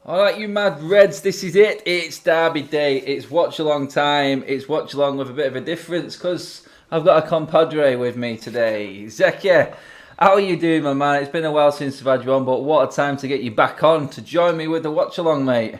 All right, you mad Reds, this is it. It's Derby Day. It's watch-along time. It's watch-along with a bit of a difference because I've got a compadre with me today. Zekia, how are you doing, my man? It's been a while since I've had you on, but what a time to get you back on to join me with the watch-along, mate.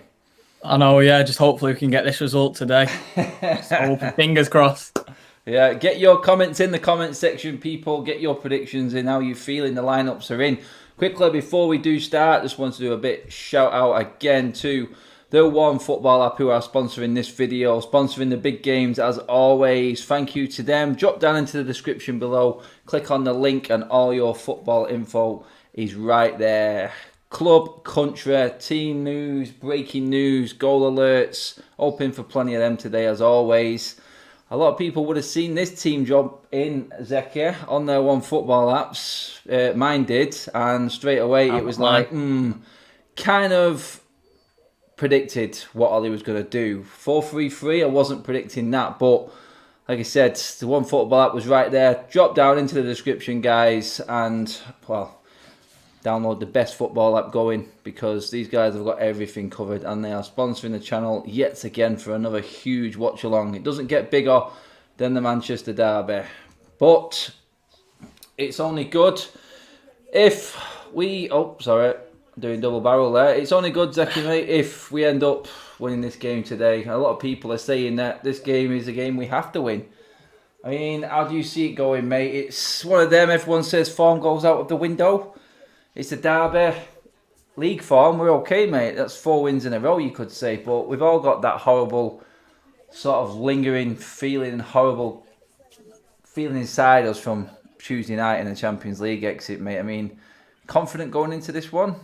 I know, yeah. Just hopefully we can get this result today. Just hoping, fingers crossed. Yeah, get your comments in the comment section, people. Get your predictions in, how you feeling the lineups are in. Quickly, before we do start, just want to do a bit shout out again to the One Football app who are sponsoring this video, sponsoring the big games as always. Thank you to them. Drop down into the description below, click on the link and all your football info is right there. Club, country, team news, breaking news, goal alerts, hoping for plenty of them today as always. A lot of people would have seen this team job in Zekia on their One Football apps. Mine did, and straight away it was like, kind of predicted what Ollie was going to do. 4-3-3, I wasn't predicting that, but like I said, the One Football app was right there. Drop down into the description, guys, and, well, download the best football app going because these guys have got everything covered and they are sponsoring the channel yet again for another huge watch along. It doesn't get bigger than the Manchester Derby, but it's only good if we... Oh, sorry, doing double barrel there. It's only good, Zeki, mate, if we end up winning this game today. A lot of people are saying that this game is a game we have to win. I mean, how do you see it going, mate? It's one of them, everyone says form goes out of the window. It's a Derby. League form, we're okay, mate. That's 4 wins in a row, you could say. But we've all got that horrible, sort of lingering feeling, horrible feeling inside us from Tuesday night in the Champions League exit, mate. I mean, confident going into this one?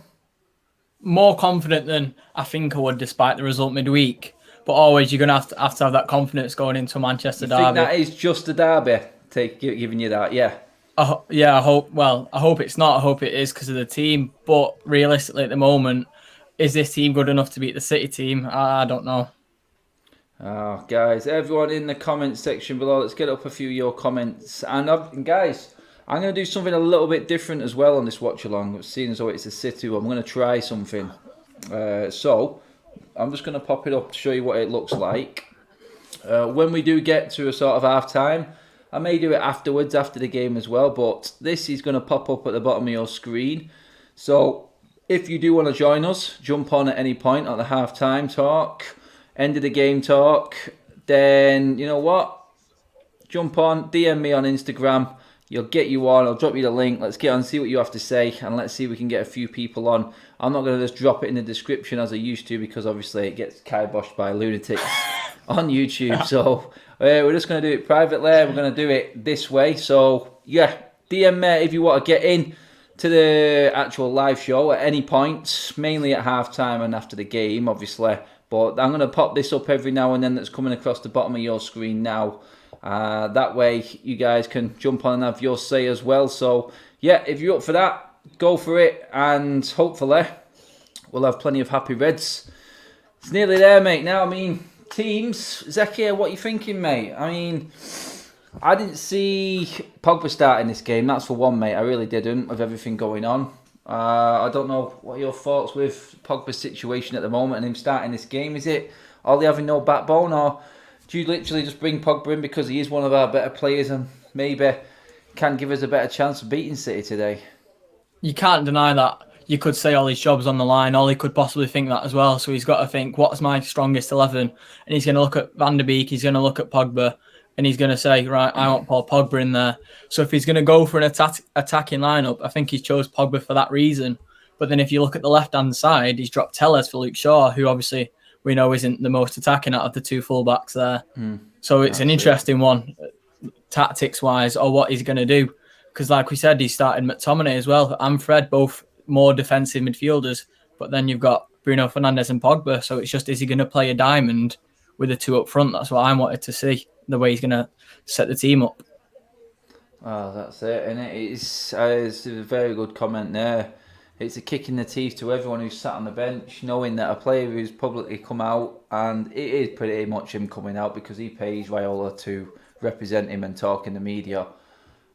More confident than I think I would despite the result midweek. But always you're going to have that confidence going into a Manchester Derby. I think that is just a Derby, giving you that, yeah. Yeah, I hope it's not. I hope it is because of the team. But realistically, at the moment, is this team good enough to beat the City team? I don't know. Oh, guys, everyone in the comment section below, let's get up a few of your comments. And guys, I'm going to do something a little bit different as well on this watch along. Seeing as though it's a City, I'm going to try something. So, I'm just going to pop it up to show you what it looks like. When we do get to a sort of half time, I may do it afterwards, after the game as well, but this is going to pop up at the bottom of your screen. So if you do want to join us, jump on at any point at the half-time talk, end of the game talk, then you know what? Jump on, DM me on Instagram. You'll get you on, I'll drop you the link. Let's get on, see what you have to say, and let's see if we can get a few people on. I'm not going to just drop it in the description as I used to because obviously it gets kiboshed by lunatics on YouTube. So we're just going to do it privately. We're going to do it this way. So yeah, DM me if you want to get in to the actual live show at any point, mainly at halftime and after the game, obviously. But I'm going to pop this up every now and then that's coming across the bottom of your screen now. That way you guys can jump on and have your say as well. So yeah, if you're up for that, go for it, and hopefully we'll have plenty of happy Reds. It's nearly there, mate. Now, I mean, teams, Zekia, what are you thinking, mate? I mean, I didn't see Pogba starting this game, that's for one, mate. I really didn't, with everything going on. I don't know what your thoughts with Pogba's situation at the moment and him starting this game. Is it Ollie having no backbone, or do you literally just bring Pogba in because he is one of our better players and maybe can give us a better chance of beating City today? You can't deny that. You could say Ollie's job's on the line. Ollie could possibly think that as well. So he's got to think, what's my strongest 11? And he's going to look at Van der Beek, he's going to look at Pogba, and he's going to say, right, I want Paul Pogba in there. So if he's going to go for an attacking lineup, I think he chose Pogba for that reason. But then if you look at the left-hand side, he's dropped Telles for Luke Shaw, who obviously we know isn't the most attacking out of the two fullbacks there. So it's an interesting one, tactics-wise, or what he's going to do. Because like we said, he's started McTominay as well and Fred, both more defensive midfielders. But then you've got Bruno Fernandes and Pogba. So it's just, is he going to play a diamond with the two up front? That's what I wanted to see, the way he's going to set the team up. Oh, that's it, and it's a very good comment there. It's a kick in the teeth to everyone who's sat on the bench, knowing that a player who's publicly come out, and it is pretty much him coming out because he pays Raiola to represent him and talk in the media.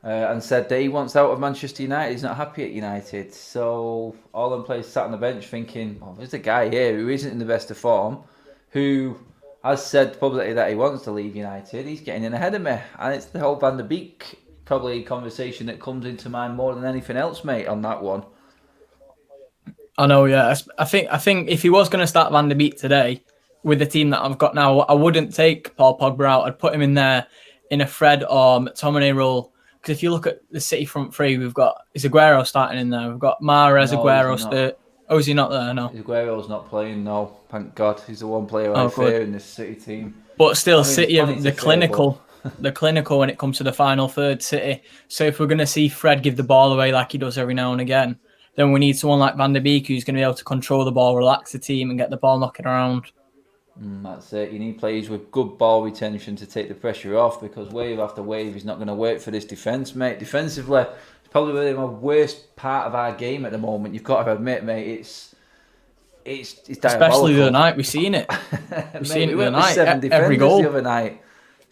and said that he wants out of Manchester United. He's not happy at United. So all them players sat on the bench thinking, oh, there's a guy here who isn't in the best of form, who has said publicly that he wants to leave United. He's getting in ahead of me. And it's the whole Van der Beek probably conversation that comes into mind more than anything else, mate, on that one. I know, yeah. I think if he was going to start Van der Beek today with the team that I've got now, I wouldn't take Paul Pogba out. I'd put him in there in a Fred or McTominay role. Because if you look at the City front three, we've got Aguero starting in there. We've got Mahrez, Aguero. Oh, is he not there? No. Aguero's not playing, no. Thank God. He's the one player I fear in this City team. But still, City are the clinical when it comes to the final third, City. So if we're going to see Fred give the ball away like he does every now and again, then we need someone like Van der Beek who's going to be able to control the ball, relax the team, and get the ball knocking around. That's it. You need players with good ball retention to take the pressure off, because wave after wave he's not going to wait for this defence, mate. Defensively, it's probably really my worst part of our game at the moment. You've got to admit, mate, it's diabolical. Especially the other night, we've seen it. We've seen it the other night. 7 defenders every goal. the other night.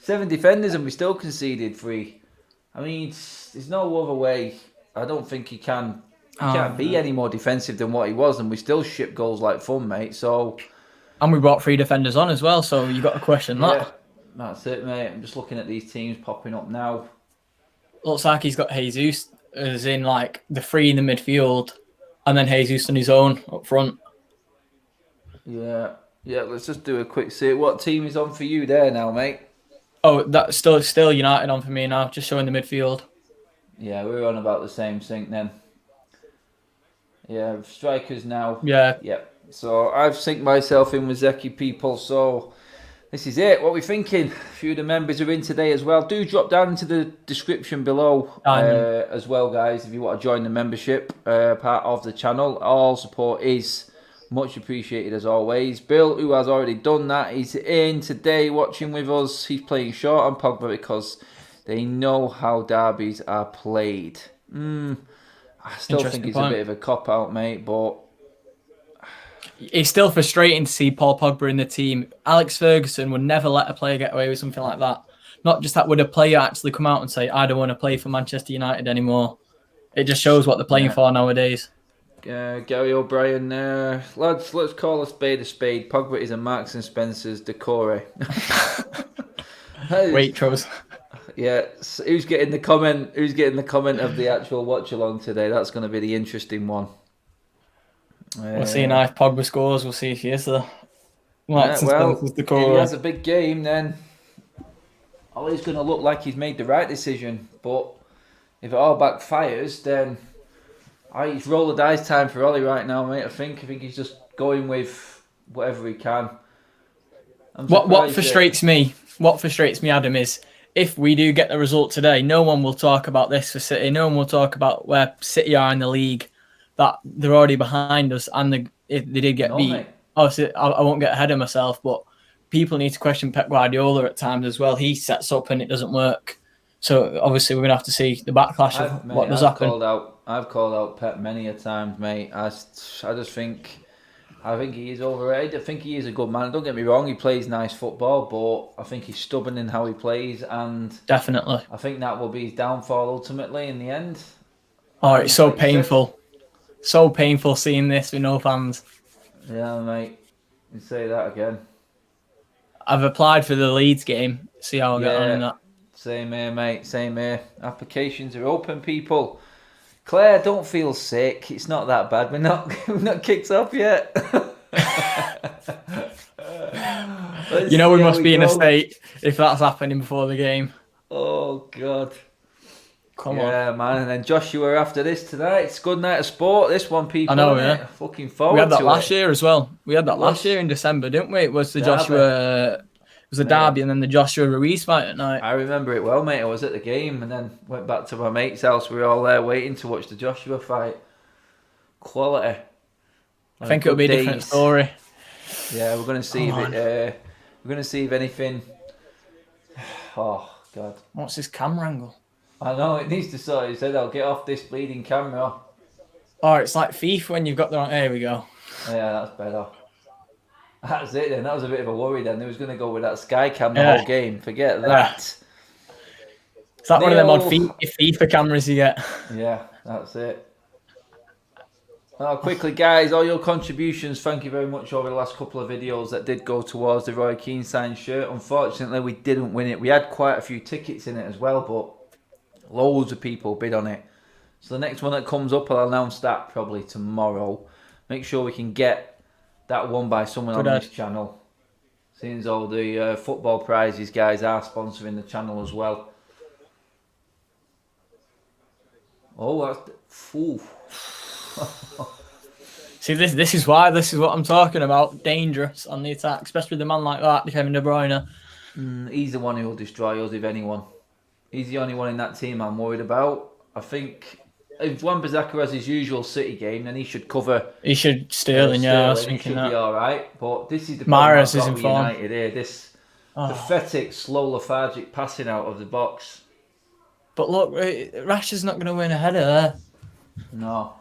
7 defenders and we still conceded 3. I mean, there's no other way. I don't think he can. He can't be any more defensive than what he was, and we still ship goals like fun, mate. So. And we brought 3 defenders on as well, so you got to question that. Yeah, that's it, mate. I'm just looking at these teams popping up now. Looks like he's got Jesus as in like the 3 in the midfield, and then Jesus on his own up front. Yeah. Let's just do a quick see. What team is on for you there now, mate? Oh, that's still United on for me now. Just showing the midfield. Yeah, we're on about the same sync then. Yeah, strikers now. Yeah. Yep. So I've synced myself in with Zeki, people. So this is it. What we're thinking. A few of the members are in today as well. Do drop down into the description below as well, guys, if you want to join the membership part of the channel. All support is much appreciated as always. Bill, who has already done that, he's in today watching with us. He's playing short on Pogba because they know how derbies are played. I still think it's a bit of a cop-out, mate, but it's still frustrating to see Paul Pogba in the team. Alex Ferguson would never let a player get away with something like that. Not just that, would a player actually come out and say, I don't want to play for Manchester United anymore. It just shows what they're playing for nowadays. Gary O'Brien, lads, let's call a spade a spade. Pogba is a Marks and Spencer's decore. Waitrose. Yeah, so who's getting the comment? Who's getting the comment of the actual watch along today? That's going to be the interesting one. We'll see now if Pogba scores. We'll see if he is the Marks and Spencer's decore. If he has a big game, then Ollie's going to look like he's made the right decision. But if it all backfires, then it's roll the dice time for Ollie right now, mate. I think he's just going with whatever he can. What frustrates me, Adam, is if we do get the result today, no one will talk about this for City. No one will talk about where City are in the league, that they're already behind us, and if they did get beat. Mate. Obviously, I won't get ahead of myself, but people need to question Pep Guardiola at times as well. He sets up and it doesn't work. So obviously we're going to have to see the backlash of what does happen. I've called out Pep many a time, mate. I just think he is overrated. I think he is a good man. Don't get me wrong, he plays nice football, but I think he's stubborn in how he plays, and definitely, I think that will be his downfall ultimately in the end. Oh, it's so painful. So painful seeing this with no fans. Yeah, mate. You say that again. I've applied for the Leeds game. See how I get on in that. Same here, mate. Same here. Applications are open, people. Claire, don't feel sick. It's not that bad. We're not kicked off yet. You know we must be in a state if that's happening before the game. Oh God. Come on. Yeah, man. And then Joshua after this tonight. It's a good night of sport. This one, people. I know, yeah. Looking forward to it. We had that last year as well. We had that last year in December, didn't we? It was the Joshua. It was a derby and then the Joshua Ruiz fight at night. I remember it well, mate. I was at the game and then went back to my mate's house. We were all there waiting to watch the Joshua fight. Quality. I think it'll be a different story. Yeah, we're going to see we're going to see if anything. Oh God! What's this camera angle? I know it needs to sort his head out. Get off this bleeding camera. Oh, it's like FIFA when you've got the. There we go. Yeah, that's better. That's it then. That was a bit of a worry then. They was going to go with that Sky Cam the whole game. Forget that. Is that one of them odd Neil. FIFA cameras you get? Yeah, that's it. Oh, quickly, guys, all your contributions, thank you very much over the last couple of videos that did go towards the Roy Keane signed shirt. Unfortunately, we didn't win it. We had quite a few tickets in it as well, but loads of people bid on it. So the next one that comes up, I'll announce that probably tomorrow. Make sure we can get that won by someone on this channel. Seeing as all the football prizes guys are sponsoring the channel as well. Oh, that's... Ooh. See, this is what I'm talking about. Dangerous on the attack, especially with a man like that, Kevin De Bruyne. He's the one who will destroy us, if anyone. He's the only one in that team I'm worried about. I think if Wan-Bissaka has his usual City game, then he should cover. He should Sterling, yeah. I was thinking he should be all right. But this is the Mahrez is in form. United here. This pathetic, slow, lethargic passing out of the box. But look, Rashford's not going to win a header there. No.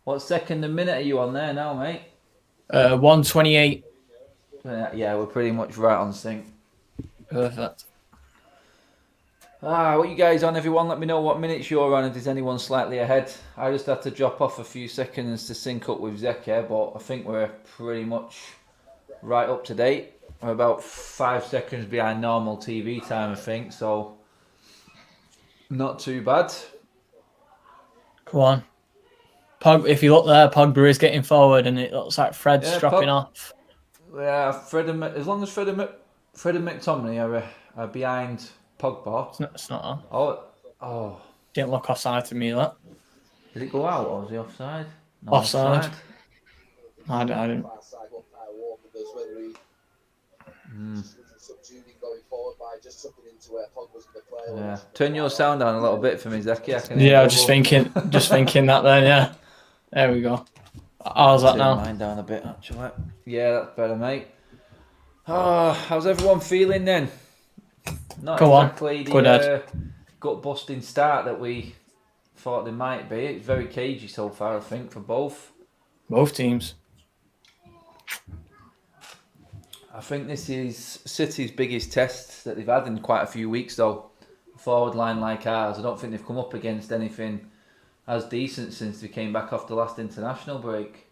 What second a minute are you on there now, mate? 1:28. Yeah, we're pretty much right on sync. Perfect. What you guys on, everyone? Let me know what minutes you're on, if there's anyone slightly ahead. I just had to drop off a few seconds to sync up with Zeke, but I think we're pretty much right up to date. We're about 5 seconds behind normal TV time, I think, so not too bad. Come on. If you look there, Pogba is getting forward, and it looks like Fred's dropping off. Yeah, as long as Fred and McTominay are behind Pogba. It's not on. Oh. Didn't look offside to me, that. Did it go out, or was he offside? No, offside. I didn't. Yeah. Turn your sound down a little bit for me, Zeki. Yeah, just thinking that then, yeah. There we go. How's that now? Mine down a bit, actually. Yeah, that's better, mate. How's everyone feeling then? Not exactly the gut-busting start that we thought they might be. It's very cagey so far, I think, for both. Both teams. I think this is City's biggest test that they've had in quite a few weeks, though. A forward line like ours, I don't think they've come up against anything as decent since they came back off the last international break.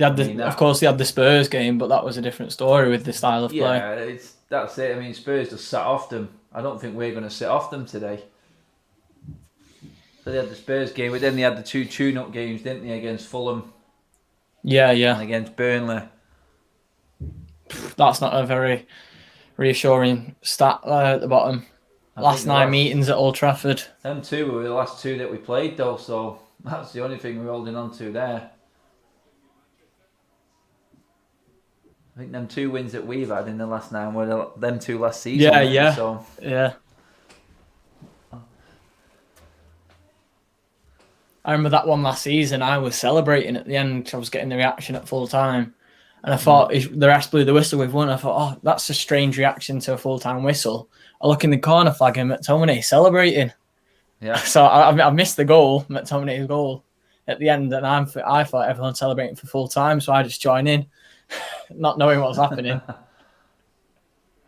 Of course, they had the Spurs game, but that was a different story with the style of play. Yeah, that's it. I mean, Spurs just sat off them. I don't think we're going to sit off them today. So they had the Spurs game, but then they had the 2 tune-up games, didn't they, against Fulham? Yeah. And against Burnley. That's not a very reassuring stat there at the bottom. Last 9 meetings at Old Trafford. Them 2 were the last 2 that we played, though, so that's the only thing we're holding on to there. I think them 2 wins that we've had in the last 9 were them 2 last season. Yeah. So. Yeah. I remember that one last season. I was celebrating at the end. I was getting the reaction at full time. And I thought, the rest blew the whistle with one. I thought, oh, that's a strange reaction to a full-time whistle. I look in the corner flag and McTominay celebrating. Yeah. So I missed the goal, McTominay's goal, at the end. And I thought everyone celebrating for full-time, so I just joined in, not knowing what was happening.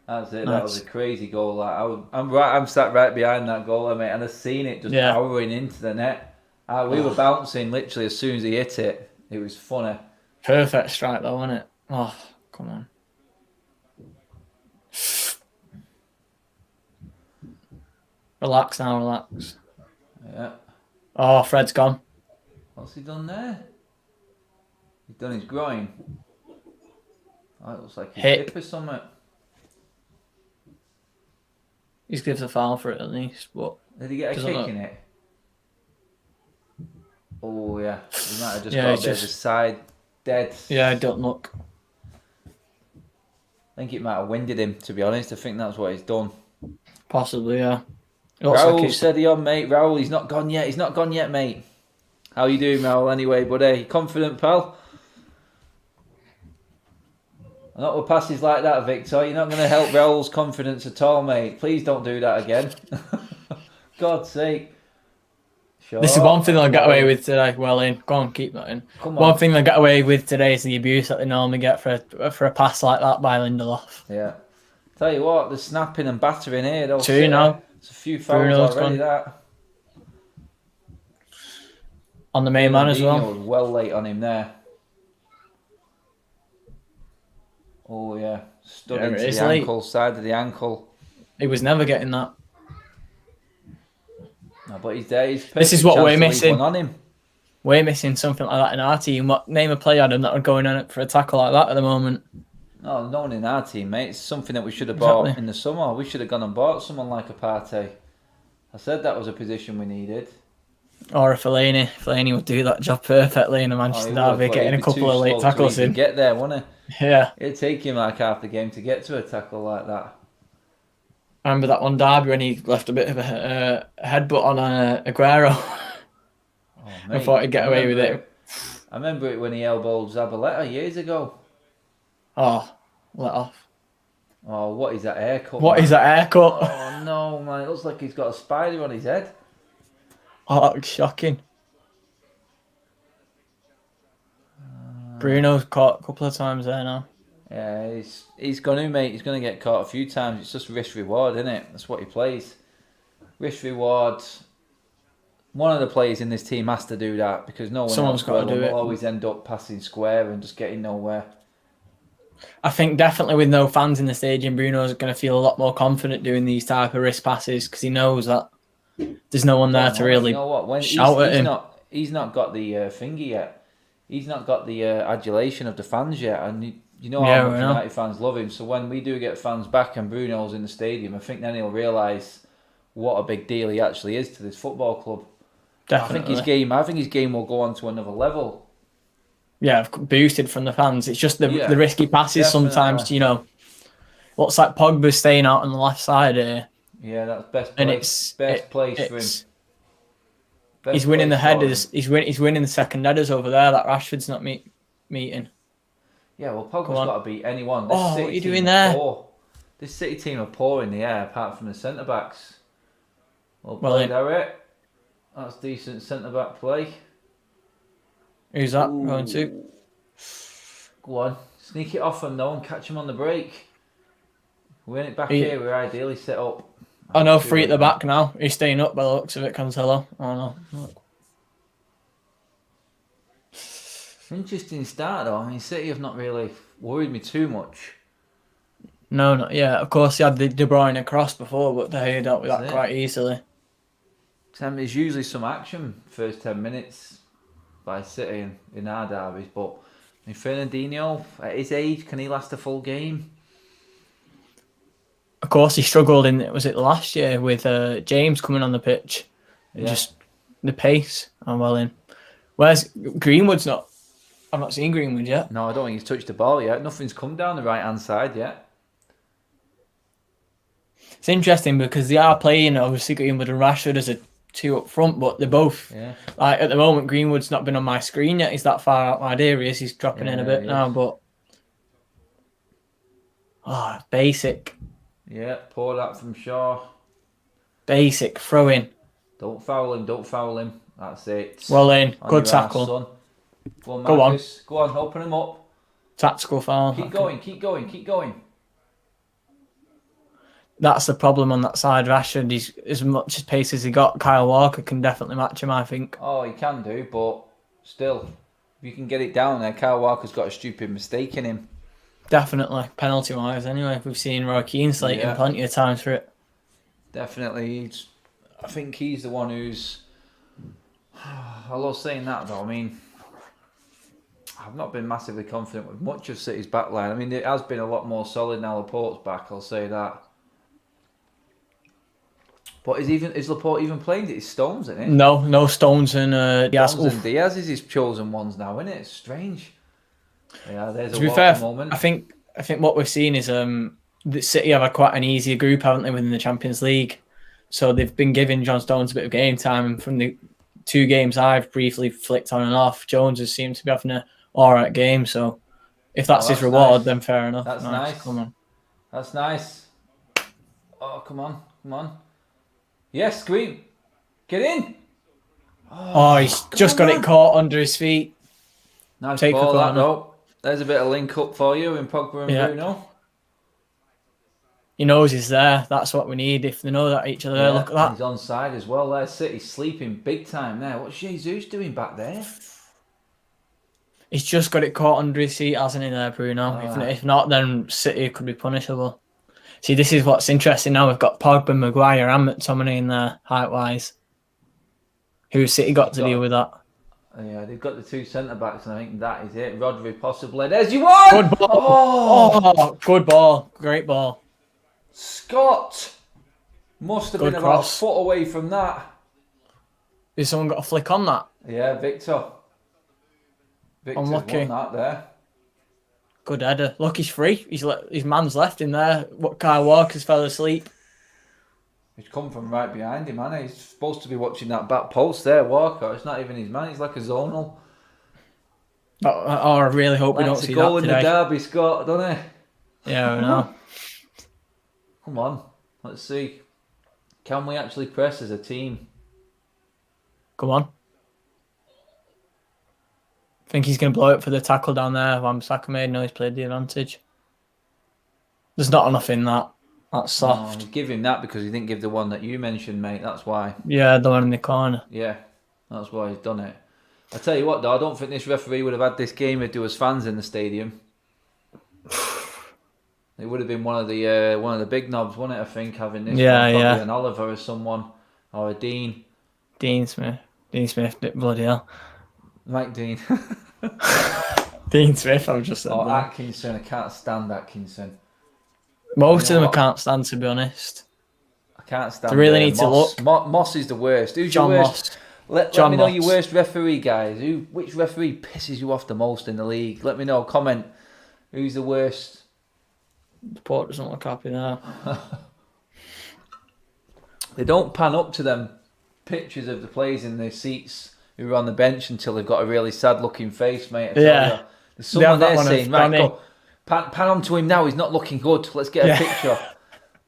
That's it. Nice. That was a crazy goal. I'm sat right behind that goal, mate, and I've seen it just powering into the net. We were bouncing literally as soon as he hit it. It was funny. Perfect strike though, wasn't it? Oh, come on. Relax now, relax. Yeah. Oh, Fred's gone. What's he done there? He's done his groin. Oh, it looks like his hip or something. He's gives a foul for it at least, but... Did he get a kick in it? Oh, yeah. He might have just got a bit of a side dead. Yeah, it don't look. I think it might have winded him, to be honest. I think that's what he's done. Possibly, yeah. Raul, steady on, mate. Raul, he's not gone yet. He's not gone yet, mate. How you doing, Raul, anyway, buddy? Confident, pal? Not with passes like that, Victor. You're not going to help Raul's confidence at all, mate. Please don't do that again. God's sake. Sure. This is one thing they'll get away with today. Well in. Go on, keep that in. One thing they'll get away with today is the abuse that they normally get for a pass like that by Lindelof. Yeah. Tell you what, the snapping and battering here. 2 now. It's a few fouls Bruno's already, gone. that. On the main man as well. Was well late on him there. Oh, yeah. Stood into the ankle, side of the ankle. He was never getting that. No, but he's there. This is what we're missing. One on him. We're missing something like that in our team. Name a player, Adam, that would go in on it for a tackle like that at the moment. No one in our team, mate. It's something that we should have bought in the summer. We should have gone and bought someone like a Partey. I said that was a position we needed. Or a Fellaini. Fellaini would do that job perfectly in a Manchester derby, getting a couple of late tackles in. Get there, wouldn't he? Yeah. It'd take him like half the game to get to a tackle like that. I remember that one derby when he left a bit of a headbutt on Aguero. Oh, mate, I thought he'd get away with it. I remember it when he elbowed Zabaleta years ago. Oh, let off. Oh, what is that haircut? What is that haircut? Oh, no, man. It looks like he's got a spider on his head. Oh, shocking. Bruno's caught a couple of times there now. Yeah, he's going to, mate. He's going to get caught a few times. It's just risk-reward, isn't it? That's what he plays. Risk-reward. One of the players in this team has to do that because no one Someone's got to do it. Will always end up passing square and just getting nowhere. I think definitely with no fans in the stadium, Bruno's going to feel a lot more confident doing these type of risk passes because he knows that there's no one there to really shout at him. He's not got the thingy yet. He's not got the adulation of the fans yet, and you know how much United fans love him. So when we do get fans back and Bruno's in the stadium, I think then he'll realise what a big deal he actually is to this football club. Definitely. I think his game will go on to another level. Yeah, boosted from the fans. It's just the risky passes sometimes, looks like Pogba's staying out on the left side here. Yeah, that's best place. Best place for him. He's winning the headers. He's winning the second headers over there that Rashford's not meeting. Yeah, well, Pogba's got to beat anyone. What are you doing there? This City team are poor in the air, apart from the centre backs. Well played, Harriet. That's decent centre back play. Who's that going to? Go on, sneak it off him though and catch him on the break. Win it back here. We're ideally set up. I know, free at the back now. He's staying up by the looks of it, Cancelo. Oh no. Interesting start though. I mean, City have not really worried me too much. No, not yet. Of course, he had the De Bruyne cross before, but they dealt with that quite easily. There's usually some action first 10 minutes by City in our derbies, but Fernandinho, at his age, can he last a full game? Of course, he struggled last year with James coming on the pitch. Yeah. Just the pace and well in. Where's Greenwood's not? I've not seen Greenwood yet. No, I don't think he's touched the ball yet. Nothing's come down the right-hand side yet. It's interesting because they are playing, obviously, Greenwood and Rashford as a two up front, but they're both like at the moment. Greenwood's not been on my screen yet. He's that far out wide areas. He's dropping in a bit now, but basic. Yeah, pour that from Shaw. Basic throw in. Don't foul him. That's it. Well in, good tackle. Go on, Marcus. Go on, open him up. Tactical foul. Keep going. That's the problem on that side. Rashford, he's as much pace as he got. Kyle Walker can definitely match him, I think. Oh, he can do, but still, if you can get it down there, Kyle Walker's got a stupid mistake in him. Definitely, penalty-wise anyway. We've seen Roy Keane slating plenty of times for it. Definitely. I think he's the one who's... I love saying that, though. I mean, I've not been massively confident with much of City's backline. I mean, it has been a lot more solid now Laporte's back, I'll say that. But is Laporte even playing? It's Stones, isn't it? No Stones and Diaz. Stones and Diaz is his chosen ones now, isn't it? It's strange. Yeah, there's to be fair, moment. I think what we're seeing is that City have quite an easier group, haven't they, within the Champions League? So they've been giving John Stones a bit of game time, and from the 2 games I've briefly flicked on and off, Jones has seemed to be having an alright game. So if that's his reward, then fair enough. That's nice. Come on. That's nice. Oh, come on. Yes, Scream. Get in. Oh, he's just got it caught under his feet. Nice ball, that though. There's a bit of link up for you in Pogba and Bruno. He knows he's there. That's what we need. If they know that each other, Yeah, look at that. he's onside as well there. City's sleeping big time there. What's Jesus doing back there? He's just got it caught under his seat, hasn't he, there, Bruno? If not, then City could be punishable. See, this is what's interesting now. We've got Pogba, Maguire, and McTominay in there, height-wise. Who's City got to deal with that? Yeah, they've got the 2 centre-backs, and I think that is it. Rodri possibly. There's your one! Good ball. Oh, good ball. Great ball. Scott! Must have Good been cross. about a foot away from that. Has someone got a flick on that? Yeah, Victor. Victor's Unlucky. won that there. Good header. Look, he's free. His man's left in there. Kyle Walker's fell asleep. He's come from right behind him, hasn't he? He's supposed to be watching that back post there, Walker. It's not even his man. He's like a zonal. Oh, I really hope we don't see that today. Goal in the derby, Scott, don't he? Yeah, I know. Come on, let's see. Can we actually press as a team? Come on. I think he's going to blow it for the tackle down there. Wan-Bissaka made. No, he's played the advantage. There's not enough in that. That's soft. No, give him that because he didn't give the one that you mentioned, mate. That's why. Yeah, the one in the corner. Yeah, that's why he's done it. I tell you what, though, I don't think this referee would have had this game if there was fans in the stadium. It would have been one of the big knobs, wouldn't it? I think having this. Yeah, one, probably yeah. an Oliver or someone or a Dean. Dean Smith, bloody hell. Mike Dean. Dean Smith, I've just said. Or that. Atkinson. I can't stand Atkinson. Most You know of them what? I can't stand, to be honest. I can't stand. They really need Moss. to look. Moss is the worst. Who's John your worst? Moss. Let John me know Moss. your worst referee, guys. Which referee pisses you off the most in the league? Let me know. Comment. Who's the worst? The port doesn't look happy now. They don't pan up to them pictures of the players in their seats who are on the bench until they've got a really sad-looking face, mate. I tell Yeah. you. There's someone that there one of saying, right, Danny. go, pan on to him now. He's not looking good. Let's get a picture.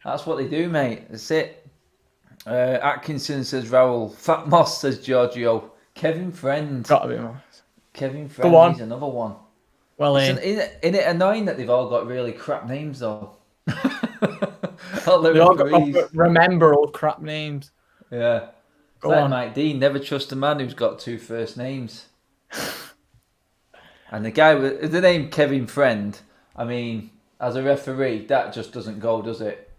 That's what they do, mate. That's it. Atkinson says Raoul. Fat Moss says Giorgio. Kevin Friend. Gotta be more. Kevin Friend. Go on. He's another one. Well, Isn't it annoying that they've all got really crap names though? All the they all got referees. remember all crap names. Yeah. Go Like on. Mike Dean, never trust a man who's got 2 first names. And the guy with the name Kevin Friend, I mean, as a referee, that just doesn't go, does it?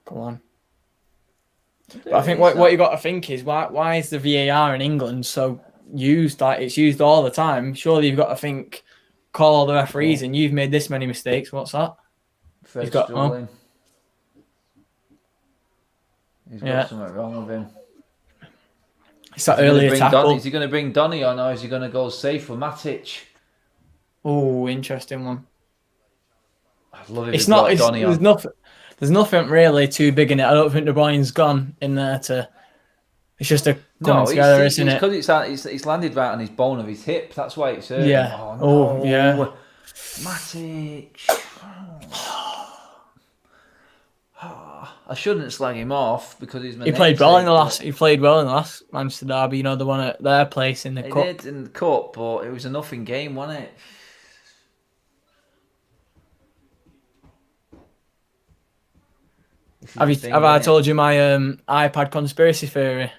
Come on. But I think what you got to think is why is the VAR in England so used? Like it's used all the time. Surely you've got to think, call all the referees, and you've made this many mistakes. What's that? Fred's He's got- struggling. He's got Yeah. something wrong with him. It's that earlier tackle. Is he going to bring Donny on, or is he going to go safe with Matic? Oh, interesting one. I'd love if It's he not. brought It's, Donny on. there's nothing really too big in it. I don't think De Bruyne's gone in there to. It's just a coming together, isn't it? Because it's landed right on his bone of his hip. That's why it's hurting. Yeah. Oh, no. Yeah. Matic. I shouldn't slag him off because he's my He played well in the namesake, last. He played well in the last Manchester derby. You know, the one at their place in the He cup. did in the cup, but it was a nothing game, wasn't it? Have I told you my iPad conspiracy theory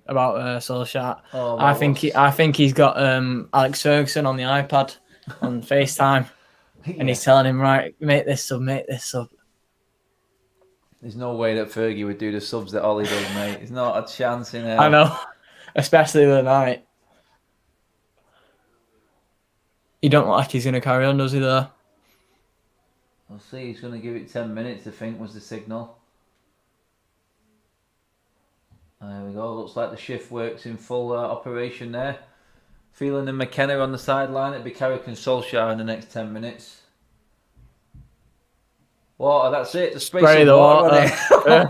about Solskjaer? Oh, I think he's got Alex Ferguson on the iPad on FaceTime, and he's telling him, right, make this sub. There's no way that Fergie would do the subs that Ollie does, mate. There's not a chance in hell. I know, especially the night. He don't look like he's going to carry on, does he? Though. We'll see. He's going to give it 10 minutes, I think, was the signal. There we go. Looks like the shift works in full operation there. Phelan and McKenna on the sideline. It'll be Carrick and Solskjaer in the next 10 minutes. Water, that's it. The space Spray of the water. water. On it.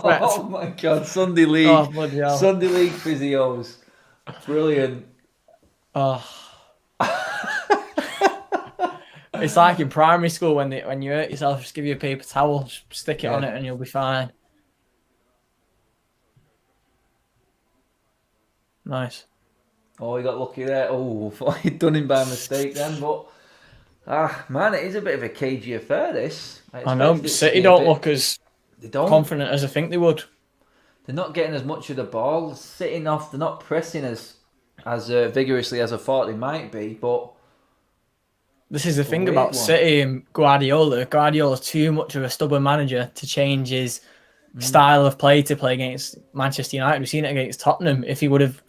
Perfect. Oh my God. Sunday League. Oh, bloody hell. Sunday League physios. Brilliant. Oh. It's like in primary school when you hurt yourself, just give you a paper towel, just stick it on it, and you'll be fine. Nice. Oh, he got lucky there. Oh, I thought he'd done him by mistake then, but Man, it is a bit of a cagey affair, this. I know, City don't look as They don't. confident as I think they would. They're not getting as much of the ball. Sitting off, they're not pressing as vigorously as I thought they might be, but... This is the thing about City and Guardiola. Guardiola's too much of a stubborn manager to change his style of play to play against Manchester United. We've seen it against Tottenham. If he would have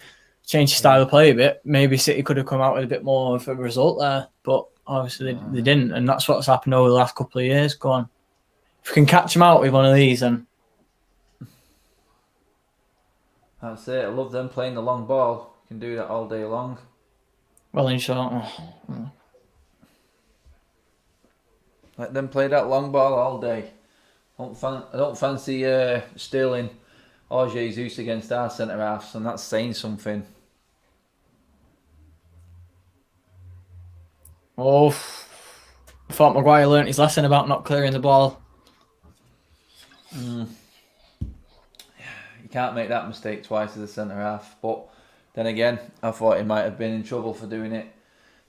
changed his style of play a bit, maybe City could have come out with a bit more of a result there. But obviously they didn't, and that's what's happened over the last couple of years. Go on. If we can catch him out with one of these, then... That's it. I love them playing the long ball. You can do that all day long. Well, in short... Let them play that long ball all day. I don't fancy Sterling or Jesus against our centre-halves, and that's saying something. Oh, I thought Maguire learnt his lesson about not clearing the ball. You can't make that mistake twice as a centre-half, but then again, I thought he might have been in trouble for doing it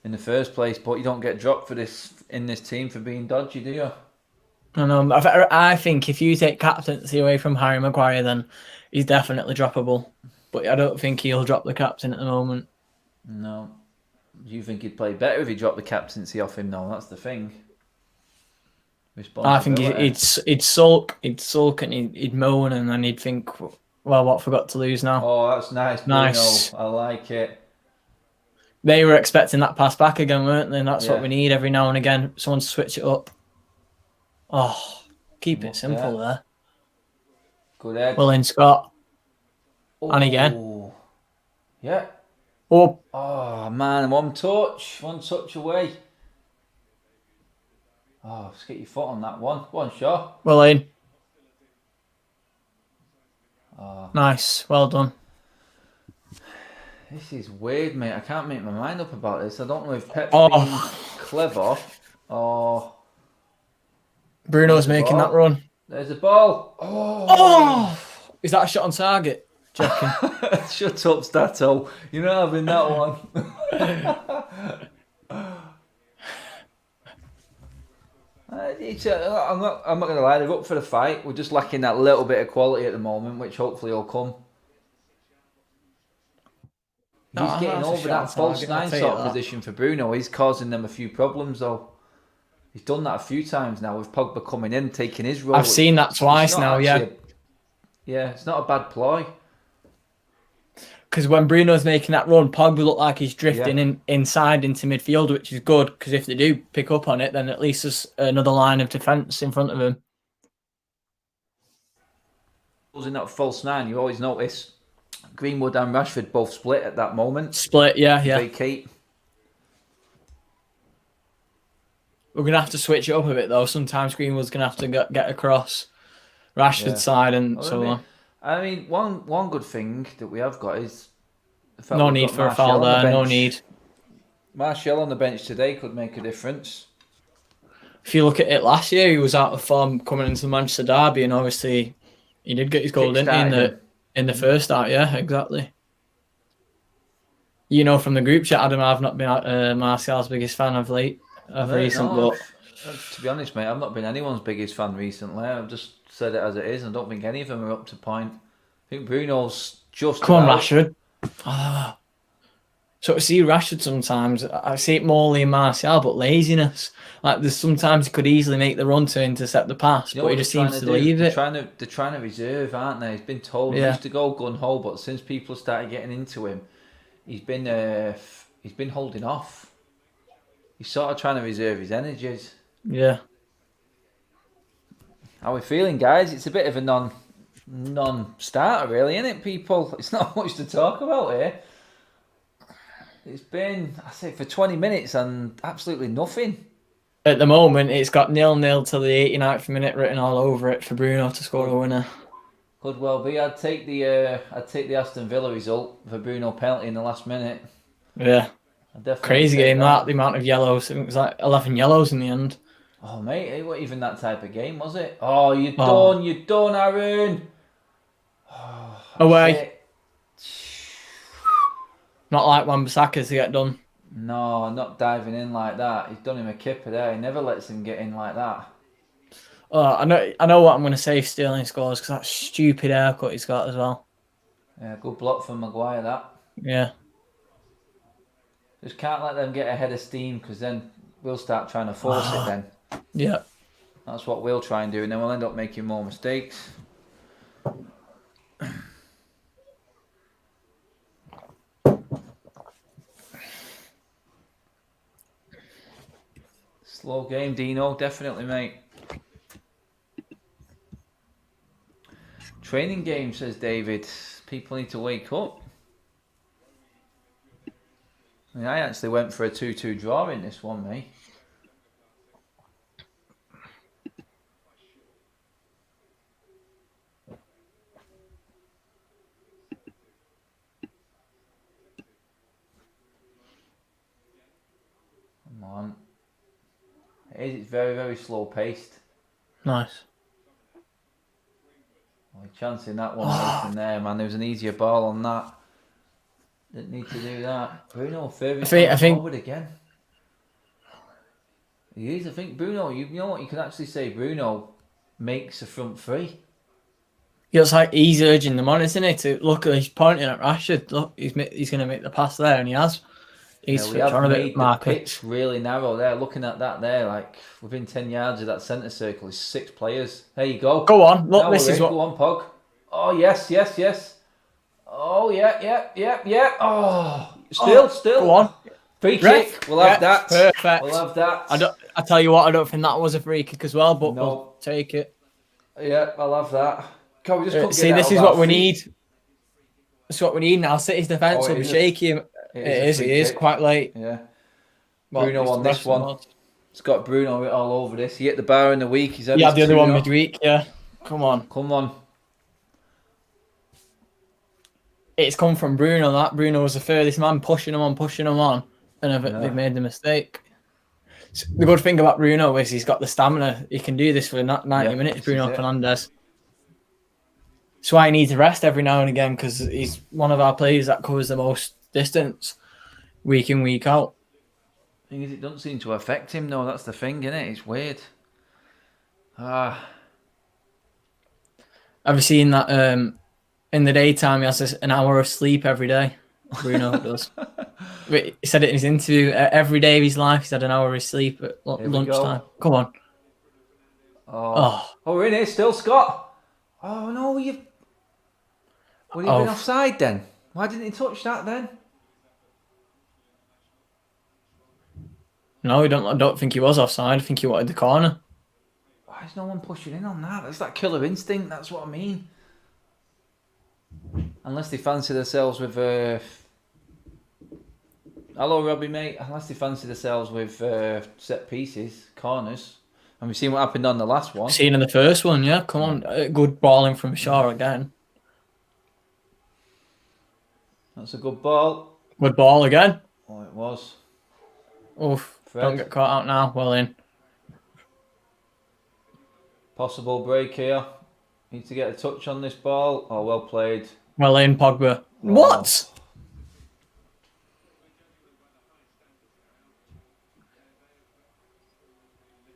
in the first place, but you don't get dropped for this in this team for being dodgy, do you? I know. I think if you take captaincy away from Harry Maguire, then he's definitely droppable. But I don't think he'll drop the captain at the moment. No. Do you think he'd play better if he dropped the captaincy off him? No, that's the thing. I think he'd sulk, and he'd moan, and then he'd think, well, what forgot to lose now? Oh, that's nice. Nice. Bruno. I like it. They were expecting that pass back again, weren't they? And that's what we need every now and again. Someone switch it up. Oh, keep it simple there. Good head. Well in, Scott. And again. Yeah. Oh, man, one touch away. Oh, just get your foot on that one. One shot. Well in. Oh. Nice. Well done. This is weird, mate. I can't make my mind up about this. I don't know if Pep's being clever or... Bruno's making that run. There's a ball. Oh! Is that a shot on target? Checking. Shut up, Stato. You're not having that one. I'm not going to lie. They're up for the fight. We're just lacking that little bit of quality at the moment, which hopefully will come. He's getting over that false nine sort of position for Bruno. He's causing them a few problems, though. He's done that a few times now with Pogba coming in, taking his role. I've seen that twice now, yeah. It's not a bad ploy. Because when Bruno's making that run, Pogba looked like he's drifting inside into midfield, which is good, because if they do pick up on it, then at least there's another line of defence in front of him. In that false nine, you always notice Greenwood and Rashford both split at that moment. Split, yeah. Vacate. We're going to have to switch it up a bit, though. Sometimes Greenwood's going to have to get across Rashford's side and so on. I mean, one good thing that we have got is... No need for a foul there, no need. Martial on the bench today could make a difference. If you look at it last year, he was out of form coming into the Manchester derby, and obviously he did get his goal, didn't he, in the first start, yeah, exactly. You know from the group chat, Adam, I've not been Martial's biggest fan of recent, but... To be honest, mate, I've not been anyone's biggest fan recently. I've just said it as it is. I don't think any of them are up to point. I think Bruno's just... Come on, Rashford. So I see Rashford sometimes. I see it more in Martial, but laziness. Like there's sometimes he could easily make the run to intercept the pass, but he just seems to leave it. They're trying to reserve, aren't they? He's been told he used to go gun ho, but since people started getting into him, he's been holding off. He's sort of trying to reserve his energies. Yeah. How are we feeling, guys? It's a bit of a non-starter, really, isn't it, people? It's not much to talk about here. It's been, I say, for 20 minutes and absolutely nothing. At the moment, it's got 0-0 till the 89th minute written all over it for Bruno to score a winner. Could well be. I'd take the Aston Villa result for Bruno penalty in the last minute. Yeah. Crazy game that. The amount of yellows. I think it was like 11 yellows in the end. Oh, mate, it wasn't even that type of game, was it? Oh, you're done, Aaron. Away. Not like Wan-Bissaka to get done. No, not diving in like that. He's done him a kipper there. He never lets him get in like that. Oh, I know what I'm going to say if Sterling scores because that stupid haircut he's got as well. Yeah, good block from Maguire, that. Yeah. Just can't let them get ahead of steam because then we'll start trying to force it then. Yeah. That's what we'll try and do, and then we'll end up making more mistakes. Slow game, Dino, definitely, mate. Training game, says David. People need to wake up. I mean, I actually went for a 2-2 draw in this one, mate. Come on. It's very, very slow paced. Nice. Well, chancing that one Nathan there, man. There was an easier ball on that. Didn't need to do that. Bruno further forward again. He is. I think Bruno, you know what, you can actually say Bruno makes a front three. It's like he's urging them on, isn't he? To look, he's pointing at Rashford. Look, he's going to make the pass there, and he has. He's we have made the market. pitch really narrow there. Looking at that there, like within 10 yards of that centre circle is 6 players. There you go. Go on. Look, now this is what. Go on, Pog. Oh, yes. Oh, yeah. Oh, still. Go on. Free kick. We'll have that. Perfect. We'll have that. I tell you what, I don't think that was a free kick as well, but we'll take it. Yeah, I'll have that. God, we just see, this is what we need. This is what we need now. City's defence will be shaky. It is quite late. Yeah. Bruno on this one. It's got Bruno all over this. He hit the bar in the week. He's had the other one midweek. Yeah. Come on. It's come from Bruno. That Bruno was the furthest man pushing him on, and they've made the mistake. So the good thing about Bruno is he's got the stamina. He can do this for 90 minutes. Bruno Fernandes. That's why he needs a rest every now and again because he's one of our players that covers the most distance week in, week out. The thing is, it doesn't seem to affect him though. That's the thing, isn't it? It's weird. Have you seen that in the daytime he has an hour of sleep every day? Bruno does. He said it in his interview. Every day of his life he's had an hour of sleep at lunchtime. Come on. Oh, we're in here still, Scott. Oh no, would he have been offside then? Why didn't he touch that then? No, I don't think he was offside. I think he wanted the corner. Why is no one pushing in on that? That's that killer instinct. That's what I mean. Unless they fancy themselves with hello, Robbie, mate. Unless they fancy themselves with set pieces, corners. And we've seen what happened on the last one. Seen in the first one, yeah. Come on. Good balling from Shaw again. That's a good ball. Good ball again. Oh, it was. Oof. Don't get caught out now. Well in. Possible break here. Need to get a touch on this ball. Oh, well played. Well in, Pogba. Oh. What?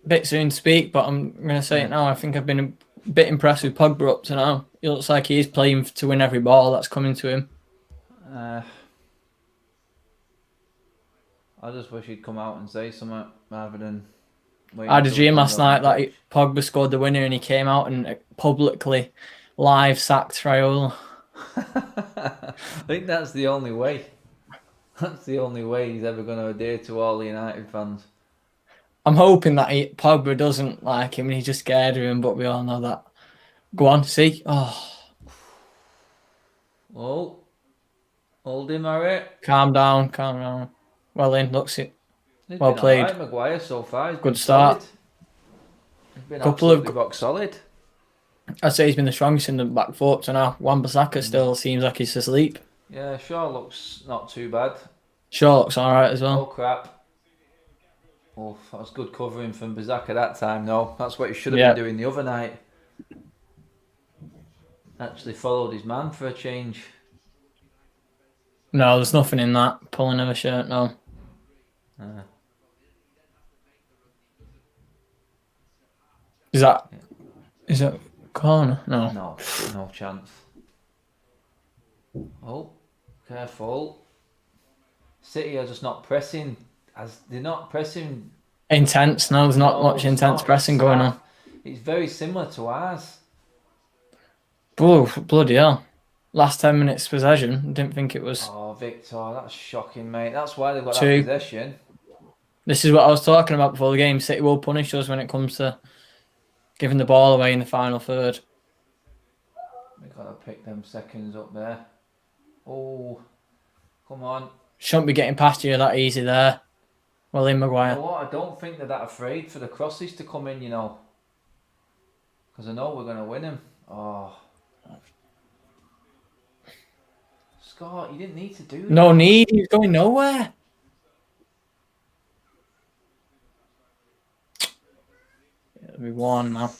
Bit soon to speak, but I'm going to say it now. I think I've been a bit impressed with Pogba up to now. He looks like he is playing to win every ball that's coming to him. I just wish he'd come out and say something rather than... I had a dream last night that Pogba scored the winner and he came out and publicly live sacked Raiola. I think that's the only way. That's the only way he's ever going to adhere to all the United fans. I'm hoping that Pogba doesn't like him and he's just scared of him, but we all know that. Go on, see? Oh, hold him, Harry. Calm down. Well in, looks it. Well played. Right, Maguire so far. Good start. Solid. He's been absolutely rock solid. I'd say he's been the strongest in the back four to now. Wan-Bissaka still seems like he's asleep. Yeah, Shaw looks not too bad. Shaw looks alright as well. Oh crap. Oh, that was good covering from Bissaka that time though. That's what he should have been doing the other night. Actually followed his man for a change. No, there's nothing in that. Pulling of a shirt, no. Is that corner? No. No chance. Oh, careful. City are just not pressing. They're not pressing. Intense. No, there's not much there's intense not. pressing going on. It's very similar to ours. Oh, bloody hell. Last 10 minutes possession. Didn't think it was. Oh, Victor, that's shocking, mate. That's why they've got Two. that possession. This is what I was talking about before the game. City will punish us when it comes to giving the ball away in the final third. We've got to pick them seconds up there. Oh, come on. Shouldn't be getting past you that easy there. Well, in Maguire. You know what? I don't think they're that afraid for the crosses to come in, you know. Because I know we're going to win them. Oh. Scott, you didn't need to do that. No need. He's going nowhere. It'll be one now.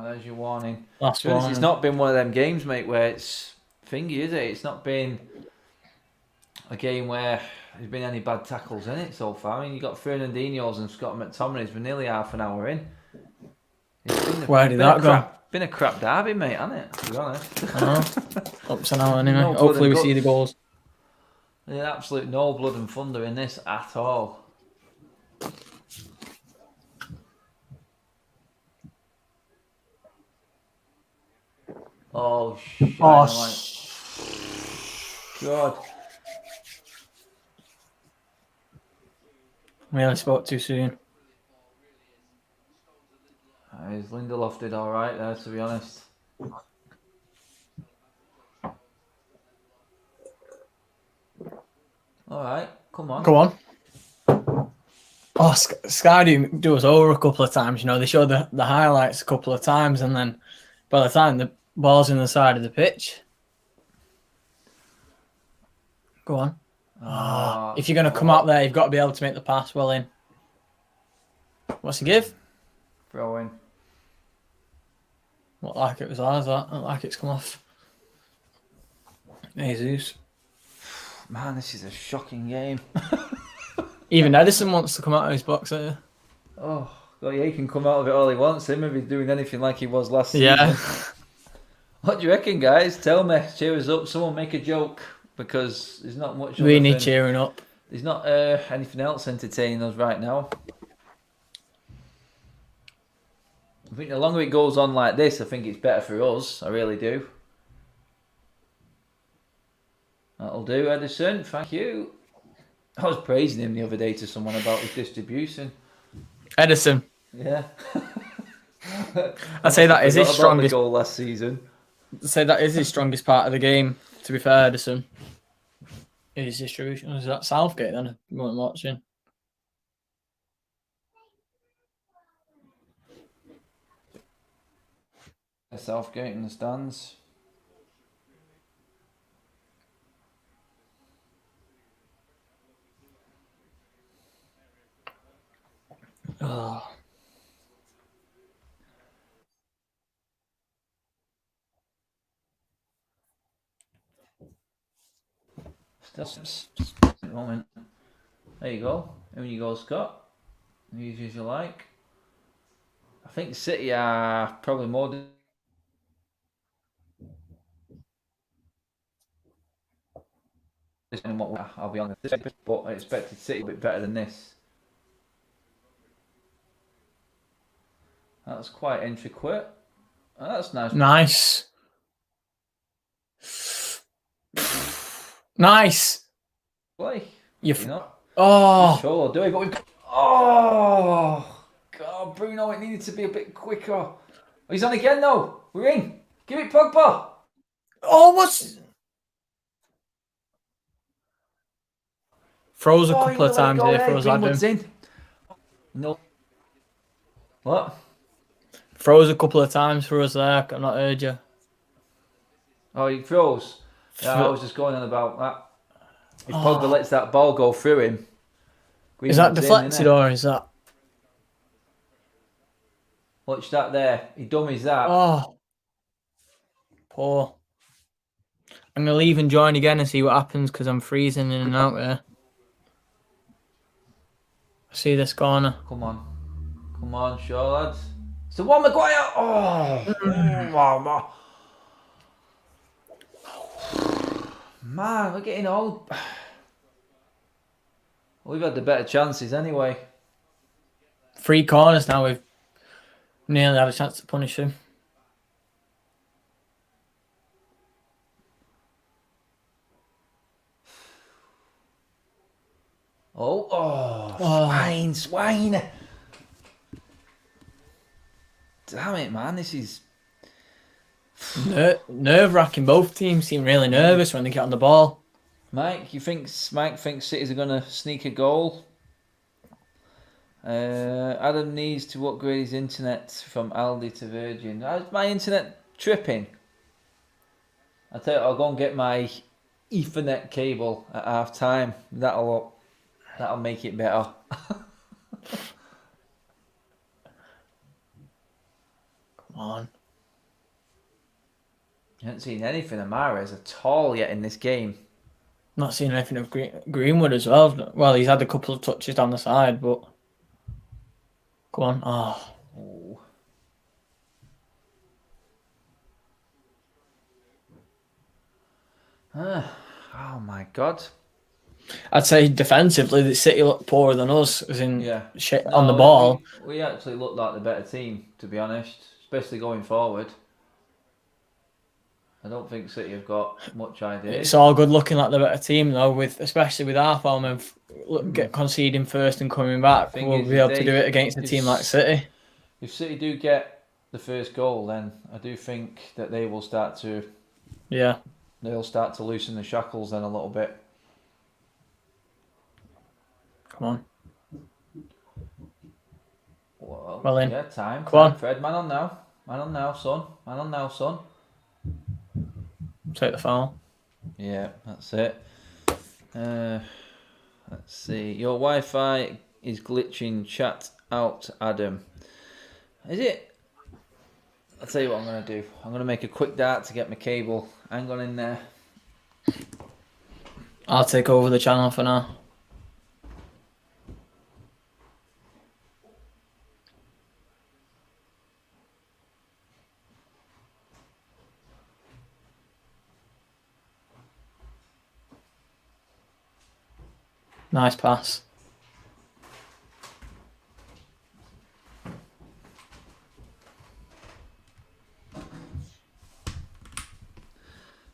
There's your warning. Last one. It's not been one of them games, mate, where it's thingy, is it? It's not been a game where there's been any bad tackles in it so far. I mean, you got Fernandinho's and Scott McTominay's. We're nearly half an hour in. Where did that go? Been a crap derby, mate, hasn't it? To be honest. Up to now, anyway. No Hopefully, we blood see the goals. There's absolute no blood and thunder in this at all. Oh, God. Really spoke too soon. Lindelof did all right there, to be honest. All right, come on. Go on. Oh, Sky do us over a couple of times. You know, they show the highlights a couple of times, and then by the time the ball's in the side of the pitch. Go on. If you're going to come out there, you've got to be able to make the pass well in. What's he give? Throw in. Not like it was ours, that. Not like it's come off. Jesus. Man, this is a shocking game. Even Edison wants to come out of his box here. Oh, well, yeah, he can come out of it all he wants. Him if he's doing anything like he was last season. Yeah. What do you reckon, guys? Tell me. Cheer us up. Someone make a joke, because there's not much. We need cheering up. There's not anything else entertaining us right now. I think the longer it goes on like this, I think it's better for us. I really do. That'll do, Edison. Thank you. I was praising him the other day to someone about his distribution. Edison. Yeah. I'd say that is his strongest goal last season. I'd say that is his strongest part of the game, to be fair, Edison. His distribution. Is that Southgate then? You weren't watching. Southgate in the stands. Oh. Moment. There you go. In you go, Scott. Easy as you like. I think City are probably more than what I'll be honest, but I expected City a bit better than this. That's quite intricate. Oh, that's nice. Nice. Play. You know. Oh. Sure, I'll do it, but we've. Oh God, Bruno! It needed to be a bit quicker. Oh, he's on again though. We're in. Give it, Pogba. Oh, what's? Froze a couple of times here for us, Adam. No. What? Froze a couple of times for us there. I've not heard you. Oh, he froze. Yeah, I was just going on about that. If Pogba lets that ball go through him. Is that deflected or is that? Watch that there. He dummies that. Oh. Poor. I'm going to leave and join again and see what happens because I'm freezing in and out there. See this corner. Come on. Come on, sure, lads. It's the one, Maguire. Oh, man, we're getting old. We've had the better chances anyway. 3 corners now. We've nearly had a chance to punish him. Swine. Damn it, man. This is... Nerve-wracking. Both teams seem really nervous when they get on the ball. Mike thinks City's are going to sneak a goal. Adam needs to upgrade his internet from Aldi to Virgin. Is my internet tripping? I tell you, I'll go and get my Ethernet cable at half time. That'll make it better. Come on. I haven't seen anything of Mahrez at all yet in this game. Not seen anything of Greenwood as well. Well, he's had a couple of touches down the side, but come on. Oh my God. I'd say defensively, the City look poorer than us, as in shit No, on the ball. We actually look like the better team, to be honest, especially going forward. I don't think City have got much idea. It's all good looking like the better team, though, especially with our form of conceding first and coming back. We'll be able to do it against a team like City. If City do get the first goal, then I do think that they will start to... Yeah. They'll start to loosen the shackles then a little bit. Come on. Well in. Yeah, time. Fred, man on now. Man on now, son. Man on now, son. Take the foul. Yeah, that's it. Let's see. Your Wi-Fi is glitching. Chat out, Adam. Is it? I'll tell you what I'm going to do. I'm going to make a quick dart to get my cable. Hang on in there. I'll take over the channel for now. Nice pass.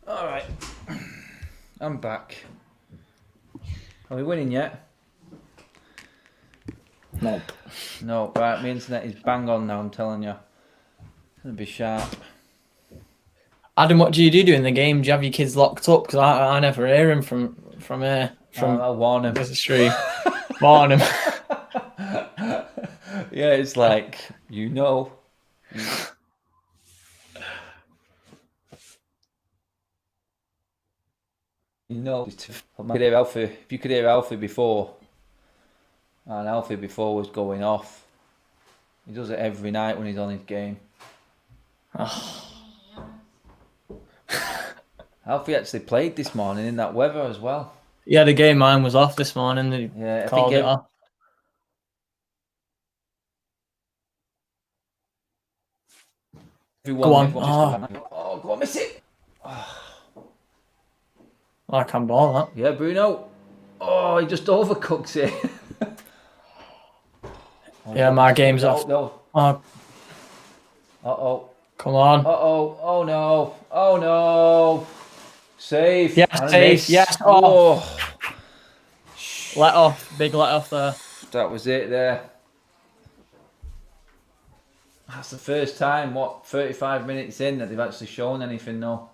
All right. I'm back. Are we winning yet? Nope. No, right. My internet is bang on now, I'm telling you. It's going to be sharp. Adam, what do you do in the game? Do you have your kids locked up? Because I never hear him from here. I'll warn him. There's a stream. Warn him. Yeah, it's like, you know. You know. If you could hear Alfie before, and Alfie before was going off. He does it every night when he's on his game. Alfie actually played this morning in that weather as well. Yeah, the game mine was off this morning. They called it off. Go on. Go on, miss it. I can ball that. Yeah, Bruno. Oh, he just overcooks it. Yeah, my game's off. No. Uh-oh. Come on. Uh-oh. Oh, no. Oh, no. Save. Yes, save. Yes. Oh. Let off. Big let off there. That was it there. That's the first time, 35 minutes in that they've actually shown anything, though.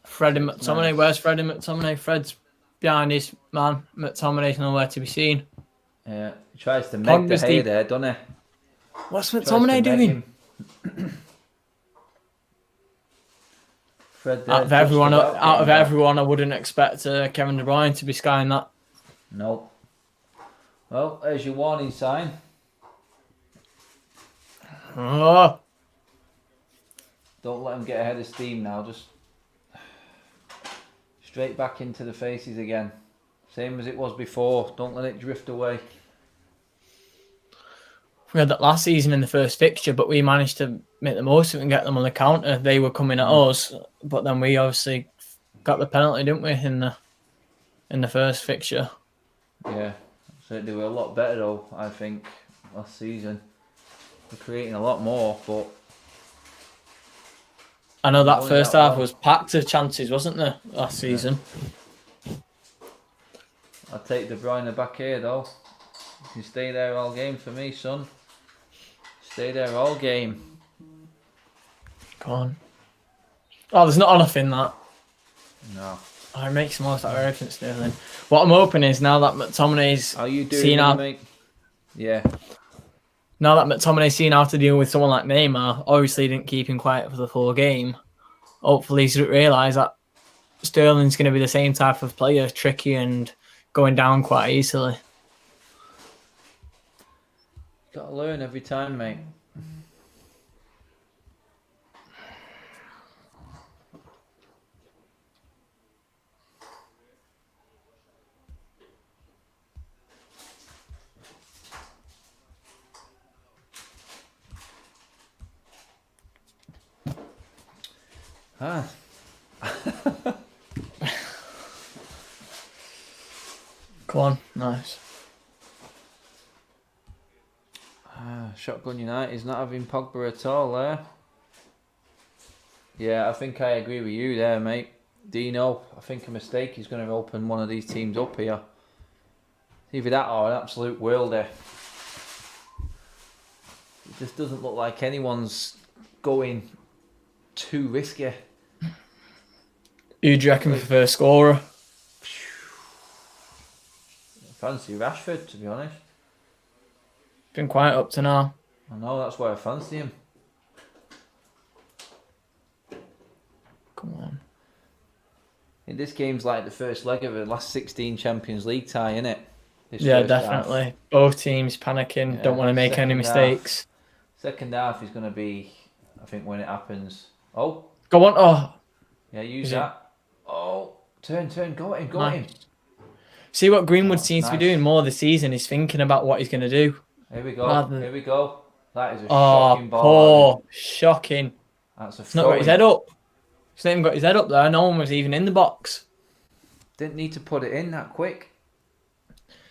Freddie McTominay. Nice. Where's Freddie McTominay? Fred's behind his man. McTominay's nowhere to be seen. Yeah, he tries to make the hay there, doesn't he? What's McTominay doing? Out of everyone, I wouldn't expect Kevin De Bruyne to be skying that. Nope. Well, there's your warning sign. Oh. Don't let them get ahead of steam now. Just straight back into the faces again. Same as it was before. Don't let it drift away. We had that last season in the first fixture, but we managed to make the most of it and get them on the counter. They were coming at us, but then we obviously got the penalty, didn't we, in the first fixture? Yeah, so they were a lot better though, I think, last season. They're creating a lot more, but I know that first half one. was packed of chances, wasn't there, last season? I'll take De Bruyne back here though. You can stay there all game for me, son. Stay there all game. Go on. Oh, there's not enough in that. No. Oh, it makes the most out of everything, Sterling. What I'm hoping is now that McTominay's How you doing, seen how, mate? Yeah. now that McTominay's seen how to deal with someone like Neymar, obviously he didn't keep him quiet for the full game. Hopefully he's realised that Sterling's going to be the same type of player, tricky and going down quite easily. Gotta learn every time, mate. Ah. Come on, nice. Shotgun United's not having Pogba at all there. Yeah, I think I agree with you there, mate. Dino, I think a mistake is going to open one of these teams up here. Either that or an absolute worlder. It just doesn't look like anyone's going too risky. Who do you reckon for first scorer? Fancy Rashford, to be honest. Been quiet up to now. I know, that's why I fancy him. Come on. This game's like the first leg of the last 16 Champions League tie, innit? Yeah, definitely. Half. Both teams panicking, don't want to make any mistakes. Second half is going to be, I think, when it happens. Oh. Go on. Oh. Yeah, use that. Oh. Turn. Go at him. Go at him. See what Greenwood seems to be doing more this season is thinking about what he's going to do. Here we go. Here we go. That is a shocking ball. Oh, shocking. That's a He's not got his head up. He's not even got his head up there. No one was even in the box. Didn't need to put it in that quick.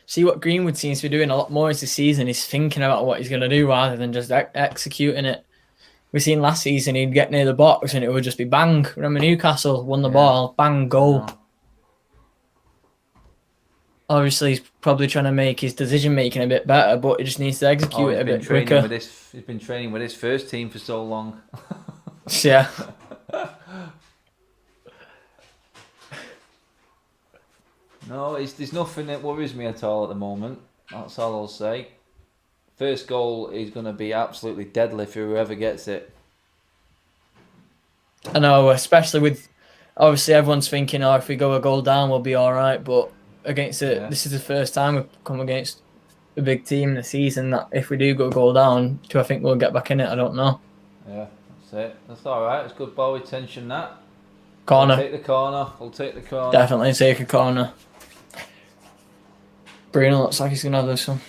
See what Greenwood seems to be doing a lot more this season is thinking about what he's going to do rather than just executing it. We've seen last season he'd get near the box and it would just be bang. Remember Newcastle won the ball, bang, goal. Obviously, he's probably trying to make his decision making a bit better, but he just needs to execute it a bit quicker. He's been training with his first team for so long. Yeah. No, there's nothing that worries me at all at the moment. That's all I'll say. First goal is going to be absolutely deadly for whoever gets it. I know, especially with, obviously everyone's thinking, oh, if we go a goal down, we'll be all right. But against it, this is the first time we've come against a big team this season that if we do go a goal down, do I think we'll get back in it? I don't know. Yeah, that's it. That's all right. It's good ball retention, that. Corner. We'll take the corner. Definitely take a corner. Bruno looks like he's going to have this one.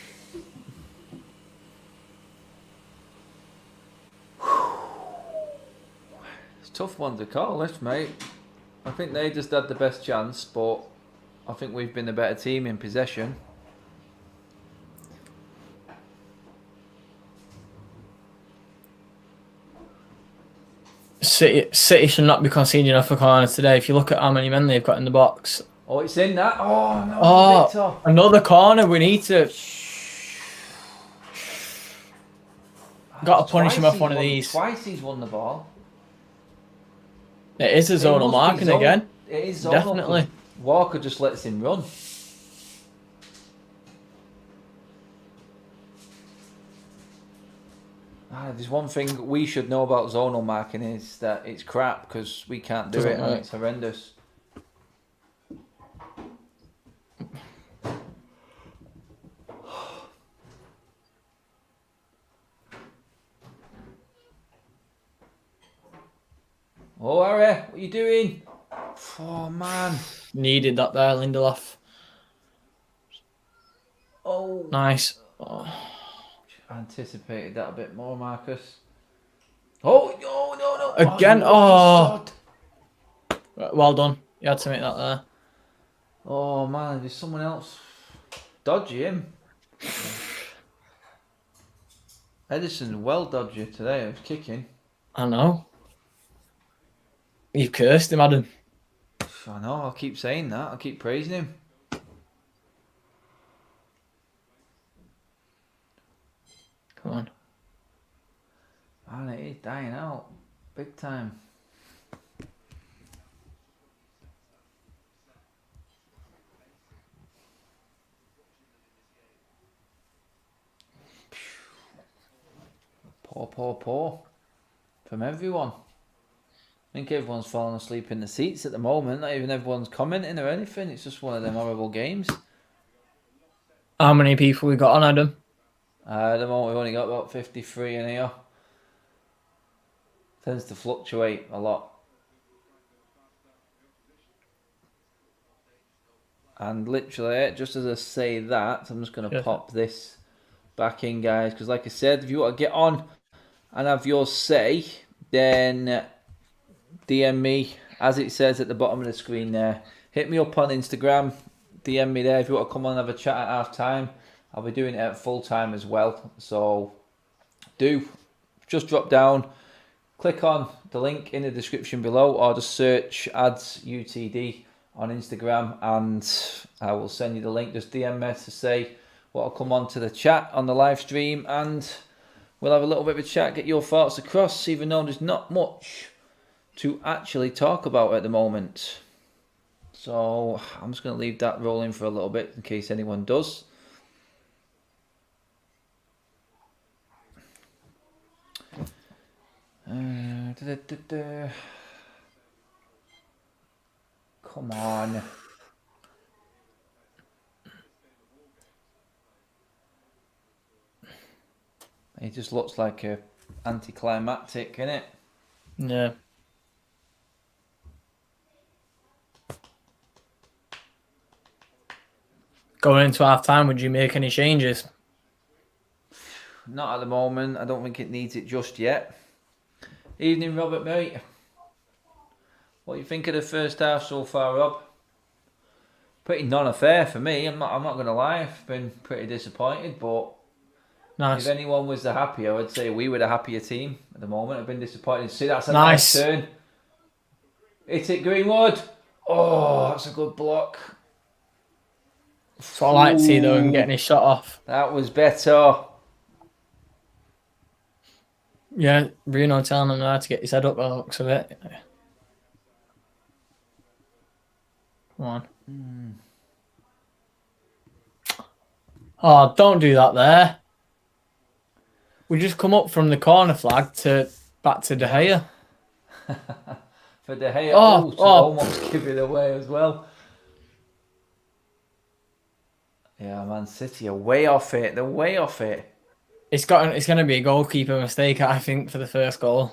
It's a tough one to call, this, mate. I think they just had the best chance, but I think we've been the better team in possession. City should not be conceding enough for corners today. If you look at how many men they've got in the box. Oh, it's in that. Oh, no, Victor. Another corner. We need to... Got to punish him off one of these. Twice he's won the ball. It is a zonal marking again. It is zonal. Definitely. Walker just lets him run. There's one thing we should know about zonal marking is that it's crap because we can't do it and it's horrendous. Oh, Harry, what are you doing? Oh, man. Needed that there, Lindelof. Oh. Nice. Oh. Anticipated that a bit more, Marcus. Oh, no. Again, oh. Well done. You had to make that there. Oh, man, there's someone else. Dodgy him. Edison well dodgy today. I was kicking. I know. You've cursed him, Adam. I know, I'll keep saying that. I'll keep praising him. Come on. Man, it is dying out. Big time. Poor. From everyone. I think everyone's falling asleep in the seats at the moment. Not even everyone's commenting or anything. It's just one of them horrible games. How many people we got on, Adam? At the moment, we've only got about 53 in here. Tends to fluctuate a lot. And literally, just as I say that, I'm just going to pop this back in, guys. Because like I said, if you want to get on and have your say, then DM me, as it says at the bottom of the screen there. Hit me up on Instagram. DM me there if you want to come on and have a chat at half time. I'll be doing it at full time as well. So do just drop down, click on the link in the description below, or just search ads UTD on Instagram and I will send you the link. Just DM me to say what I'll come on to the chat on the live stream and we'll have a little bit of a chat, get your thoughts across, even though there's not much to actually talk about at the moment. So I'm just going to leave that rolling for a little bit in case anyone does. Come on. It just looks like a anticlimactic, innit? Yeah. Going into half time, would you make any changes? Not at the moment. I don't think it needs it just yet. Evening, Robert, mate. What do you think of the first half so far, Rob? Pretty non-affair for me. I'm not going to lie. I've been pretty disappointed, but nice. If anyone was the happier, I would say we were the happier team at the moment. I've been disappointed. See, that's a nice turn. Hit it, Greenwood. Oh, that's a good block. That's what I like to see, though, and getting his shot off. That was better. Yeah, Bruno telling him how to get his head up by the looks of it. Come on. Oh, don't do that there. We just come up from the corner flag back to De Gea. For De Gea to almost give it away as well. Yeah, Man City are way off it. They're way off it. It's going to be a goalkeeper mistake, I think, for the first goal.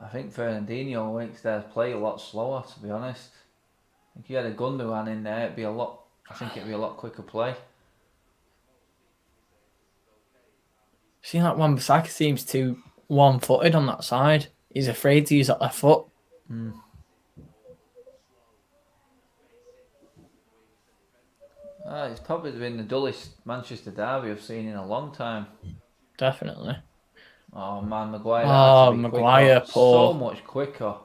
I think Fernandinho makes their play a lot slower, to be honest. If you had a Gundogan in there, it'd be a lot quicker play. See, like Wan-Bissaka seems too one-footed on that side. He's afraid to use that left foot. It's probably been the dullest Manchester derby I've seen in a long time. Definitely. Oh man, Maguire. Maguire, so much quicker.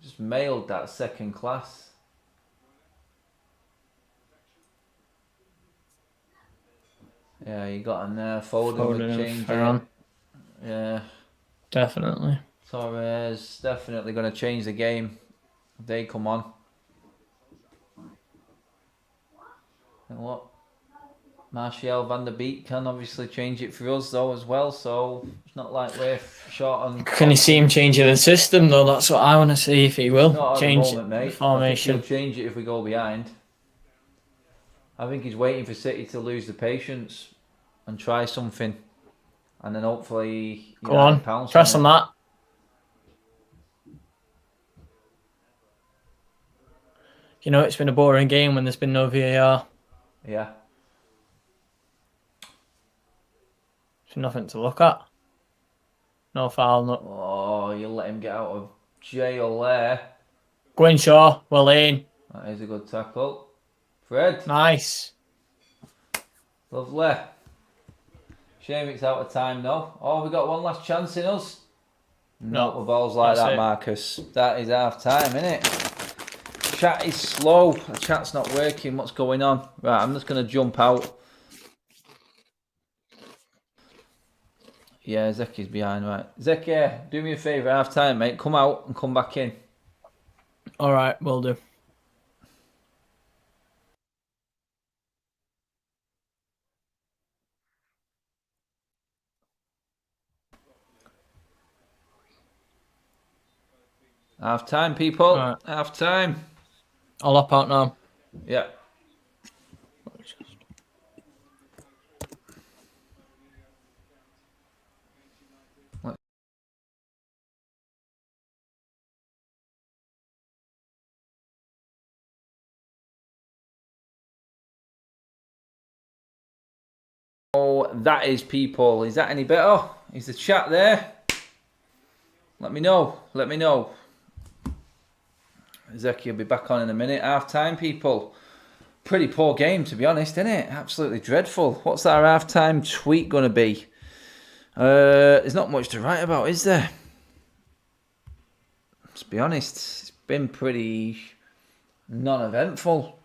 Just mailed that second class. Yeah, you got in there. Foden would change it. Yeah. Definitely. Torres definitely going to change the game if they come on. You know what? Martial, Van der Beek can obviously change it for us though as well, so it's not like we're short on... Can you see him changing the system though? That's what I want to see, if he will. Not change at the moment, mate. formation. I think he'll change it if we go behind. I think he's waiting for City to lose the patience and try something. And then hopefully Go on, pounce press on on it. that. You know, it's been a boring game when there's been no VAR. Yeah. There's nothing to look at. No foul. No. Oh, you let him get out of jail there. Go in, Shaw. Well in. That is a good tackle. Fred. Nice. Lovely. Shame it's out of time though. Oh, we got one last chance in us. Not with balls like that, Marcus. That is half time, isn't it? Chat is slow. The chat's not working. What's going on? Right, I'm just going to jump out. Yeah, Zeki's behind, right. Zeki, do me a favour, half time, mate. Come out and come back in. All right, will do. Half time, people. Right. Half time. I'll hop out now. Yeah. Oh, that is people. Is that any better? Is the chat there? Let me know. Let me know. Zeki will be back on in a minute. Half time, people. Pretty poor game, to be honest, isn't it? Absolutely dreadful. What's our half time tweet going to be? There's not much to write about, is there? Let's be honest. It's been pretty non-eventful.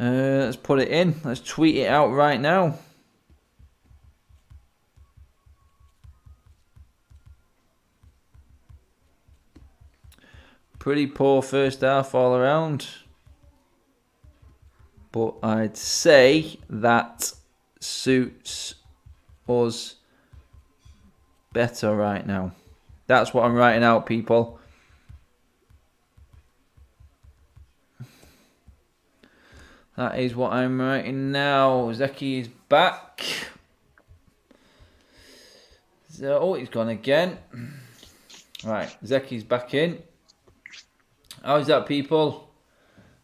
Let's put it in. Let's tweet it out right now. Pretty poor first half all around. But I'd say that suits us better right now. That's what I'm writing out, people. That is what I'm writing now. Zeki is back. Oh, he's gone again. Right, Zeki's back in. How's that, people?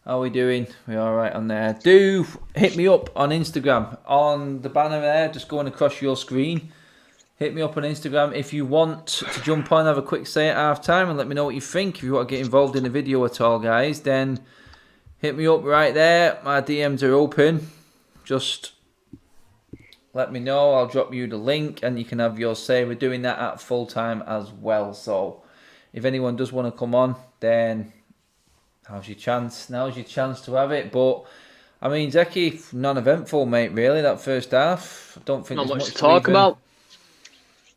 How are we doing? We're all right on there. Do hit me up on Instagram. On the banner there, just going across your screen. Hit me up on Instagram if you want to jump on, have a quick say at half time and let me know what you think. If you want to get involved in the video at all, guys, then hit me up right there. My DMs are open. Just let me know. I'll drop you the link and you can have your say. We're doing that at full time as well. So if anyone does want to come on, then now's your chance. Now's your chance to have it. But I mean, Zeki, non-eventful, mate. Really, that first half. I don't think not there's much to talk about.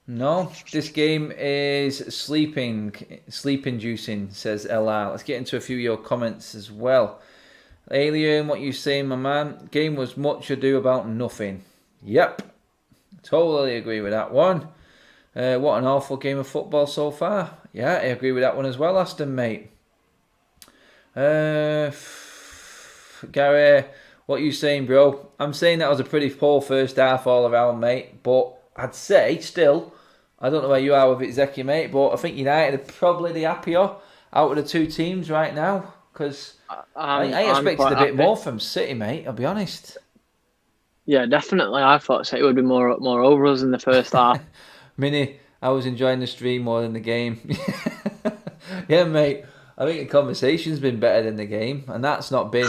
No, this game is sleep inducing, says LR. Let's get into a few of your comments as well. Alien, what you saying, my man? Game was much ado about nothing. Yep, totally agree with that one. What an awful game of football so far. Yeah, I agree with that one as well, Aston, mate. Gary, what you saying, bro? I'm saying that was a pretty poor first half all around, mate. But I'd say still, I don't know where you are with it, Zeki, mate, but I think United are probably the happier out of the two teams right now. Because I expected a bit more from City, mate, I'll be honest. Yeah, definitely. I thought City would be more over us in the first half. Mini, I was enjoying the stream more than the game. Yeah, mate. I think the conversation's been better than the game, and that's not been.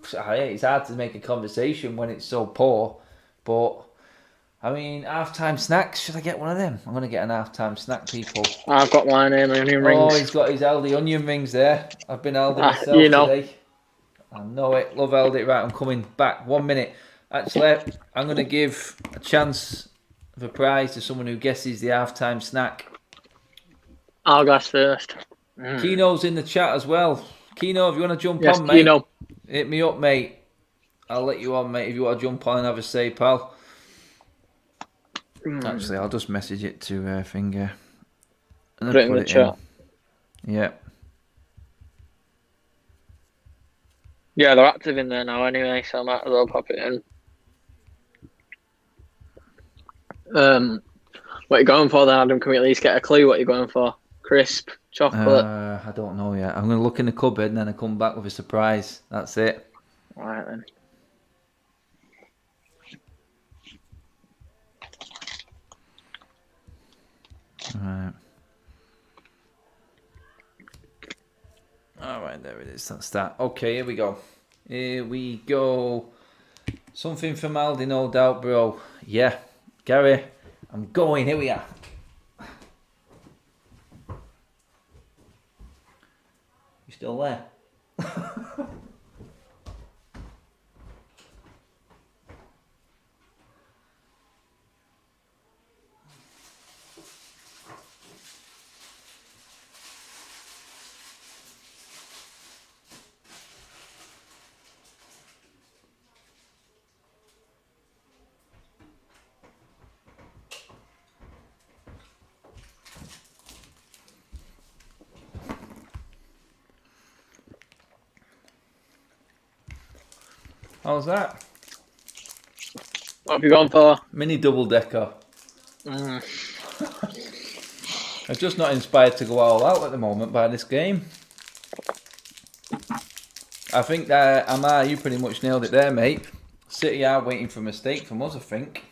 It's hard to make a conversation when it's so poor, but I mean, half-time snacks. Should I get one of them? I'm gonna get an half-time snack, people. I've got mine in onion rings. Oh, he's got his Aldi onion rings there. I've been Aldi myself today. I know it. Love Aldi. Right, I'm coming back. 1 minute. Actually, I'm gonna give a chance of a prize to someone who guesses the half-time snack. I'll guess first. Keno's in the chat as well. Keno, if you want to jump on, mate, Keno. hit me up, mate. I'll let you on, mate, if you want to jump on and have a say, pal. Actually, I'll just message it to Finger. And Put it in the chat. Yeah. Yeah, they're active in there now anyway, so I might as well pop it in. What you going for then, Adam? Can we at least get a clue what you're going for? Crisp, chocolate? I don't know yet. I'm going to look in the cupboard and then I come back with a surprise. That's it. All right then. Alright, there it is. That's that. Okay, here we go. Here we go. Something from Aldi, no doubt, bro. Yeah. Gary, I'm going. Here we are. You still there? How's that? What have you gone for? Mini double decker. I'm just not inspired to go all out at the moment by this game. I think that Amar, you pretty much nailed it there, mate. City are waiting for a mistake from us, I think.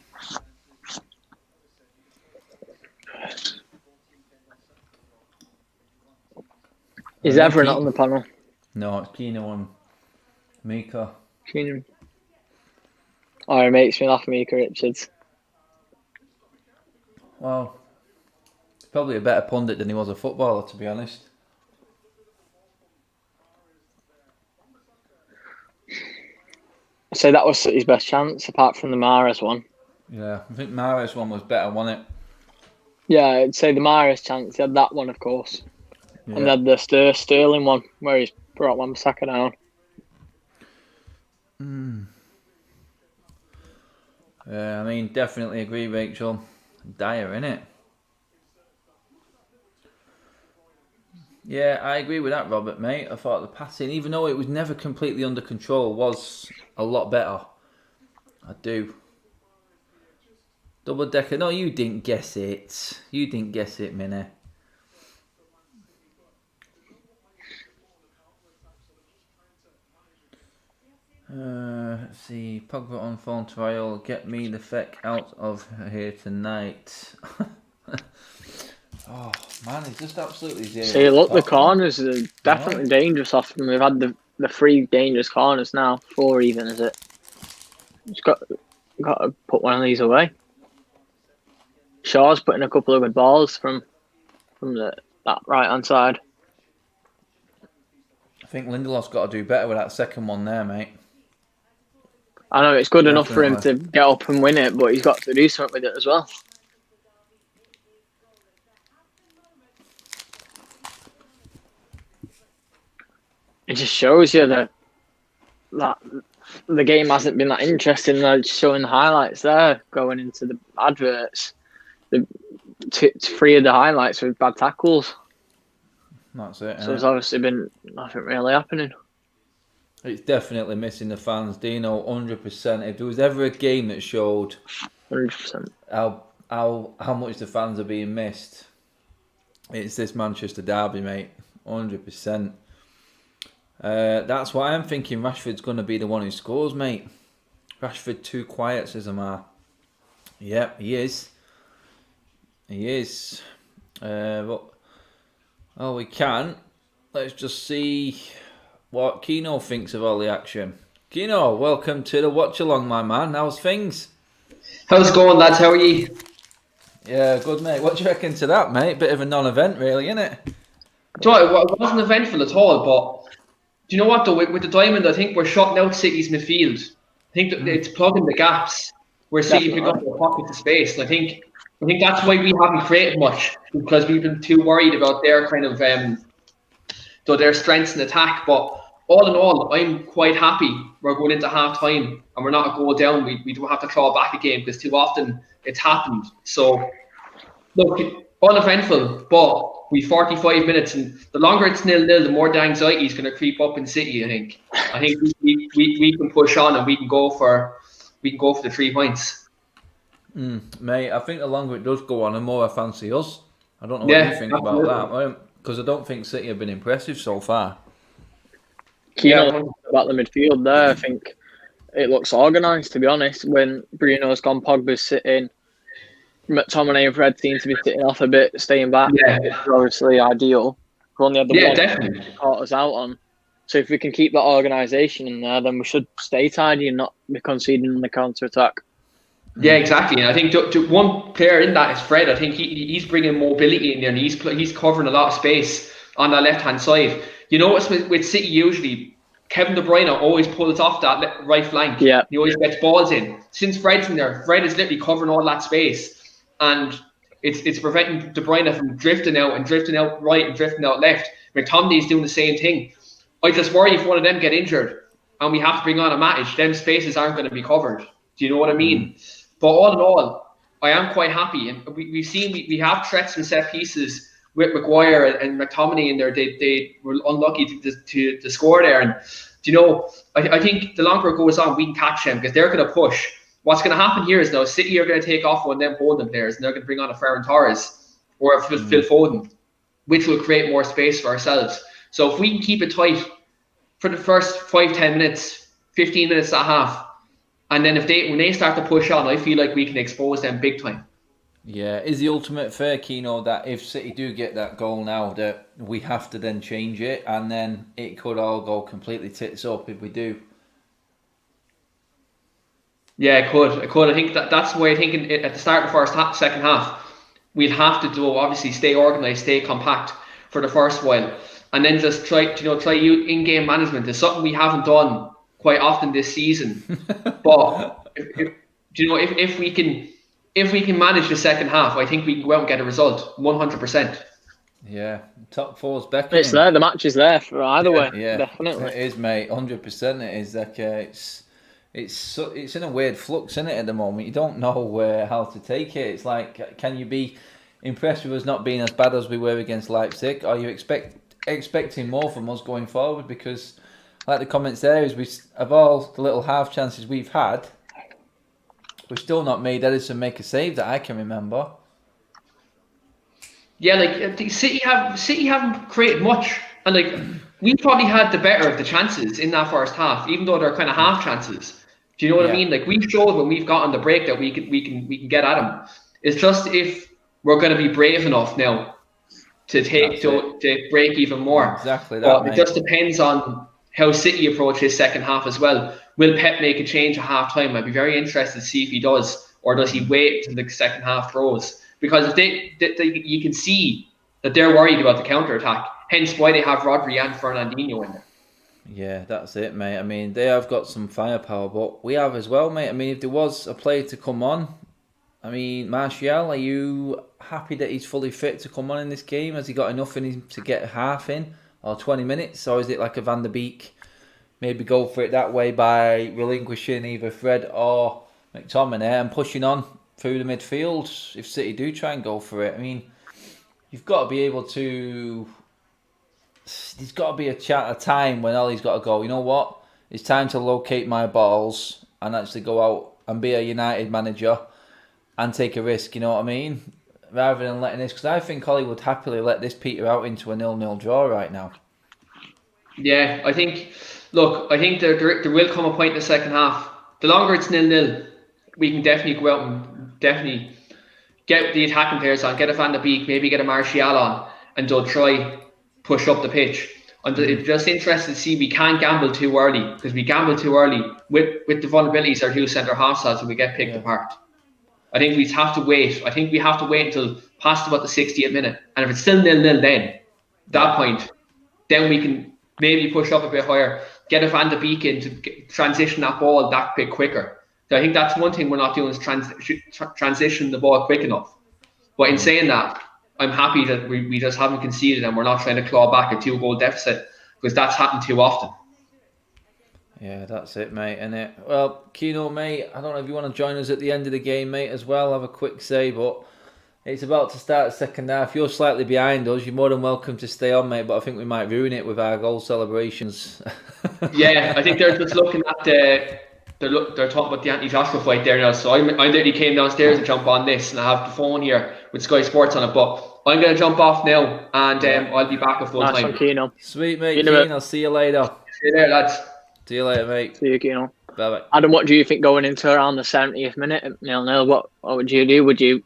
Is Everett not on the panel? No, it's Keno and Mika. Keenan. Oh, it makes me laugh, Mika Richards. Well, he's probably a better pundit than he was a footballer, to be honest. I'd say that was City's best chance, apart from the Mahrez one. Yeah, I think Mahrez one was better, wasn't it? Yeah, I'd say the Mahrez chance. He had that one, of course. Yeah. And they had the Sterling one, where he's brought Wan-Bissaka down. Yeah, I mean, definitely agree, Rachel. Dire, innit? Yeah, I agree with that, Robert, mate. I thought the passing, even though it was never completely under control, was a lot better. I do. Double decker. No, you didn't guess it. You didn't guess it, Minnie. Let's see. Pogba on phone trial. Get me the feck out of here tonight. Oh man, it's just absolutely zero. See, look, the corners are definitely dangerous off them. We've had the 3 dangerous corners now. 4 even, is it? Just got to put one of these away. Shaw's putting a couple of good balls from that right hand side. I think Lindelof's got to do better with that second one there, mate. I know it's good enough for him to get up and win it, but he's got to do something with it as well. It just shows you that the game hasn't been that interesting. They're showing the highlights there, going into the adverts. The 3 of the highlights with bad tackles. That's it. So there's obviously been nothing really happening. It's definitely missing the fans, Dino, 100%. If there was ever a game that showed 100%. how much the fans are being missed, it's this Manchester derby, mate. 100%. That's why I'm thinking Rashford's going to be the one who scores, mate. Rashford too quiet, says Amar. Yep, he is. He is. But we can. Let's just see what Keno thinks of all the action. Keno, welcome to the Watchalong, my man. How's things? How's it going, lads? How are you? Yeah, good, mate. What do you reckon to that, mate? Bit of a non-event, really, innit? Do you know, it wasn't eventful at all, but do you know what, though? With the diamond, I think we're shutting out City's midfield. I think that it's plugging the gaps where City pick up their pockets of space. And I think that's why we haven't created much, because we've been too worried about their kind of their strengths in attack. But all in all, I'm quite happy we're going into half time and we're not a goal down. We don't have to claw back a game, because too often it's happened. So look, uneventful, but we 45 minutes, and the longer it's 0-0, the more the anxiety is going to creep up in City. I think we can push on and we can go for the 3 points. Mate, I think the longer it does go on, the more I fancy us. I don't know what Yeah, you think absolutely. about that, because I don't think City have been impressive so far. Keno Yeah, about the midfield there. I think it looks organised, to be honest. When Bruno's gone, Pogba's sitting. McTominay and Fred seem to be sitting off a bit, staying back, yeah, which is obviously ideal. We only had the yeah, one definitely. that caught us out on. So if we can keep that organisation in there, then we should stay tidy and not be conceding on the counter attack. Yeah, exactly. And I think one player in that is Fred. I think he's bringing mobility in there, and he's covering a lot of space on that left hand side. You notice with City usually Kevin De Bruyne always pulls off that right flank. Yeah. He always gets balls in. Since Fred's in there, Fred is literally covering all that space, and it's preventing De Bruyne from drifting out right and drifting out left. McTominay's doing the same thing. I just worry if one of them get injured and we have to bring on a Matic, them spaces aren't going to be covered. Do you know what I mean? But all in all, I am quite happy. And we've seen we have threats from set pieces with Maguire and McTominay in there. They were unlucky to score there. And, you know, I think the longer it goes on, we can catch them because they're going to push. What's going to happen here is now City are going to take off one of them holding players and they're going to bring on a Ferran Torres or a Phil Foden, which will create more space for ourselves. So if we can keep it tight for the first 5-10 minutes, 15 minutes and a half, and then when they start to push on, I feel like we can expose them big time. Yeah, is the ultimate fair, Keno, that if City do get that goal now, that we have to then change it, and then it could all go completely tits up if we do? Yeah, it could. I think that's why I think at the start of the second half, we'll have to obviously stay organised, stay compact for the first while, and then just try in-game management. It's something we haven't done quite often this season. But if we can manage the second half, I think we can go out and get a result 100%. Yeah, top four's beckoning. It's there. The match is there for either way. Yeah, Definitely. it is, mate. 100%. It is. Like it's in a weird flux, isn't it, at the moment? You don't know how to take it. It's like, can you be impressed with us not being as bad as we were against Leipzig? Are you expecting more from us going forward? Because, like the comments there, is of all the little half chances we've had, we've still not made Edison make a save that I can remember. Yeah, like City haven't created much, and like we probably had the better of the chances in that first half, even though they're kind of half chances. Do you know what I mean? Like we showed when we've got on the break that we can get at them. It's just if we're going to be brave enough now to break even more. Exactly that. But mate. It just depends on how City approach his second half as well. Will Pep make a change at half time? I'd be very interested to see if he does, or does he wait until the second half throws? Because if you can see that they're worried about the counter attack. Hence why they have Rodri and Fernandinho in there. Yeah, that's it, mate. I mean, they have got some firepower, but we have as well, mate. I mean, if there was a player to come on, I mean, Martial, are you happy that he's fully fit to come on in this game? Has he got enough in him to get half in or 20 minutes? Or is it like a Van der Beek, maybe go for it that way by relinquishing either Fred or McTominay and pushing on through the midfield if City do try and go for it? I mean, you've got to be able to... There's got to be a time when Ollie's got to go, you know what? It's time to locate my balls and actually go out and be a United manager and take a risk, you know what I mean? Rather than letting this... Because I think Ollie would happily let this peter out into a 0-0 draw right now. Yeah, I think... Look, I think there will come a point in the second half. The longer it's 0-0, we can definitely go out and definitely get the attacking players on, get a Van der Beek, maybe get a Martial on, and they'll try push up the pitch. I'm just interested to see we can't gamble too early, because we gamble too early with the vulnerabilities our two centre halves has and we get picked apart. I think we have to wait. I think we have to wait until past about the 60th minute. And if it's still 0-0 then, that point, then we can maybe push up a bit higher, get a Van der Beek in to transition that ball that bit quicker. So I think that's one thing we're not doing is transition the ball quick enough. But in saying that, I'm happy that we just haven't conceded and we're not trying to claw back a 2-goal deficit, because that's happened too often. Yeah, that's it, mate. And well, Keno, mate, I don't know if you want to join us at the end of the game, mate, as well. Have a quick say, but it's about to start the second half. You're slightly behind us. You're more than welcome to stay on, mate, but I think we might ruin it with our goal celebrations. Yeah, I think they're just looking at the they're talking about the Anthony Joshua fight there now. So I literally came downstairs to jump on this, and I have the phone here with Sky Sports on it. But I'm gonna jump off now, and I'll be back at full Nice time. one, Keno. Sweet, mate. See you in a bit. Keen, I'll see you later. See you there, lads. See you later, mate. See you, Keno. Bye-bye. Adam, what do you think going into around the 70th minute at 0-0? What would you do? Would you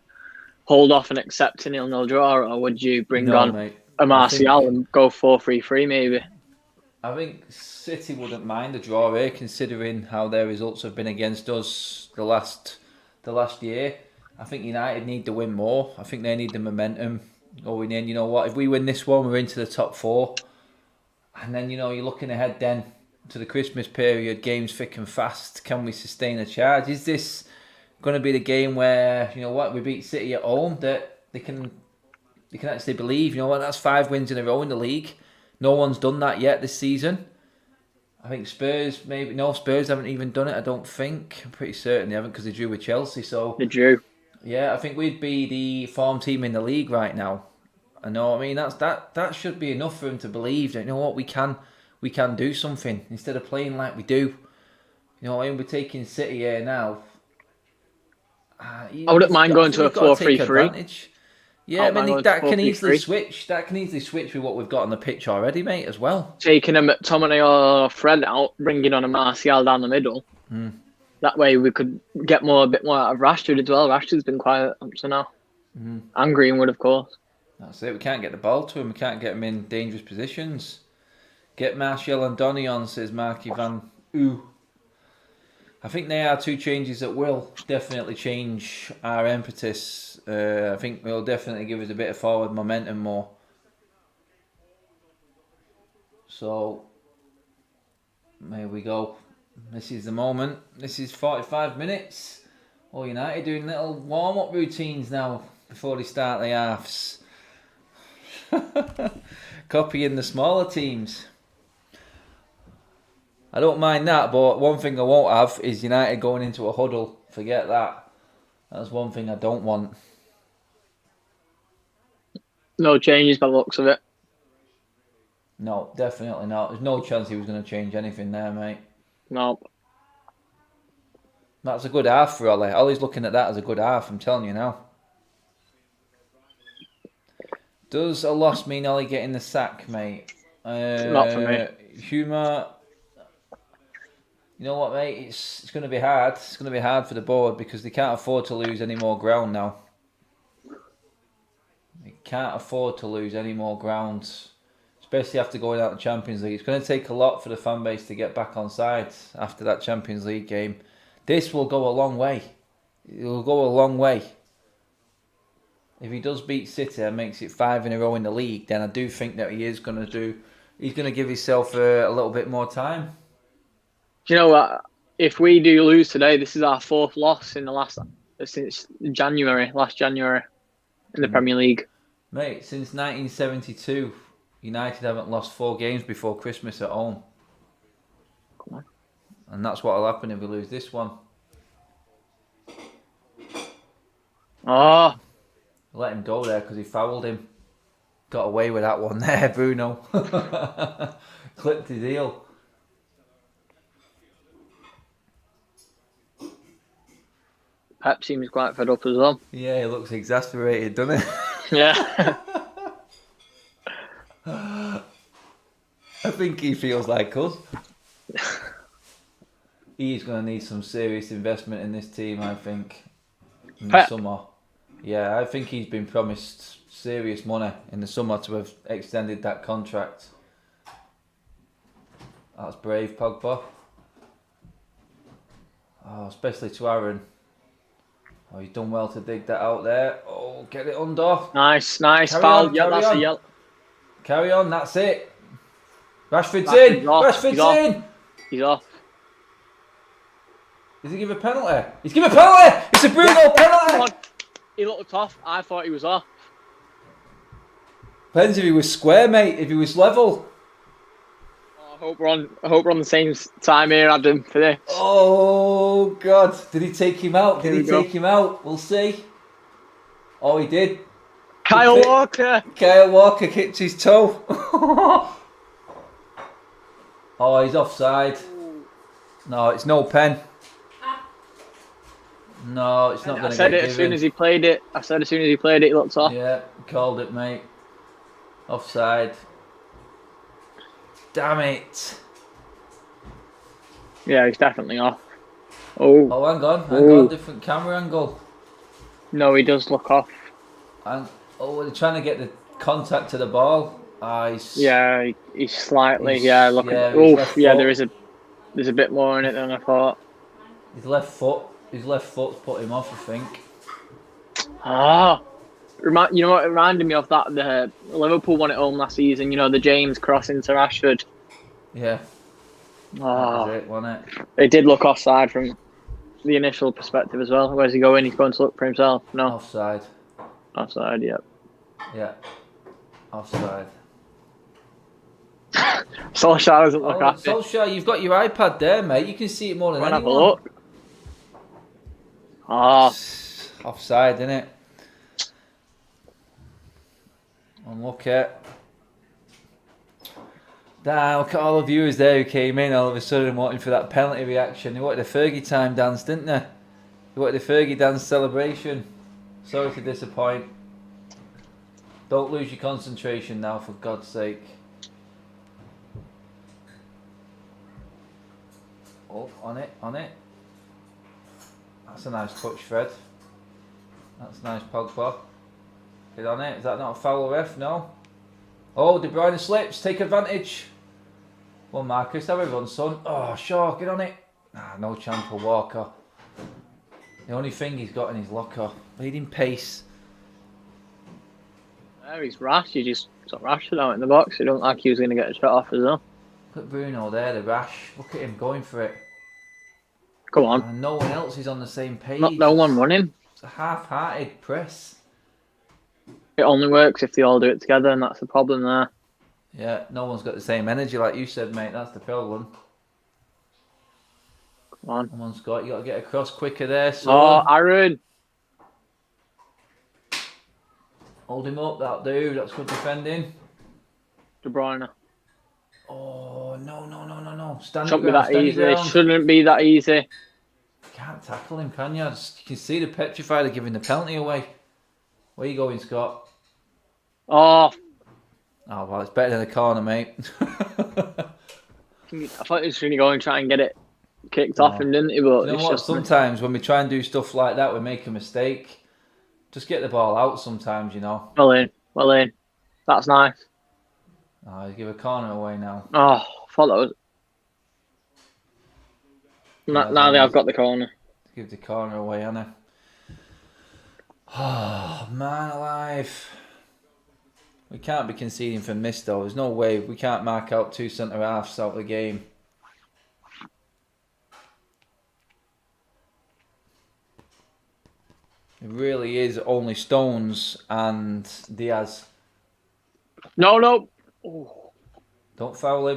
hold off and accept a 0-0 draw, or would you bring on mate. a Martial and go 4-3-3 maybe? I think City wouldn't mind a draw here, considering how their results have been against us the last year. I think United need to win more. I think they need the momentum going in. You know what? If we win this one, we're into the top 4. And then, you're looking ahead then to the Christmas period, games thick and fast. Can we sustain a charge? Is this going to be the game where, we beat City at home, that they can actually believe, that's 5 wins in a row in the league. No one's done that yet this season. I think Spurs Spurs haven't even done it, I don't think. I'm pretty certain they haven't, because they drew with Chelsea. So they drew. Yeah, I think we'd be the form team in the league right now. I know what I mean. That should be enough for him to believe that, we can do something instead of playing like we do. We're taking City here now. I wouldn't mind going to a 4-3-3. Yeah, that can easily switch. That can easily switch with what we've got on the pitch already, mate, as well. Taking a McTominay or Fred out, bringing on a Martial down the middle. That way we could get a bit more out of Rashford as well. Rashford's been quiet up to now. And Greenwood, of course. That's it. We can't get the ball to him. We can't get him in dangerous positions. Get Martial and Donny on, says Marky Van Ooh. I think they are 2 changes that will definitely change our impetus. I think they'll definitely give us a bit of forward momentum more. So, there we go. This is the moment. This is 45 minutes. All United doing little warm-up routines now before they start the halves. Copying the smaller teams. I don't mind that, but one thing I won't have is United going into a huddle. Forget that. That's one thing I don't want. No changes by the looks of it. No, definitely not. There's no chance he was going to change anything there, mate. No. That's a good half for Ollie. Ollie's looking at that as a good half, I'm telling you now. Does a loss mean Ollie getting the sack, mate? Not for me. Humour. You know what, mate? It's going to be hard. It's going to be hard for the board because they can't afford to lose any more ground now. They can't afford to lose any more ground, especially after going out the Champions League. It's going to take a lot for the fan base to get back on side after that Champions League game. This will go a long way. It will go a long way. If he does beat City and makes it 5 in a row in the league, then I do think that he's going to give himself a little bit more time. Do you know what? If we do lose today, this is our 4th loss since last January in the Premier League. Mate, since 1972, United haven't lost 4 games before Christmas at home. Come on. And that's what will happen if we lose this one. Oh. Let him go there because he fouled him. Got away with that one there, Bruno. Clipped his heel. Pep seems quite fed up as well. Yeah, he looks exasperated, doesn't he? Yeah. I think he feels like us. He's going to need some serious investment in this team, I think, in the summer. Yeah, I think he's been promised serious money in the summer to have extended that contract. That's brave, Pogba. Oh, especially to Aaron. Oh, he's done well to dig that out there. Oh, get it under. Nice foul. Yeah, that's a yellow. Carry on, that's it. Rashford's in. Rashford's in. He's off. Does he give a penalty? He's giving a penalty. It's a Bruno penalty. He looked off. I thought he was off. Depends if he was square, mate. If he was level. I hope we're on the same time here, Adam, for this. Oh God! Did he take him out? Did he take him out? We'll see. Oh, he did. Kyle Walker. Kyle Walker kicked his toe. Oh, he's offside. No, it's no pen. No, it's not I going to said get it as soon given. as he played it. I said as soon as he played it, he looked off. Yeah, called it, mate. Offside. Damn it. Yeah, he's definitely off. Oh, Oh, hang on. Different camera angle. no, he does look off. And they're trying to get the contact to the ball. Yeah, he's slightly. He's- Yeah, look yeah, at. his Oof, left yeah, foot. there's a bit more in it than I thought. His left foot's put him off, I think. Ah, you know what it reminded me of? That the Liverpool won at home last season. You know, the James cross into Rashford. Yeah, that was Oh, it, wasn't it? it did look offside from the initial perspective as well. Where's he going? He's going to look for himself. No, Offside. offside. Yep. Yeah, offside. Solskjaer doesn't look Oh, happy. Solskjaer, you've got your iPad there, mate. You can see it more than Go and have a anyone. look. Ah, Offside, innit? Unlucky. Damn, look at all the viewers there who came in all of a sudden wanting for that penalty reaction. They wanted a Fergie time dance, didn't they? They wanted a Fergie dance celebration. Sorry to disappoint. Don't lose your concentration now, for God's sake. Oh, on it. That's a nice touch, Fred. That's nice, Pogba. Get on it. Is that not a foul, ref? No. Oh, De Bruyne slips. Take advantage. Well, Marcus, have everyone, son. Oh, Shaw, get on it. Nah, no chance for Walker. The only thing he's got in his locker. Leading pace. there he's rash. He just got Rashford out in the box. He don't like he was going to get a shot off as well. Look at Bruno there, the rash. Look at him going for it. Come on, And no one else is on the same page. not no one running. It's a half-hearted press. It only works if they all do it together, and that's the problem there. Yeah, no one's got the same energy like you said, mate. That's the problem. Come on. Come on, Scott. You got to get across quicker there. So Oh, Aaron. hold him up, that dude. That's good defending. De Bruyne. Oh, no. Stand Shouldn't your be ground, that stand easy. your ground. Shouldn't be that easy. Can't tackle him, can you? You can see the petrified of giving the penalty away. Where you going, Scott? Oh, Oh, well, it's better than a corner, mate. I thought he was going to go and try and get it kicked off him, didn't he? But You know it's what? just Sometimes when we try and do stuff like that, we make a mistake. Just get the ball out sometimes, you know. well in. That's nice. Oh, give a corner away now. Oh, I thought that was. Now they have got the corner. Give the corner away, Anna. Oh, man alive. We can't be conceding from this, though. There's no way. We can't mark out two centre-halves out of the game. It really is only Stones and Diaz. No. Oh. Don't foul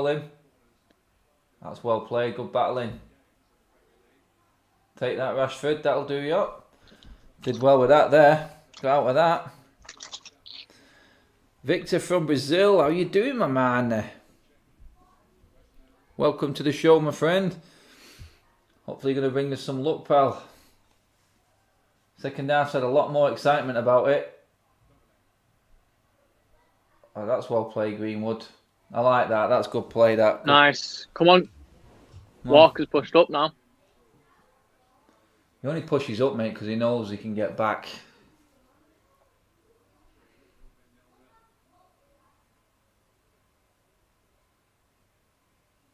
him. That's well played. Good battling. Take that, Rashford. That'll do you up. Did well with that there. Got out with that. Victor from Brazil. How you doing, my man? Welcome to the show, my friend. Hopefully you're going to bring us some luck, pal. Second half's had a lot more excitement about it. Oh, that's well played, Greenwood. I like that. That's good play, that. Good. Nice. Come on. Walker's pushed up now. He only pushes up, mate, because he knows he can get back.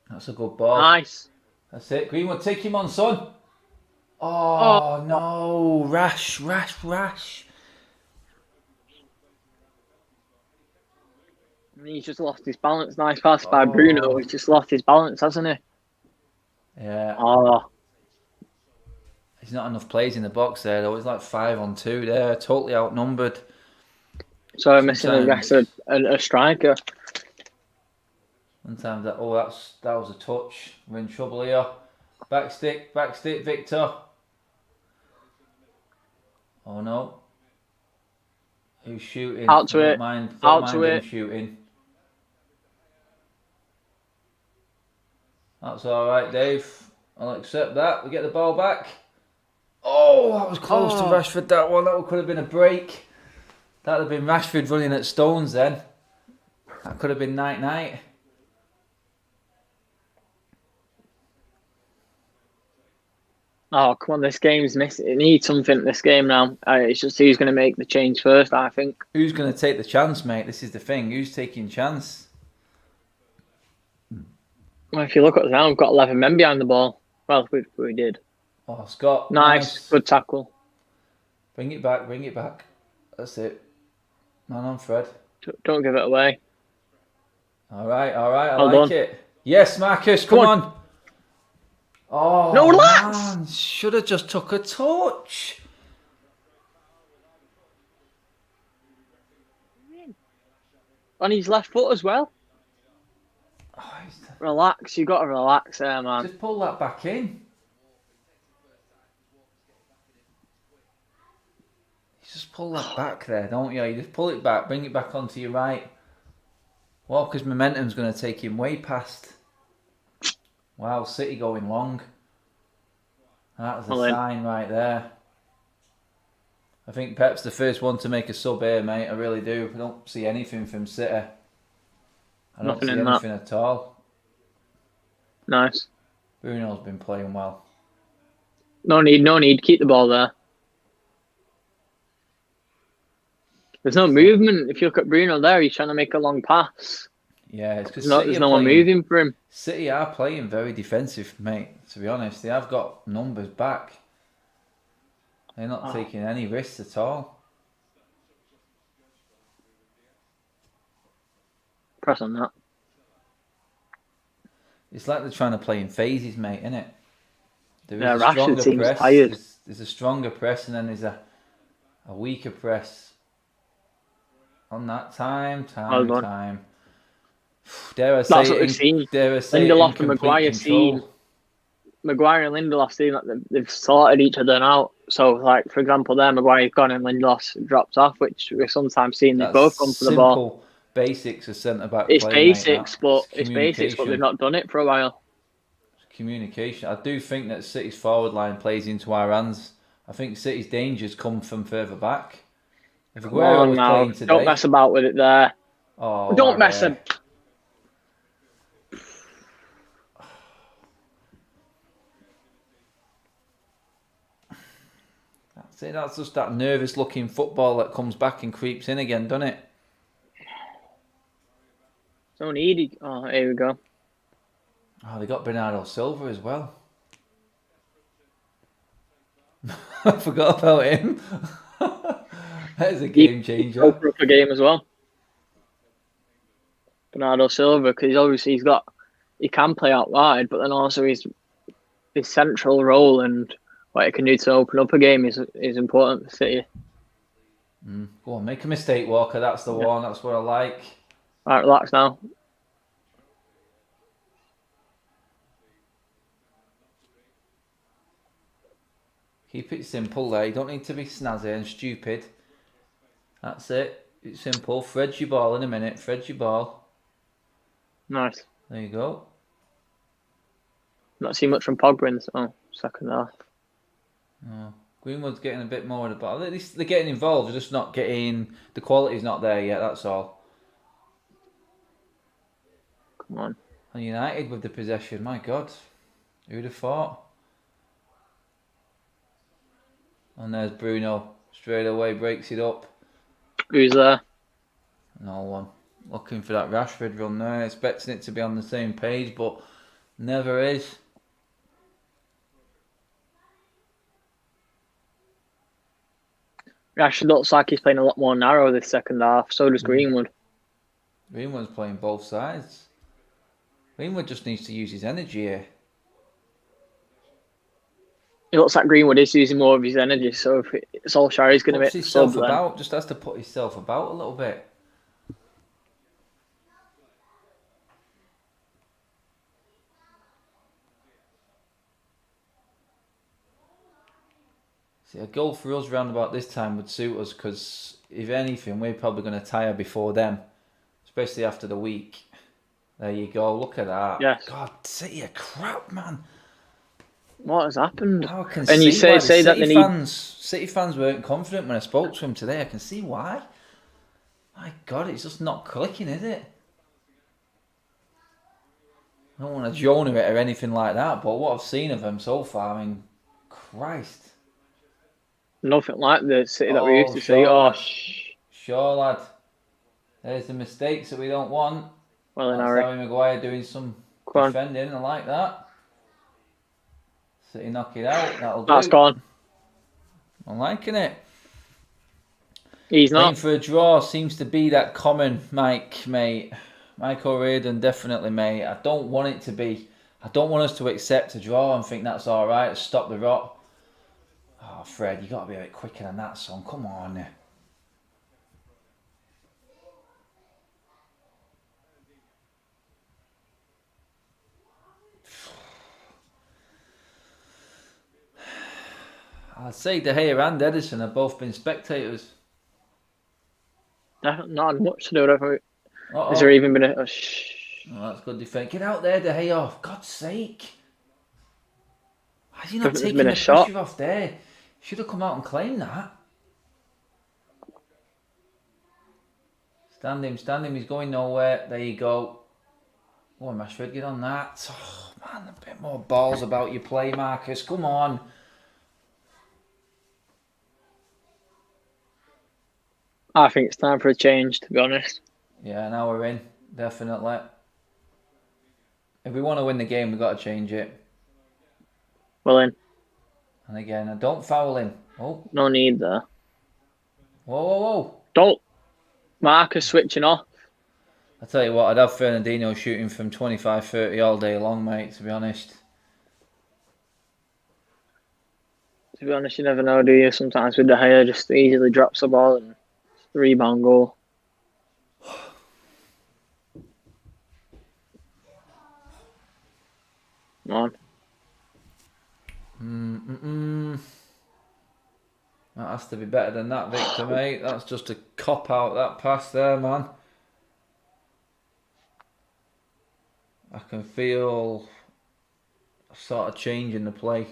That's a good ball. Nice. That's it. Greenwood, take him on, son. Oh, no. Rash. He's just lost his balance. Nice pass by Bruno. He's just lost his balance, hasn't he? Yeah. Oh. There's not enough players in the box there, though. It's like 5-on-2 there. Totally outnumbered. So I'm missing a striker. Sometimes that was a touch. We're in trouble here. Back stick, Victor. Oh no. Who's shooting? Out to it. Don't mind him shooting. That's alright, Dave. I'll accept that. We get the ball back. Oh, that was close to Oh. Rashford, that one. That could have been a break. That would have been Rashford running at Stones then. That could have been night-night. Oh, come on, this game's missing. It needs something this game now. It's just who's going to make the change first, I think. Who's going to take the chance, mate? This is the thing. Who's taking chance? Well, if you look at us now, we've got 11 men behind the ball. Well, we did. Oh, Scott. Nice. Good tackle. Bring it back, bring it back. That's it. Man on Fred. Don't give it away. All right, I Well like done. it. Yes, Marcus, come on. Oh, No, relax. man. Should have just took a touch. On his left foot as well. Oh, Relax. You got to relax there, man. just pull that back in. You just pull that back there, don't you? You just pull it back, bring it back onto your right. Walker's momentum's going to take him way past. Wow, City going long. That was a sign right there. I think Pep's the first one to make a sub here, mate. I really do. I don't see anything from City. I don't see anything at all. Nice. Bruno's been playing well. No need. Keep the ball there. There's no movement. If you look at Bruno there, he's trying to make a long pass. Yeah, it's because There's no one moving for him. City are playing very defensive, mate. To be honest, they have got numbers back. They're not taking any risks at all. Press on that. It's like they're trying to play in phases, mate, isn't it? There is Yeah, a Rashford stronger seems press. tired. There's a stronger press, and then there's a weaker press. On that time. Dare I say That's what we've seen. Lindelof and Maguire seen. Maguire and Lindelof seem like they've sorted each other out. So, like, for example, there, Maguire's gone and Lindelof's dropped off, which we've sometimes seen they both gone for the ball. Basics of centre-back It's play, basics, mate, but they've not done it for a while. Communication. I do think that City's forward line plays into our hands. I think City's dangers come from further back. If Aguero was playing today, don't mess about with it there. Oh, Don't mess him. That's it. That's just that nervous-looking football that comes back and creeps in again, doesn't it? No need. Oh, here we go. Oh, they got Bernardo Silva as well. I forgot about him. That is a game changer. Go for a game as well. Bernardo Silva, because he's got, he can play out wide, but then also his central role and what he can do to open up a game is important for City. Go on, make a mistake, Walker. That's the one. That's what I like. All right, relax now. Keep it simple there. You don't need to be snazzy and stupid. That's it. It's simple. Thread your ball in a minute. Thread your ball. Nice. There you go. Not seen much from Pogba in the second half. Oh. Greenwood's getting a bit more of the ball. At least they're getting involved. They're just not getting... The quality's not there yet, that's all. Come on. And United with the possession. My God. Who'd have thought? And there's Bruno. Straight away breaks it up. Who's there? No one. Looking for that Rashford run there. Expecting it to be on the same page, but never is. Rashford looks like he's playing a lot more narrow this second half. So does Greenwood. Greenwood's playing both sides. Greenwood just needs to use his energy here. It looks like Greenwood is using more of his energy, so if Solskjaer is going to make the sub, then... Just has to put himself about a little bit. See, a goal for us round about this time would suit us because, if anything, we're probably going to tire before them, especially after the week. There you go. Look at that. Yes. God, City are crap, man. What has happened? Now I can And you see why say the that they need. City fans weren't confident when I spoke to them today. I can see why. My God, it's just not clicking, is it? I don't want to Jonah it or anything like that, but what I've seen of them so far, I mean, Christ. Nothing like the City that we used to see. Lad. Sure, lad. There's the mistakes that we don't want. Well, That's Harry Maguire doing some defending. I like that. City knock it out. That'll do. That's gone. I'm liking it. He's not. Playing for a draw seems to be that common, mate. Mike O'Riordan, definitely, mate. I don't want it to be. I don't want us to accept a draw and think that's all right. Stop the rot. Oh, Fred, you got to be a bit quicker than that, son. Come on. I'd say De Gea and Edison have both been spectators. Not had much to do with it. Has there even been a... Oh, that's good defense. Get out there, De Gea. For God's sake. Why is he not taking the pressure off there? Should have come out and claimed that. Stand him. He's going nowhere. There you go. Oh, Rashford, get on that. Oh, man, a bit more balls about your play, Marcus. Come on. I think it's time for a change, to be honest. Yeah, now we're in. Definitely. If we want to win the game, we've got to change it. Well in. And again, don't foul him. Oh. No need there. Whoa. Don't. Marcus switching off. I tell you what, I'd have Fernandinho shooting from 25-30 all day long, mate, to be honest. To be honest, you never know, do you? Sometimes with De Gea, just easily drops the ball and rebound goal. Come on. That has to be better than that, Victor, mate. That's just a cop out, that pass there, man. I can feel a sort of change in the play.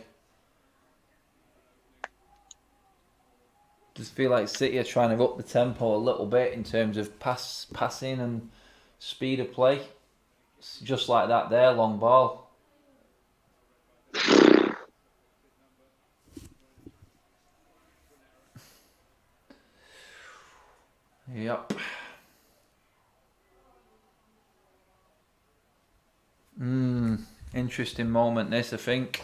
Just feel like City are trying to up the tempo a little bit in terms of passing and speed of play. It's just like that there, long ball. Yep. Interesting moment this, I think.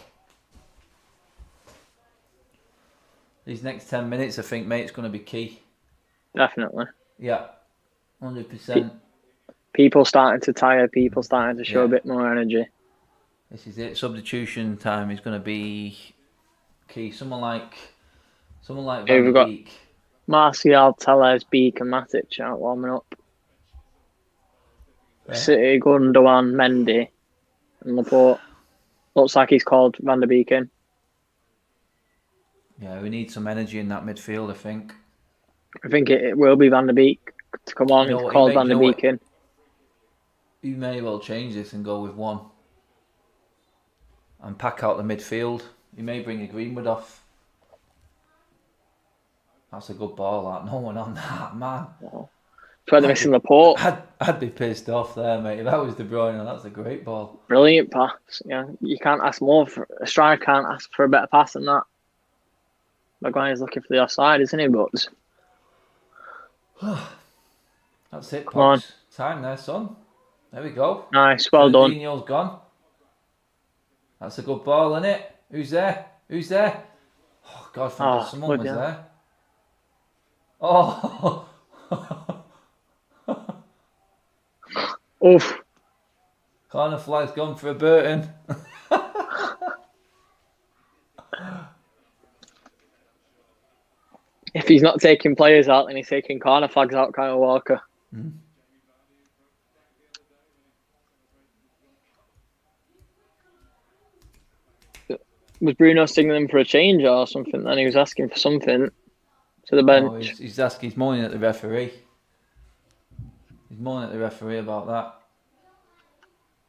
These next 10 minutes, I think, mate, it's going to be key. Definitely. Yeah, 100%. People starting to tire, people starting to show a bit more energy. This is it. Substitution time is going to be key. Someone like Van der Beek. Martial, Tellez, Beek and Matic out warming up. Yeah. City, Gundogan, Mendy and Laporte. Looks like he's called Van der Beek in. Yeah, we need some energy in that midfield, I think. I think it will be Van der Beek to come on and call Van der Beek in. You may well change this and go with one. And pack out the midfield. You may bring a Greenwood off. That's a good ball, that. No one on that, man. No. Try the missing Laporte. I'd be pissed off there, mate. If that was De Bruyne, that's a great ball. Brilliant pass. Yeah, you can't ask more. A striker can't ask for a better pass than that. Maguire's looking for the offside, isn't he? But that's it. Come on. Time there, son. There we go. Nice, well done. Fernandinho's gone. That's a good ball, isn't it? Who's there? Oh, God, someone was there. Oh. Oof. Corner flag's gone for a Burton. If he's not taking players out, then he's taking corner flags out, Kyle Walker. Was Bruno signaling for a change or something? Then he was asking for something to the bench. He's moaning at the referee. He's moaning at the referee about that.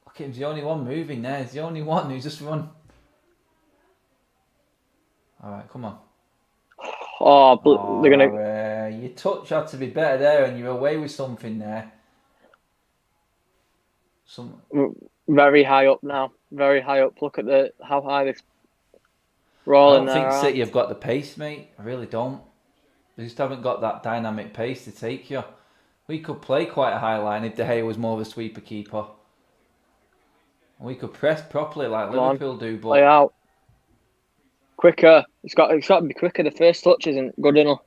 Look at him, he's the only one moving there. He's the only one who's just run. All right, come on. They're gonna. Your touch had to be better there, and you're away with something there. Very high up now. Very high up. Look at how high this rolling there. I don't think City have got the pace, mate. I really don't. They just haven't got that dynamic pace to take you. We could play quite a high line if De Gea was more of a sweeper keeper. We could press properly like Liverpool do, but play out quicker. It's got to be quicker. The first touch isn't good enough.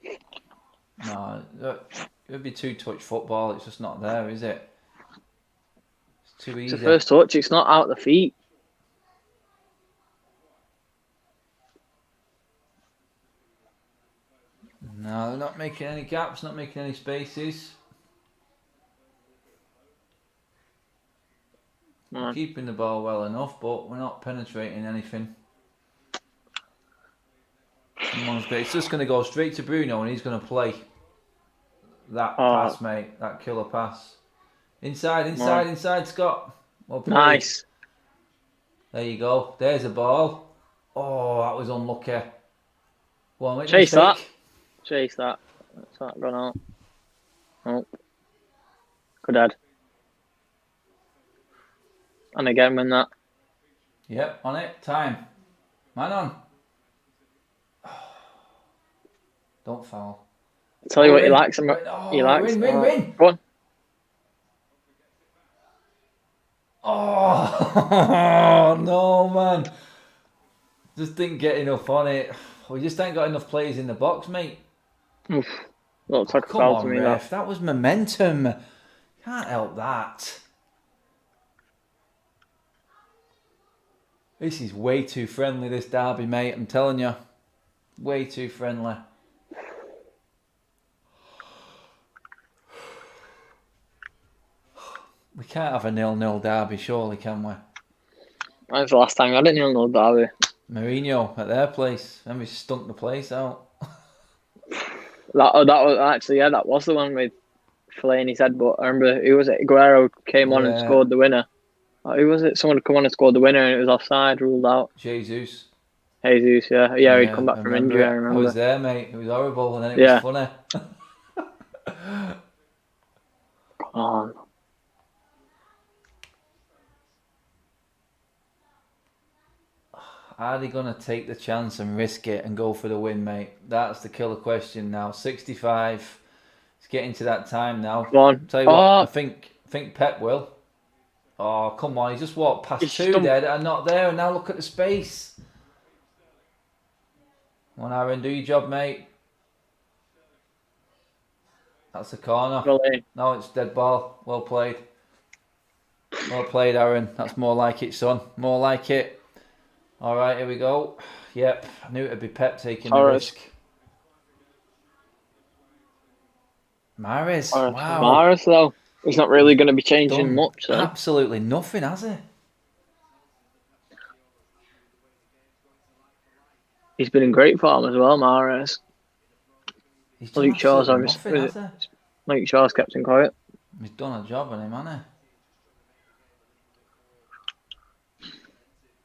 No, it would be two-touch football. It's just not there, is it? It's too easy. It's the first touch. It's not out the feet. No, they're not making any gaps, not making any spaces. We're keeping the ball well enough, but we're not penetrating anything. It's just going to go straight to Bruno, and he's going to play that pass, mate. That killer pass. Inside, Scott. Well, nice. There you go. There's a ball. Oh, that was unlucky. Well, Chase that. That's not gone out. Oh. Good head. And again, win that. Yep, on it. Time. Man on. Don't foul. I'll tell you what, he likes him. He likes. Win. Go on. Oh, no, man. Just didn't get enough on it. We just ain't got enough players in the box, mate. Oof. Looks like a Come foul on, to me. ref. That was momentum. Can't help that. This is way too friendly, this derby, mate. I'm telling you. Way too friendly. We can't have a 0-0 derby, surely, can we? When's the last time we had a 0-0 derby? Mourinho at their place. Then we stunk the place out. That was actually, that was the one with Fellaini's head. But I remember, who was it? Aguero came on and scored the winner. Who was it? Someone had come on and scored the winner, and it was offside, ruled out. Jesus, yeah. He'd come back from injury, I remember. I was there, mate. It was horrible, and then it was funny. Come on. Are they going to take the chance and risk it and go for the win, mate? That's the killer question now. 65. It's getting to that time now. Come on. Tell you what, I think Pep will. Oh, come on. He just walked past two there that are not there, and now look at the space. Come on, Aaron, do your job, mate. That's a corner. Really? No, it's dead ball. Well played. Well played, Aaron. That's more like it, son. More like it. All right, here we go. Yep, I knew it'd be Pep taking the risk. Mahrez, wow. Mahrez, though, he's not really going to be changing much. So. Absolutely nothing, has he? He's been in great form as well, Mahrez. Luke Shaw's obviously. Luke Shaw's kept him quiet. He's done a job on him, hasn't he?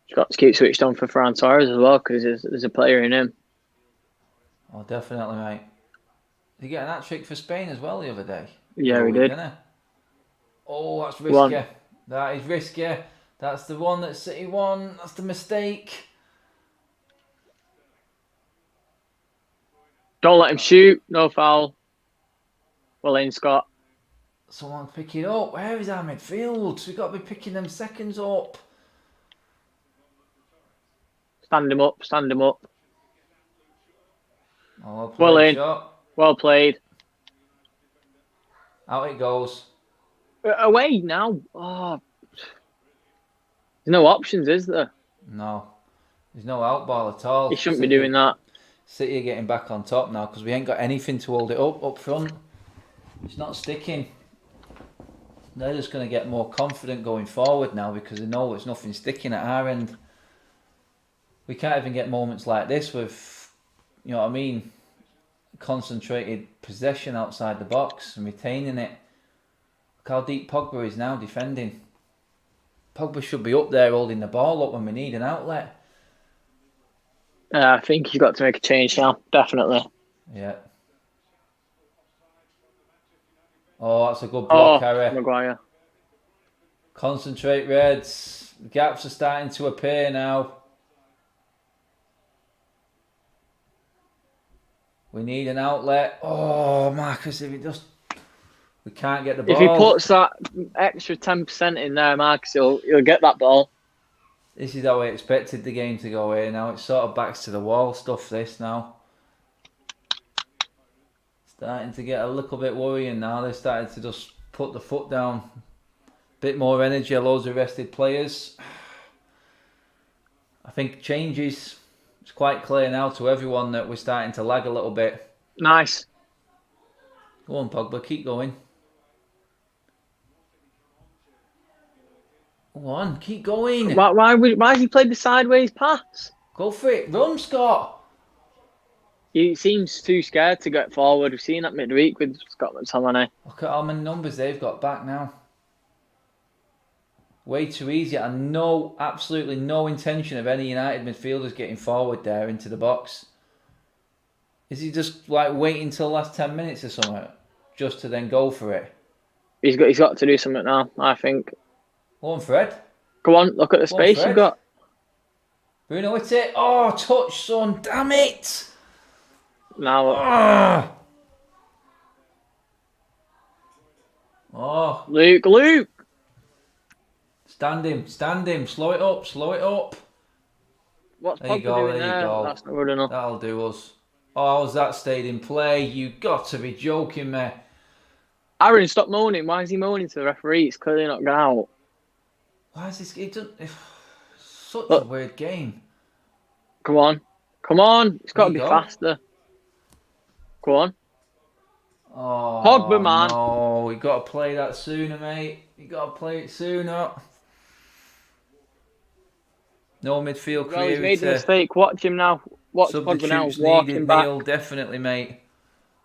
He's got to keep switched on for Ferran Torres as well, because there's a player in him. Oh, definitely, mate. Did he get an hat-trick for Spain as well the other day? Yeah, he did. Didn't he? Oh, that's risky. That is risky. That's the one that City won. That's the mistake. Don't let him shoot. No foul. Well in, Scott. Someone pick it up. Where is our midfield? We've got to be picking them seconds up. Stand him up. Oh, well in. Shot. Well played. Out it goes. Away now. Oh. There's no options, is there? No. There's no out ball at all. He shouldn't be doing that. City are getting back on top now because we ain't got anything to hold it up front. It's not sticking. They're just going to get more confident going forward now because they know there's nothing sticking at our end. We can't even get moments like this with, you know what I mean, concentrated possession outside the box and retaining it. Look how deep Pogba is now defending. Pogba should be up there holding the ball up when we need an outlet. I think he's got to make a change now, definitely. Yeah. Oh, that's a good block, Harry. Maguire. Concentrate, Reds. Gaps are starting to appear now. We need an outlet. Oh, Marcus, if he just... We can't get the ball. If he puts that extra 10% in there, Marcus, he'll get that ball. This is how we expected the game to go here now. It's sort of backs to the wall stuff, this now. Starting to get a little bit worrying now. They're starting to just put the foot down. Bit more energy, loads of rested players. I think changes. It's quite clear now to everyone that we're starting to lag a little bit. Nice. Go on, Pogba, keep going. Go on, keep going. Why has he played the sideways pass? Go for it. Run, Scott. He seems too scared to get forward. We've seen that midweek with Scott McTominay. Look at how many numbers they've got back now. Way too easy, and absolutely no intention of any United midfielders getting forward there into the box. Is he just like waiting till the last 10 minutes or something, just to then go for it? He's got to do something now, I think. Go on, Fred. Go on, look at the space you've got. Bruno, hit it. Oh, touch, son. Damn it. Now. Oh. Luke. Stand him. Slow it up. What's there you Pogba go, doing there? That's not good enough. That'll do us. Oh, has that stayed in play? You got to be joking me. Aaron, stop moaning. Why is he moaning to the referee? It's clearly not gone out. Why is this? Such a weird game. Come on. It's got to be faster. Go on. Oh, Pogba, man. No, you got to play that sooner, mate. You got to play it sooner. No midfield creativity. He's made a mistake. Watch him now. Watch Pogba now. Walking back. Neil, definitely, mate.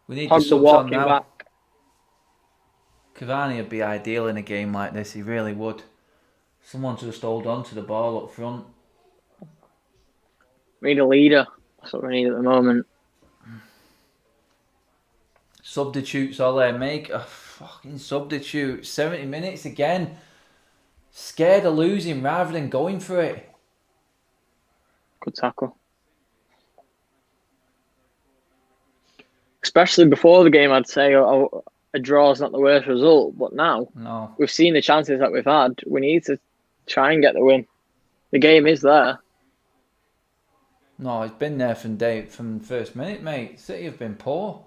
We need Pogba the subs walking on now. back. Cavani would be ideal in a game like this. He really would. Someone to just hold on to the ball up front. We need a leader. That's what we need at the moment. Substitutes all there. Make a fucking substitute. 70 minutes again. Scared of losing rather than going for it. Good tackle. Especially before the game, I'd say a draw is not the worst result. But now, we've seen the chances that we've had. We need to try and get the win. The game is there. No, it's been there from the first minute, mate. City have been poor.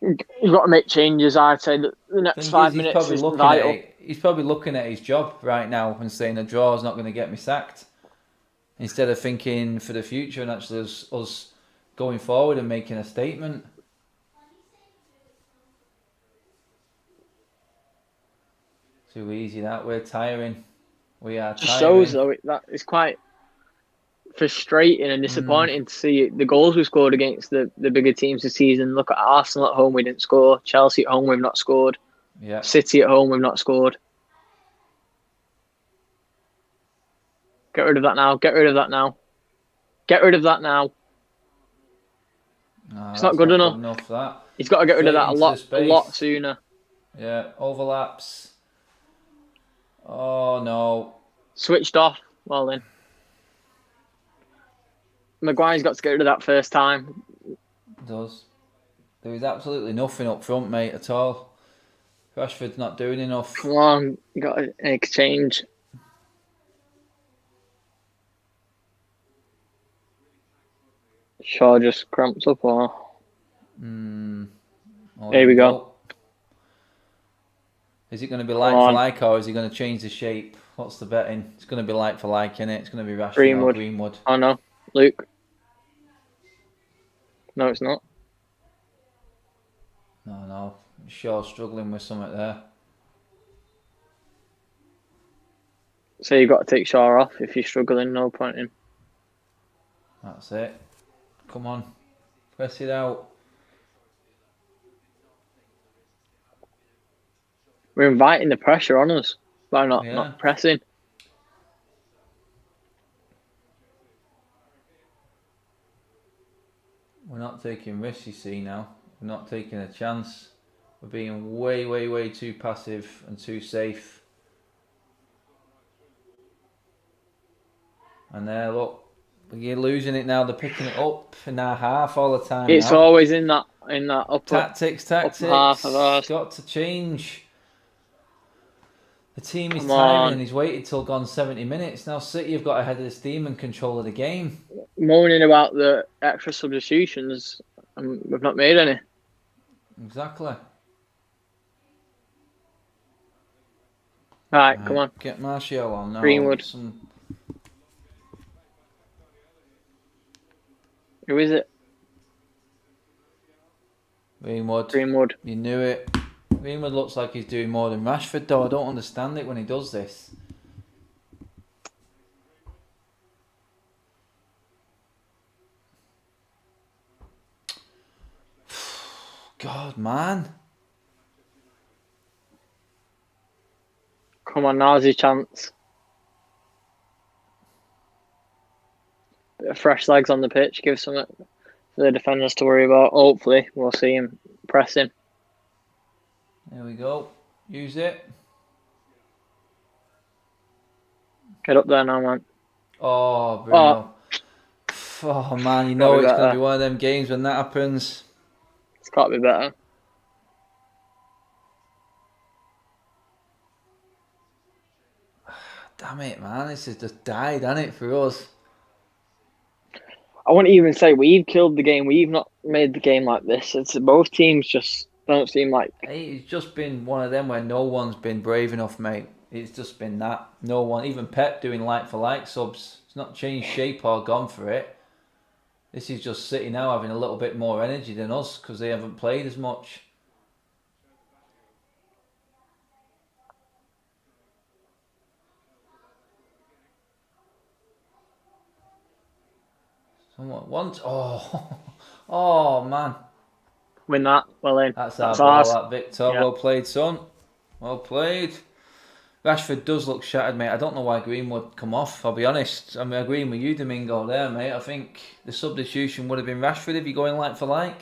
You've got to make changes. I'd say that the next 5 minutes is vital. He's probably looking at his job right now and saying a draw is not going to get me sacked. Instead of thinking for the future and actually us going forward and making a statement. Too easy that. We're tiring. We are tiring. Just shows though that it's quite frustrating and disappointing to see the goals we scored against the bigger teams this season. Look at Arsenal at home, we didn't score. Chelsea at home, we've not scored. Yeah. City at home, we've not scored. Get rid of that now. Get rid of that now. Get rid of that now. No, it's not good enough. That. He's got to get rid of that a lot sooner. Yeah, overlaps. Oh no. Switched off. Well then. Maguire's got to get rid of that first time. Does. There is absolutely nothing up front, mate, at all. Rashford's not doing enough. Come on, you got to exchange. Shaw just cramps up or... There we go. Is it going to be like for like, or is he going to change the shape? What's the betting? It's going to be like for like, innit? It's going to be Rashford or Greenwood. Oh no, Luke. No, it's not. No. Shaw's struggling with something there. So you've got to take Shaw off if you're struggling, no point in. That's it. Come on. Press it out. We're inviting the pressure on us by not pressing. not taking risks, you see now. We're not taking a chance. We're being way, way, way too passive and too safe. And there, look, you're losing it now. They're picking it up in our half all the time. It's now. always in that upper Tactics. upper half of ours. Got to change. The team is Come tiring on. and he's waited till gone 70 minutes. Now City have got ahead of the steam and control of the game. Moaning about the extra substitutions, and we've not made any. Exactly. Right, come on. Get Martial on now. Greenwood. Who is it? Greenwood. You knew it. Greenwood looks like he's doing more than Rashford, though. I don't understand it when he does this. God, man. Come on, now's your chance. Bit of fresh legs on the pitch. Give something for the defenders to worry about. Hopefully, we'll see him pressing. There we go. Use it. Get up there now, man. Oh, Bruno. Oh, man, you know it's going to be one of them games when that happens. It's got to be better. Damn it, man. This has just died, hasn't it, for us? I wouldn't even say we've killed the game. We've not made the game like this. It's both teams just don't seem like... Hey, it's just been one of them where no one's been brave enough, mate. It's just been that. No one. Even Pep doing like-for-like subs. It's not changed shape or gone for it. This is just City now having a little bit more energy than us because they haven't played as much. Someone once. Oh man. Win that. Well in. That's our ball, that Victor. Yeah. Well played, son. Well played. Rashford does look shattered, mate. I don't know why Greenwood come off, I'll be honest. I'm agreeing with you, Domingo, there, mate. I think the substitution would have been Rashford if you're going like for like.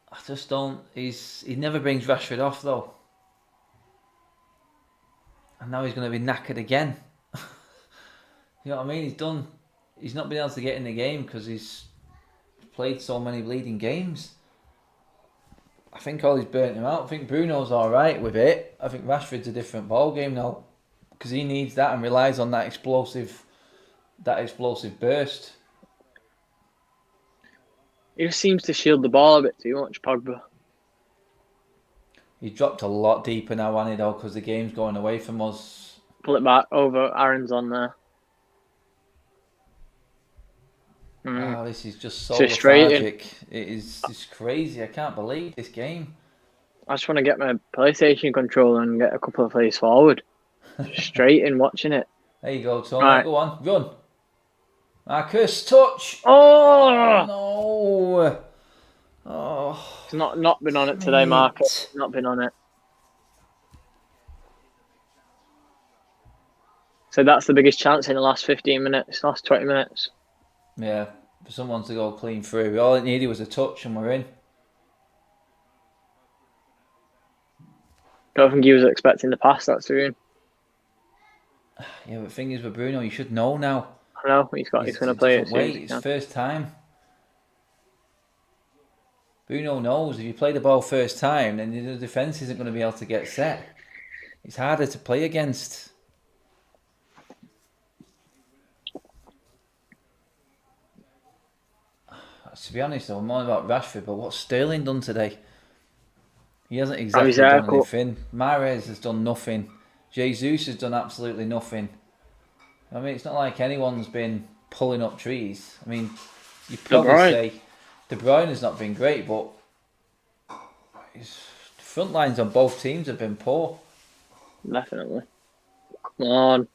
I just don't... He never brings Rashford off, though. And now he's going to be knackered again. You know what I mean? He's not been able to get in the game because he's played so many bleeding games. I think Ollie's burnt him out. I think Bruno's alright with it. I think Rashford's a different ball game now because he needs that and relies on that explosive burst. He just seems to shield the ball a bit too much, Pogba. He dropped a lot deeper now, hasn't he, though, because the game's going away from us. Pull it back over. Aaron's on there. Oh, this is just so lethargic. It's crazy. I can't believe this game. I just want to get my PlayStation controller and get a couple of plays forward. Straight in watching it. There you go, Tony. Right. Go on, run. Marcus, touch. Oh no! Oh, he's not been on it today, Marcus. He's not been on it. So that's the biggest chance in the last 15 minutes, last 20 minutes. Yeah, for someone to go clean through. All it needed was a touch and we're in. Don't think he was expecting the pass that's through. Yeah, but the thing is with Bruno, you should know now. I know, he's going to play it. Wait, it's first time. Bruno knows if you play the ball first time, then the defence isn't going to be able to get set. It's harder to play against. To be honest, though, I'm more about Rashford, but what's Sterling done today? He hasn't exactly done anything. Mahrez has done nothing. Jesus has done absolutely nothing. I mean, it's not like anyone's been pulling up trees. I mean, you probably say De Bruyne has not been great, but his front lines on both teams have been poor. Definitely. Come on.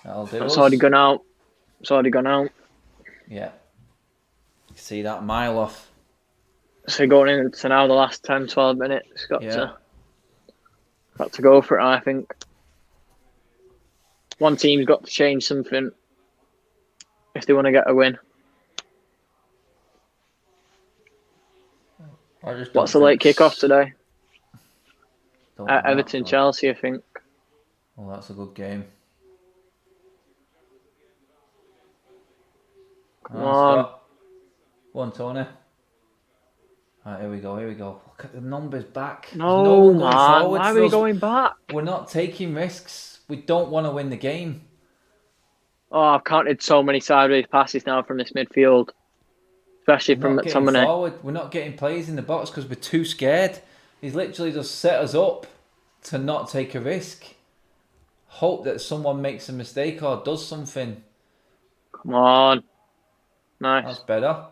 That'll do. It's already gone out. It's already gone out. Yeah. You see that mile off. So going into now the last 10, 12 minutes, got to go for it, I think. One team's got to change something if they want to get a win. What's the late kickoff today? Everton Chelsea, I think. Well, that's a good game. Come on. Scott. Go on, Tony. Right, here we go. Look at the numbers back. No one going forward. Why are we going back? We're not taking risks. We don't want to win the game. Oh, I've counted so many sideways passes now from this midfield. Especially from McTominay. We're not getting plays in the box because we're too scared. He's literally just set us up to not take a risk. Hope that someone makes a mistake or does something. Come on. Nice. That's better.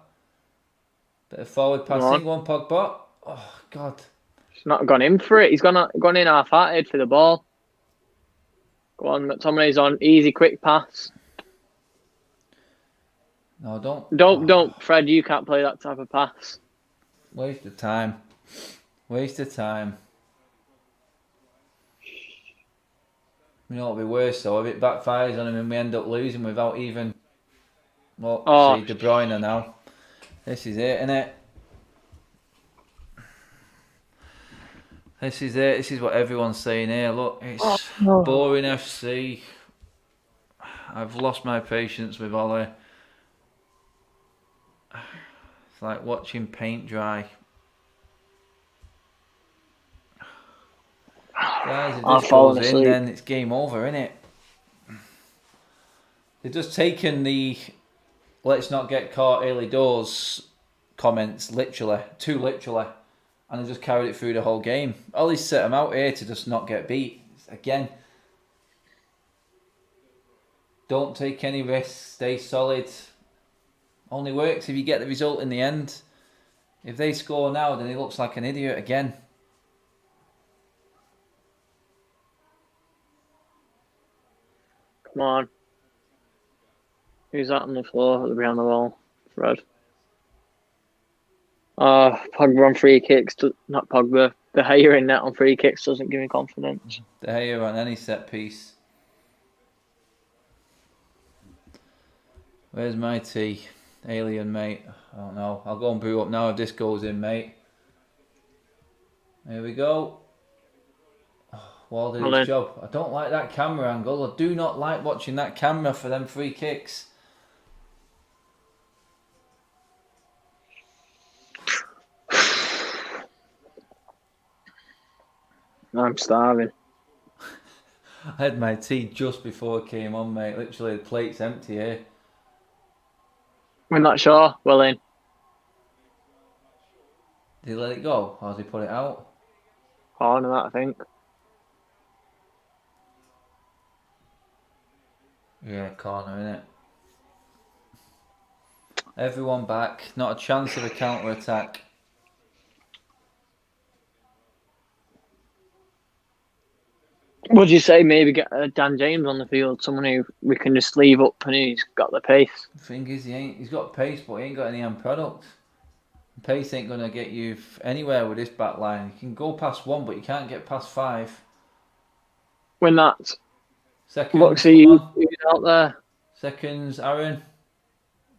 Bit of forward passing. One Pogba. Oh, God. He's not gone in for it. He's gone in half-hearted for the ball. Go on, McTominay's on. Easy, quick pass. No, don't. Don't, Fred. You can't play that type of pass. Waste of time. Waste of time. You know what would be worse though? If it backfires on him and we end up losing without even. Well, see De Bruyne now. This is it, innit? This is it. This is what everyone's saying here. Look, it's boring FC. I've lost my patience with Ollie. It's like watching paint dry. Guys, if this goes in, then it's game over, innit? They've just taken the "let's not get caught early doors" comments too literally, and they just carried it through the whole game. Ollie's set them out here to just not get beat. Again, don't take any risks, stay solid. Only works if you get the result in the end. If they score now, then he looks like an idiot again. Come on. Who's that on the floor behind the wall? Fred. Pogba on free kicks. Not Pogba. De Gea in net on free kicks doesn't give me confidence. De Gea on any set piece. Where's my tea? Alien, mate. I don't know. I'll go and brew up now if this goes in, mate. Here we go. Wall did his job. I don't like that camera angle. I do not like watching that camera for them free kicks. I'm starving. I had my tea just before I came on, mate. Literally, the plate's empty here. We're not sure. Well in. Did he let it go? Or did he put it out? Corner that, I think. Yeah, corner, innit? Everyone back. Not a chance of a counter-attack. Would you say maybe get Dan James on the field? Someone who we can just leave up and he's got the pace. The thing is, he's got pace, but he ain't got any end product. Pace ain't going to get you anywhere with this back line. You can go past 1, but you can't get past 5. When that... Seconds, who's out there? Seconds, Aaron.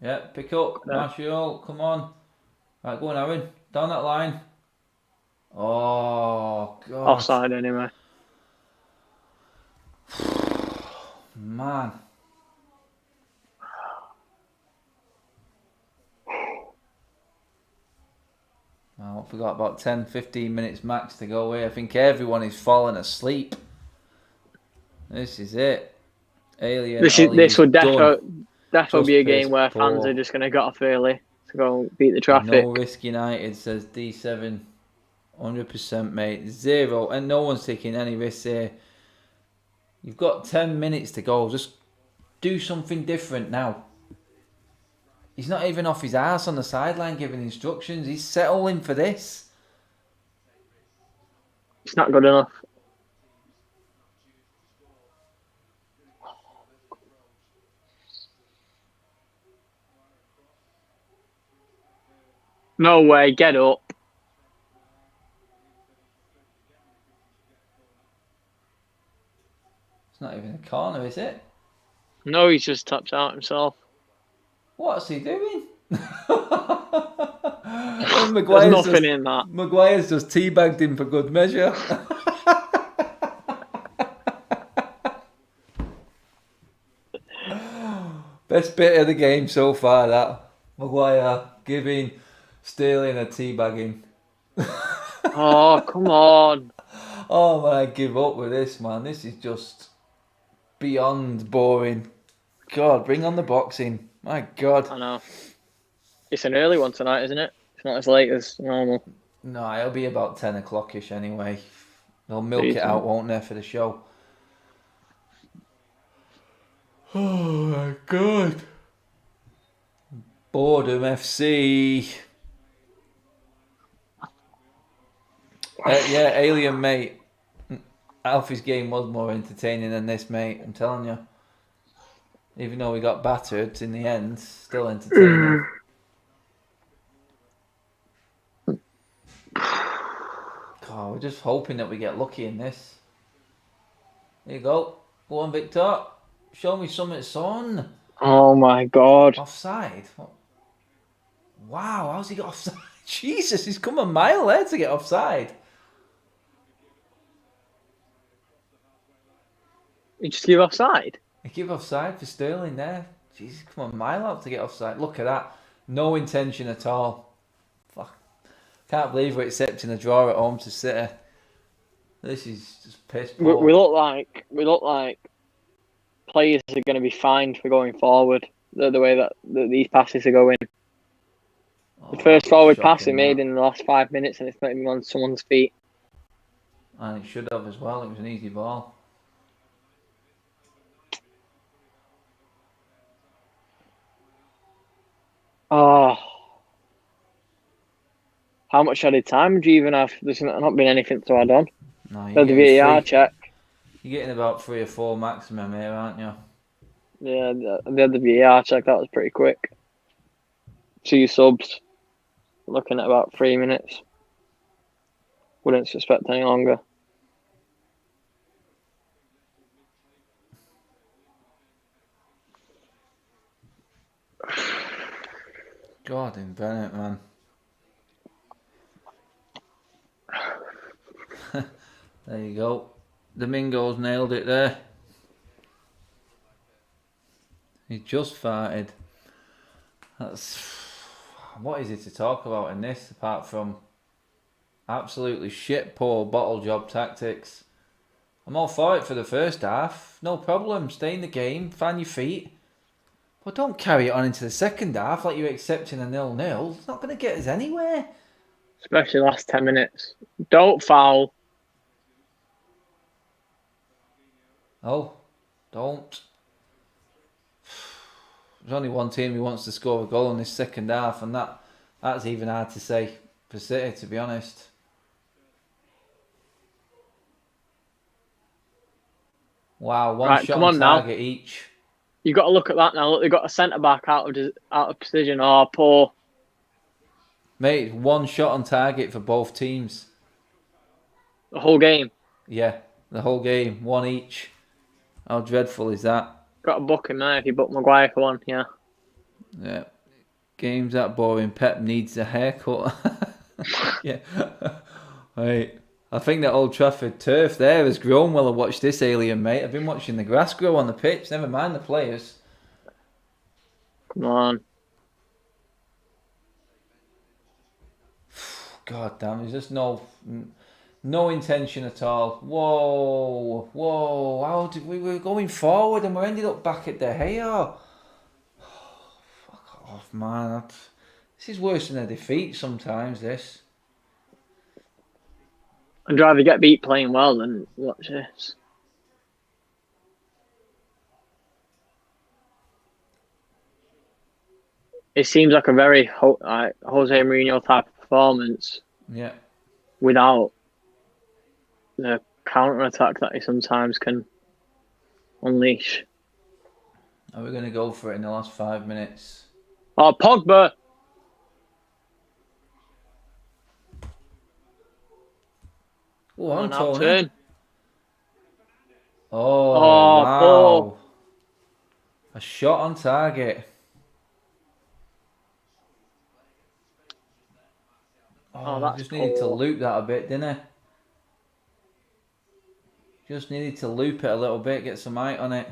Yeah, pick up. Martial, come on. Right, go on, Aaron. Down that line. Oh, God. Offside, anyway. Man. I forgot about 10-15 minutes max to go away. I think everyone is falling asleep. This is it. Alien. This would definitely be a game where fans are just going to get off early to go beat the traffic. No risk United, says D7. 100%, mate. 0. And no one's taking any risks here. You've got 10 minutes to go. Just do something different now. He's not even off his ass on the sideline giving instructions. He's settling for this. It's not good enough. No way, get up. It's not even a Corner, is it? No, he's just tapped out himself. What's he doing? There's nothing in that. Maguire's just teabagged him for good measure. Best bit of the game so far, that. Maguire giving Sterling a teabagging. Oh, come on. Oh man, I give up with this, man. This is just beyond boring. God, bring on the boxing. My God. I know. It's an early one tonight, isn't it? It's not as late as normal. No, it'll be about 10 o'clock-ish anyway. They'll milk it out, won't they, for the show? Oh my God. Boredom FC. Yeah, Alien, mate. Alfie's game was more entertaining than this, mate. I'm telling you. Even though we got battered in the end, still entertaining. God, we're just hoping that we get lucky in this. There you go. Go on, Victor. Show me something, son. Oh my God. Offside? Wow, how's he got offside? Jesus, he's come a mile there to get offside. You just give offside? He give offside for Sterling there. Jesus, come a mile out to get offside. Look at that. No intention at all. Fuck. Can't believe we're accepting a draw at home to City. This is just piss poor. We look like players are going to be fined for going forward. The way that these passes are going. The first forward pass he made in the last 5 minutes, and it's not even on someone's feet. And it should have as well. It was an easy ball. Oh. How much added time do you even have? There's not been anything to add on. No, The VAR check. You're getting about 3 or 4 maximum here, aren't you? Yeah, they had the VAR check. That was pretty quick. 2 subs. Looking at about 3 minutes. Wouldn't suspect any longer. Gordon Bennett, man. There you go. Domingo's nailed it there. He just farted. What is it to talk about in this apart from absolutely shit poor bottle job tactics? I'm all for it for the first half. No problem. Stay in the game. Fan your feet. But don't carry it on into the second half like you're accepting a 0-0. It's not going to get us anywhere. Especially last 10 minutes. Don't foul. Oh, don't. There's only one team who wants to score a goal in this second half, and that's even hard to say for City, to be honest. Wow, one shot on target each. You've got to look at that now. Look, they've got a centre-back out of position. Oh, poor. Mate, one shot on target for both teams. The whole game. Yeah, the whole game. One each. How dreadful is that? Got a book in there if you book Maguire for one, yeah. Yeah. Game's that boring. Pep needs a haircut. Yeah. Right. I think that Old Trafford turf there has grown while I watched this alien, mate. I've been watching the grass grow on the pitch. Never mind the players. Come on. God damn, there's just no intention at all. Whoa. How did we were going forward and we ended up back at the Gea. Fuck off, man. This is worse than a defeat sometimes, this. I'd rather get beat playing well than watch this. It seems like a very Jose Mourinho type of performance. Yeah. Without the counter-attack that he sometimes can unleash. Are we going to go for it in the last 5 minutes? Oh, Pogba! Oh, on Tony. Turn. Oh, wow. Poor. A shot on target. Oh, I that's just needed to poor. loop that a bit, didn't I? Just needed to loop it a little bit, get some height on it.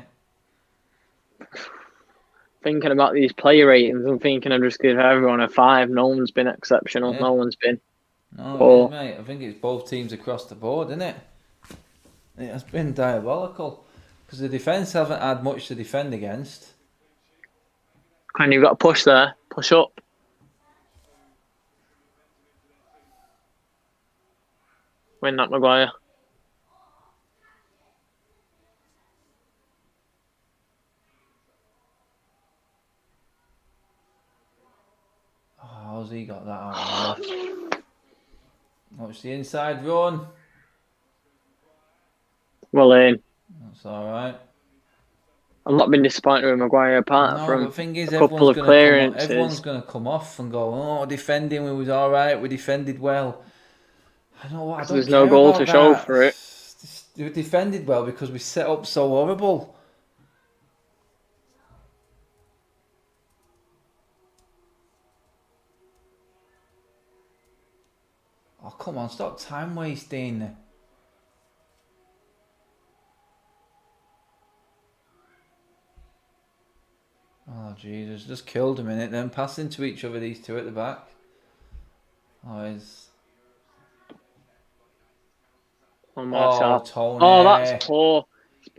Thinking about these player ratings, I'm thinking I'd just give everyone a 5. No one's been exceptional. Yeah. No one's been No, poor. it is, mate. I think it's both teams across the board, isn't it? It has been diabolical. Because the defence haven't had much to defend against. And you've got to push there. Push up. Win that, Maguire. Oh, how's he got that out of there? Watch the inside run. Well in. That's alright. I've not been disappointed with Maguire apart No, from but the thing is, a couple of everyone's clearances. going to come off and go, oh, defending, we was alright, we defended well. I know what, I don't There's care no goal about to show that. for it. We defended well because we set up so horrible. Oh, come on, stop time wasting. Oh, Jesus, just killed him in it then. Passing to each other, these two at the back. Oh, he's... Oh, Marshall. Tony. Oh, that's poor.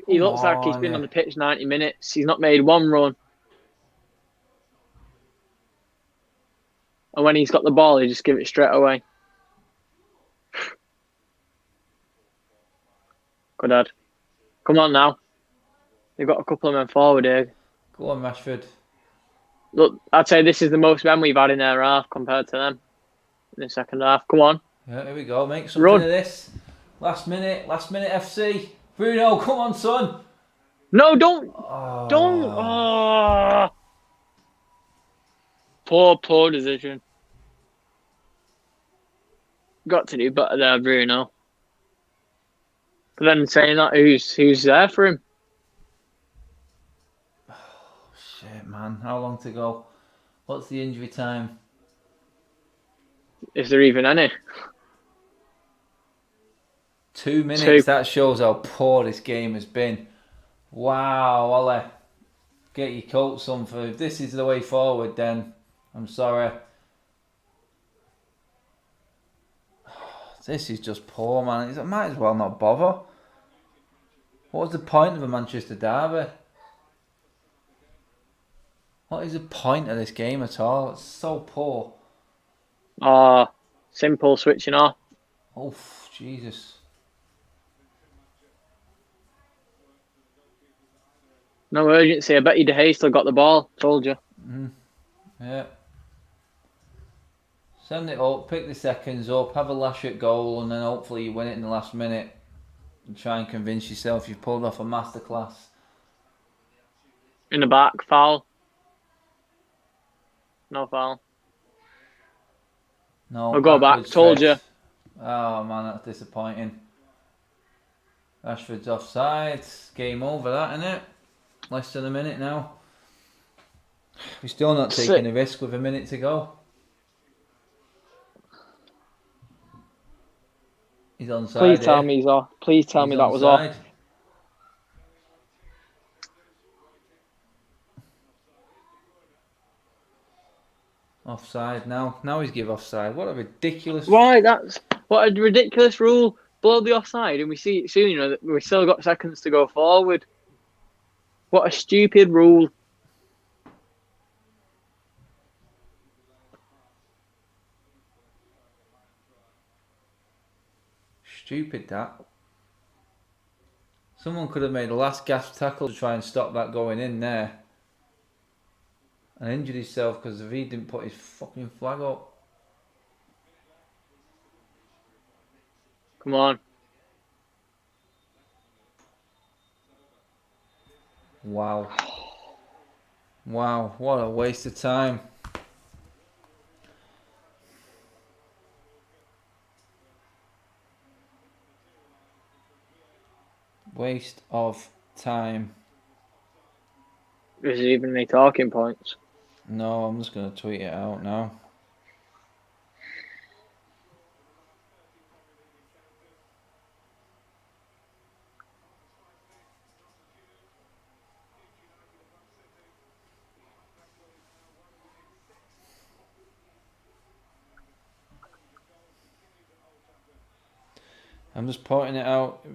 He Come looks like he's been on. on the pitch 90 minutes. He's not made one run. And when he's got the ball, he just give it straight away. Good lad. Come on now. They've got a couple of men forward here. Go on, Rashford. Look, I'd say this is the most men we've had in their half compared to them in the second half. Come on. Yeah, here we go. Make something Run. of this. Last minute FC. Bruno, come on, son. No, don't. Oh. Don't. Oh. Poor decision. Got to do better there, Bruno. But then saying that, who's there for him? Shit, man. How long to go? What's the injury time? Is there even any? 2 minutes. 2. That shows how poor this game has been. Wow, Ollie. Get your coats on for... If this is the way forward, then I'm sorry. This is just poor, man. I might as well not bother. What was the point of a Manchester derby? What is the point of this game at all? It's so poor. Simple switching off. Oh, Jesus. No urgency. I bet you De Gea still got the ball. Told you. Yeah. Send it up, pick the seconds up, have a lash at goal, and then hopefully you win it in the last minute. And try and convince yourself you've pulled off a masterclass. In the back, foul. No foul. No. We'll go back. Told you. Oh man, that's disappointing. Rashford's offside. Game over, that, innit? Less than a minute now. We're still not taking a risk with a minute to go. He's onside. Please tell me he's off. Please tell me that was off. Offside now. Now he's give offside. What a ridiculous... Why? That's what a ridiculous rule. Blow the offside, and we see it soon. You know that we've still got seconds to go forward. What a stupid rule. Stupid that. Someone could have made a last gasp tackle to try and stop that going in there. And injured himself because he didn't put his fucking flag up. Come on. Wow. Wow, what a waste of time. Waste of time. Is it even any talking points? No, I'm just going to tweet it out now. I'm just pointing it out.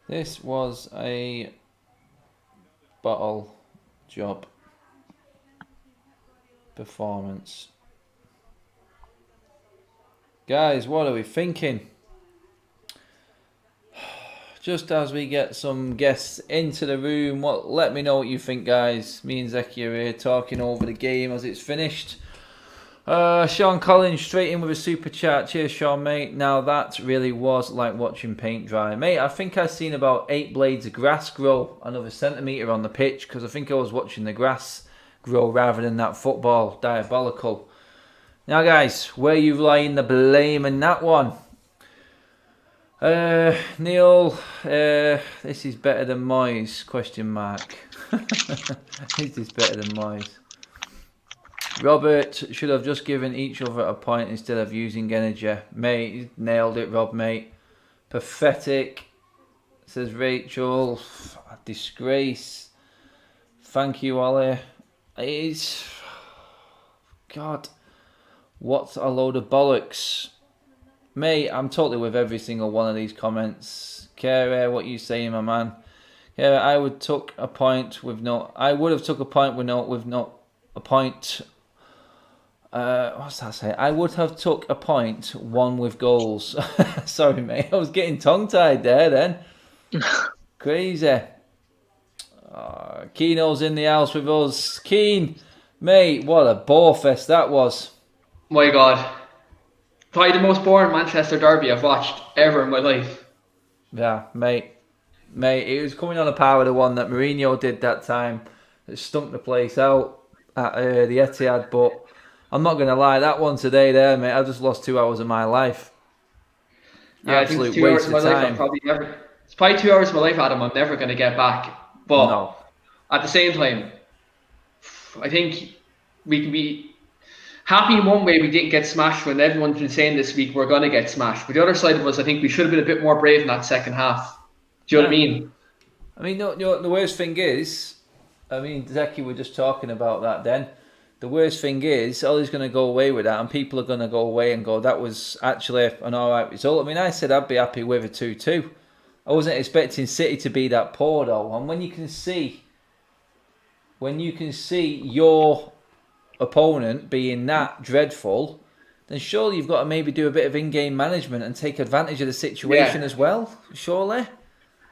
This was a bottle job performance. Guys, what are we thinking? Just as we get some guests into the room, let me know what you think, guys. Me and Zeki are here talking over the game as it's finished. Sean Collins straight in with a super chat. Cheers, Sean, mate. Now that really was like watching paint dry. Mate, I think I've seen about 8 blades of grass grow another centimetre on the pitch, because I think I was watching the grass grow rather than that football. Diabolical. Now, guys, where you laying the blame in that one? Neil, this is better than Moyes, question mark. Is this better than Moyes? Robert should have just given each other a point instead of using energy. Mate, you nailed it, Rob, mate. Pathetic, says Rachel. A disgrace. Thank you, Ollie. It's... God, what a load of bollocks. Mate, I'm totally with every single one of these comments. Kara, what you saying, my man? Kara, I would took a point with no... I would have took a point with no... A point... what's that say? I would have took a point, one with goals. Sorry, mate. I was getting tongue-tied there then. Crazy. Keeno's in the house with us. Keen, mate, what a bore fest that was. My God. Probably the most boring Manchester derby I've watched ever in my life. Yeah, mate. Mate, it was coming on a par with the one that Mourinho did that time. It stunk the place out at the Etihad, but I'm not going to lie, that one today there, mate, I just lost 2 hours of my life. Yeah, absolute I think 2 hours of my life I'm probably never... It's probably 2 hours of my life, Adam, I'm never going to get back. But no. At the same time, I think we can be happy in one way we didn't get smashed when everyone's been saying this week we're going to get smashed. But the other side of us, I think we should have been a bit more brave in that second half. Do you know what I mean? I mean, no, the worst thing is, I mean, Zeki, we're just talking about that then. The worst thing is, Ollie's going to go away with that, and people are going to go away and go, that was actually an alright result. I mean, I said I'd be happy with a 2-2. I wasn't expecting City to be that poor, though. And when you can see your opponent being that dreadful, then surely you've got to maybe do a bit of in-game management and take advantage of the situation as well, surely?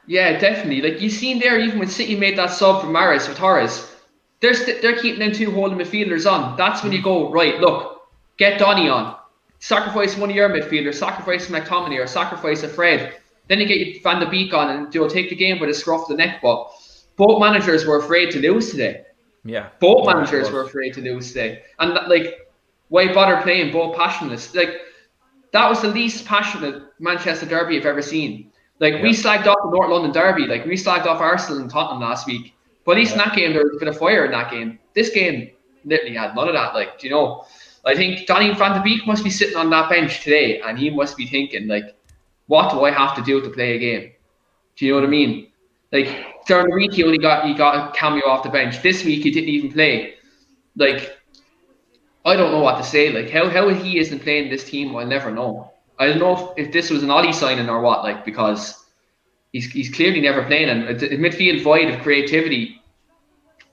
Yeah, definitely. Like, you've seen there, even when City made that sub for Mahrez for Torres, they're keeping them 2 holding midfielders on. That's when you go, right, look, get Donny on. Sacrifice one of your midfielders, sacrifice McTominay or sacrifice a Fred. Then you get Van de Beek on and you'll take the game with a scruff of the neck. But both managers were afraid to lose today. Yeah. Both managers were afraid to lose today. And, like, why bother playing both passionless? Like, that was the least passionate Manchester derby I've ever seen. Like, we slagged off the North London derby. Like, we slagged off Arsenal and Tottenham last week. But at least in that game, there was a bit of fire in that game. This game literally had none of that. Like, you know, I think Donny Van de Beek must be sitting on that bench today, and he must be thinking, like, what do I have to do to play a game? Do you know what I mean? Like, during the week, he got a cameo off the bench. This week, he didn't even play. Like, I don't know what to say. Like, how he isn't playing this team, I'll never know. I don't know if this was an Ollie signing or what, like, because he's clearly never playing, and a midfield void of creativity.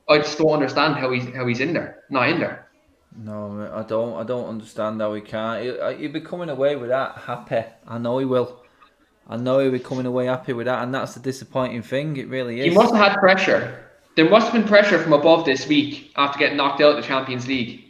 I just don't understand how he's in there, not in there. No, I don't understand how he can't. He'll be coming away with that happy. I know he will. I know he'll be coming away happy with that, and that's the disappointing thing. It really is. He must have had pressure. There must have been pressure from above this week after getting knocked out of the Champions League.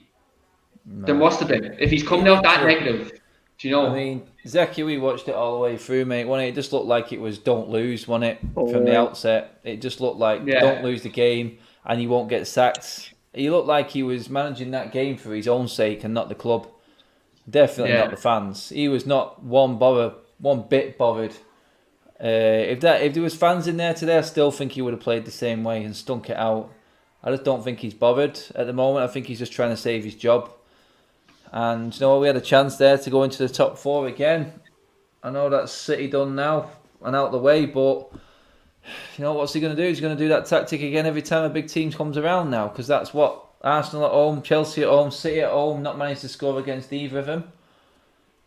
No. There must have been. If he's coming out that negative. Do you know? I mean, Zeki, we watched it all the way through, mate. It just looked like it was don't lose, wasn't it? From the outset, it just looked like don't lose the game and you won't get sacked. He looked like he was managing that game for his own sake and not the club. Definitely not the fans. He was not one bit bothered. If there was fans in there today, I still think he would have played the same way and stunk it out. I just don't think he's bothered at the moment. I think he's just trying to save his job. And you know what? We had a chance there to go into the top 4 again. I know that's City done now and out the way, but you know what's he going to do? He's going to do that tactic again every time a big team comes around now, because that's what Arsenal at home, Chelsea at home, City at home, not managed to score against either of them.